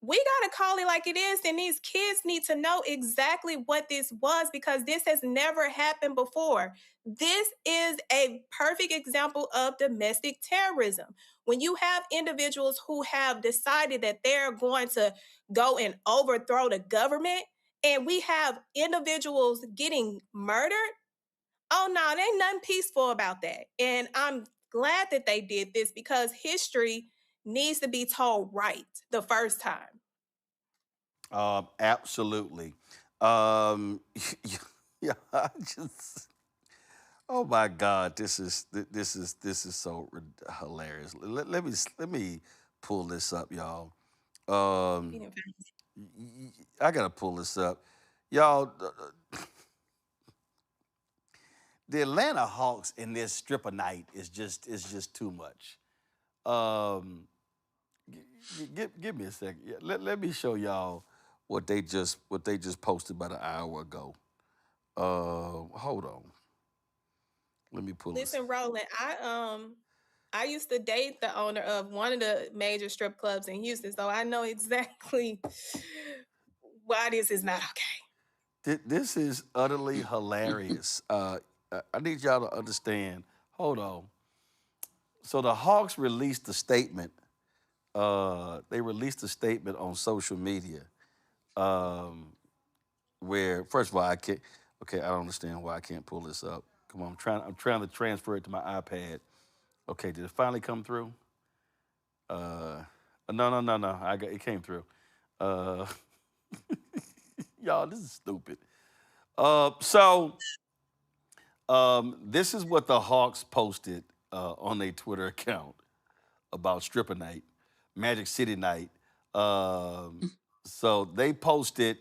Speaker 8: we got to call it like it is. And these kids need to know exactly what this was because this has never happened before. This is a perfect example of domestic terrorism. When you have individuals who have decided that they're going to go and overthrow the government, and we have individuals getting murdered, oh no, there ain't nothing peaceful about that. And I'm glad that they did this because history needs to be told right the first time.
Speaker 1: Absolutely. Yeah, I just. Oh my God, this is so hilarious. Let me pull this up, y'all. I gotta pull this up, y'all. The Atlanta Hawks in this stripper night is just too much. Give me a second. Yeah, let me show y'all what they just posted about an hour ago. Hold on. Let me pull this.
Speaker 8: Listen, Roland, I used to date the owner of one of the major strip clubs in Houston, so I know exactly why this is not okay.
Speaker 1: This is utterly hilarious. I need y'all to understand. Hold on. So the Hawks released a statement. They released a statement on social media where, first of all, I can't. Okay, I don't understand why I can't pull this up. Come on, I'm trying to transfer it to my iPad. Okay, did it finally come through? No. It came through. Y'all, this is stupid. This is what the Hawks posted on their Twitter account about stripper night, Magic City night. So they posted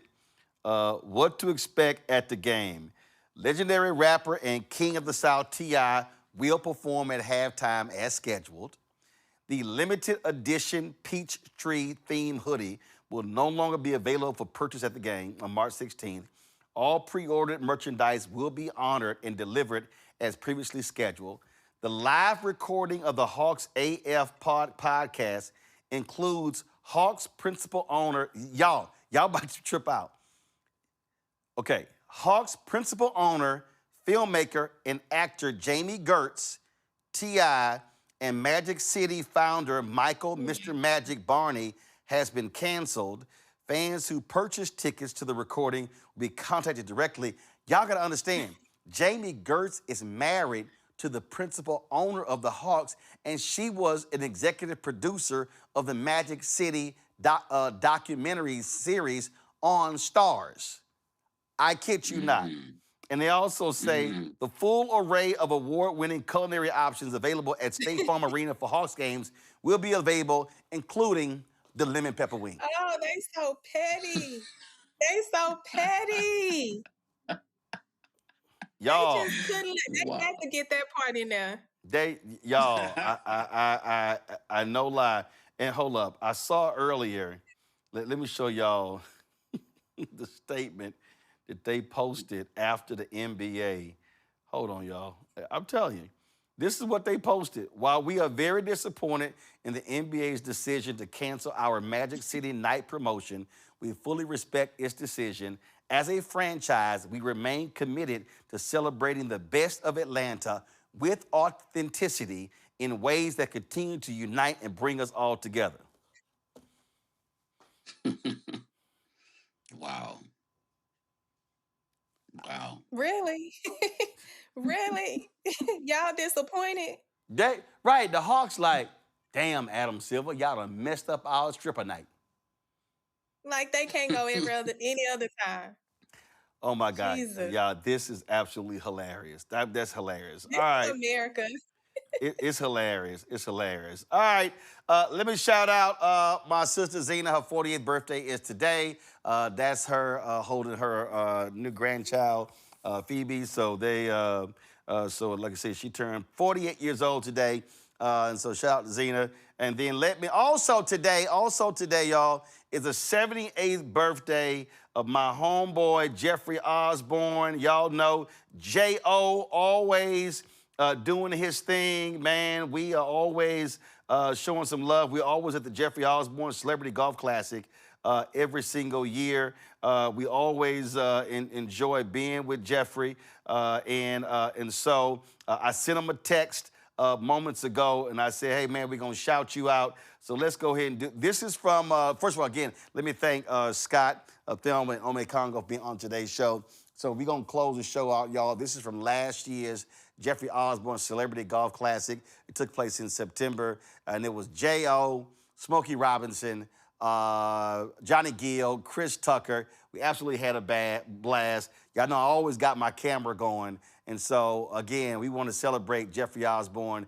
Speaker 1: what to expect at the game. Legendary rapper and King of the South, T.I., will perform at halftime as scheduled. The limited edition peach tree themed hoodie will no longer be available for purchase at the game on March 16th. All pre-ordered merchandise will be honored and delivered as previously scheduled. The live recording of the Hawks AF podcast includes Hawks principal owner, y'all about to trip out. Okay, Hawks principal owner, filmmaker, and actor Jamie Gertz, T.I., and Magic City founder Michael Mr. Magic Barney has been canceled. Fans who purchased tickets to the recording will be contacted directly. Y'all gotta understand, Jamie Gertz is married to the principal owner of the Hawks, and she was an executive producer of the Magic City documentary series on Stars. I kid you not. And they also say the full array of award-winning culinary options available at State Farm Arena for Hawks games will be available, including the lemon pepper wing.
Speaker 8: Oh, they so petty. They so petty.
Speaker 1: Y'all,
Speaker 8: they just couldn't. They had to get that part in there.
Speaker 1: I no lie. And hold up, I saw earlier. Let me show y'all the statement that they posted after the NBA. Hold on, y'all. I'm telling you, this is what they posted. While we are very disappointed in the NBA's decision to cancel our Magic City night promotion, we fully respect its decision. As a franchise, we remain committed to celebrating the best of Atlanta with authenticity in ways that continue to unite and bring us all together.
Speaker 6: Wow. Wow.
Speaker 8: Really? Really? Y'all disappointed?
Speaker 1: Right, the Hawks like, damn, Adam Silver, y'all done messed up our stripper night.
Speaker 8: Like they can't go any other time.
Speaker 1: Oh my God,
Speaker 8: Jesus.
Speaker 1: yeah, this is absolutely hilarious. That's hilarious.
Speaker 8: This
Speaker 1: All right,
Speaker 8: is America.
Speaker 1: It's hilarious. It's hilarious. All right, let me shout out my sister Zena. Her 48th birthday is today. That's her holding her new grandchild, Phoebe. So so like I said, she turned 48 years old today. And so shout out to Zena. And then let me also today, y'all, is the 78th birthday of my homeboy, Jeffrey Osborne. Y'all know J.O. always doing his thing, man. We are always showing some love. We're always at the Jeffrey Osborne Celebrity Golf Classic every single year. We always enjoy being with Jeffrey. And so I sent him a text moments ago, and I said, hey, man, we're going to shout you out. So let's go ahead and do this. Is from, first of all, again, let me thank Scott Thelma and Ome Congo for being on today's show. So we're going to close the show out, y'all. This is from last year's Jeffrey Osborne Celebrity Golf Classic. It took place in September, and it was J.O., Smokey Robinson, Johnny Gill, Chris Tucker. We absolutely had a blast. Y'all know I always got my camera going. And so, again, we want to celebrate Jeffrey Osborne.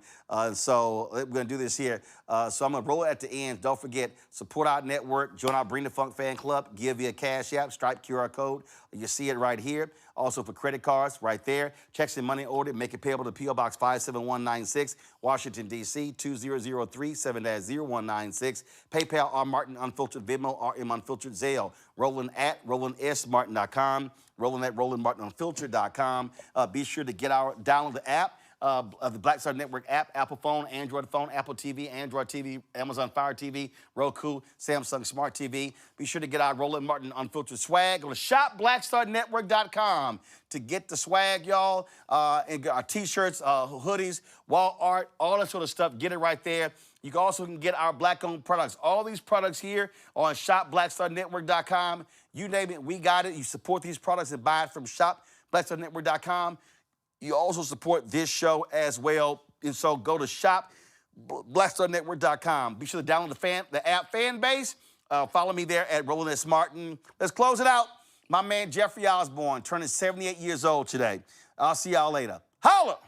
Speaker 1: So we're going to do this here. So I'm going to roll it at the end. Don't forget, support our network, join our Bring the Funk fan club, give via Cash App, Stripe QR code. You see it right here. Also for credit cards, right there. Checks and money order, make it payable to P.O. Box 57196, Washington, D.C., 2003 7-0196. PayPal, R. Martin Unfiltered, Venmo, RM Unfiltered, Zelle. Roland at RolandSMartin.com. Roland at RolandMartinUnfiltered.com. Be sure to download the app, of the Black Star Network app, Apple phone, Android phone, Apple TV, Android TV, Amazon Fire TV, Roku, Samsung Smart TV. Be sure to get our Roland Martin Unfiltered swag. Go to shopblackstarnetwork.com to get the swag, y'all, and get our T-shirts, hoodies, wall art, all that sort of stuff. Get it right there. You can also get our Black-owned products. All these products here on shopblackstarnetwork.com. You name it, we got it. You support these products and buy it from shopblackstarnetwork.com. You also support this show as well. And so go to shopblackstarnetwork.com. Be sure to download the app Fanbase. Follow me there at Roland S. Martin. Let's close it out. My man Jeffrey Osborne turning 78 years old today. I'll see y'all later. Holla!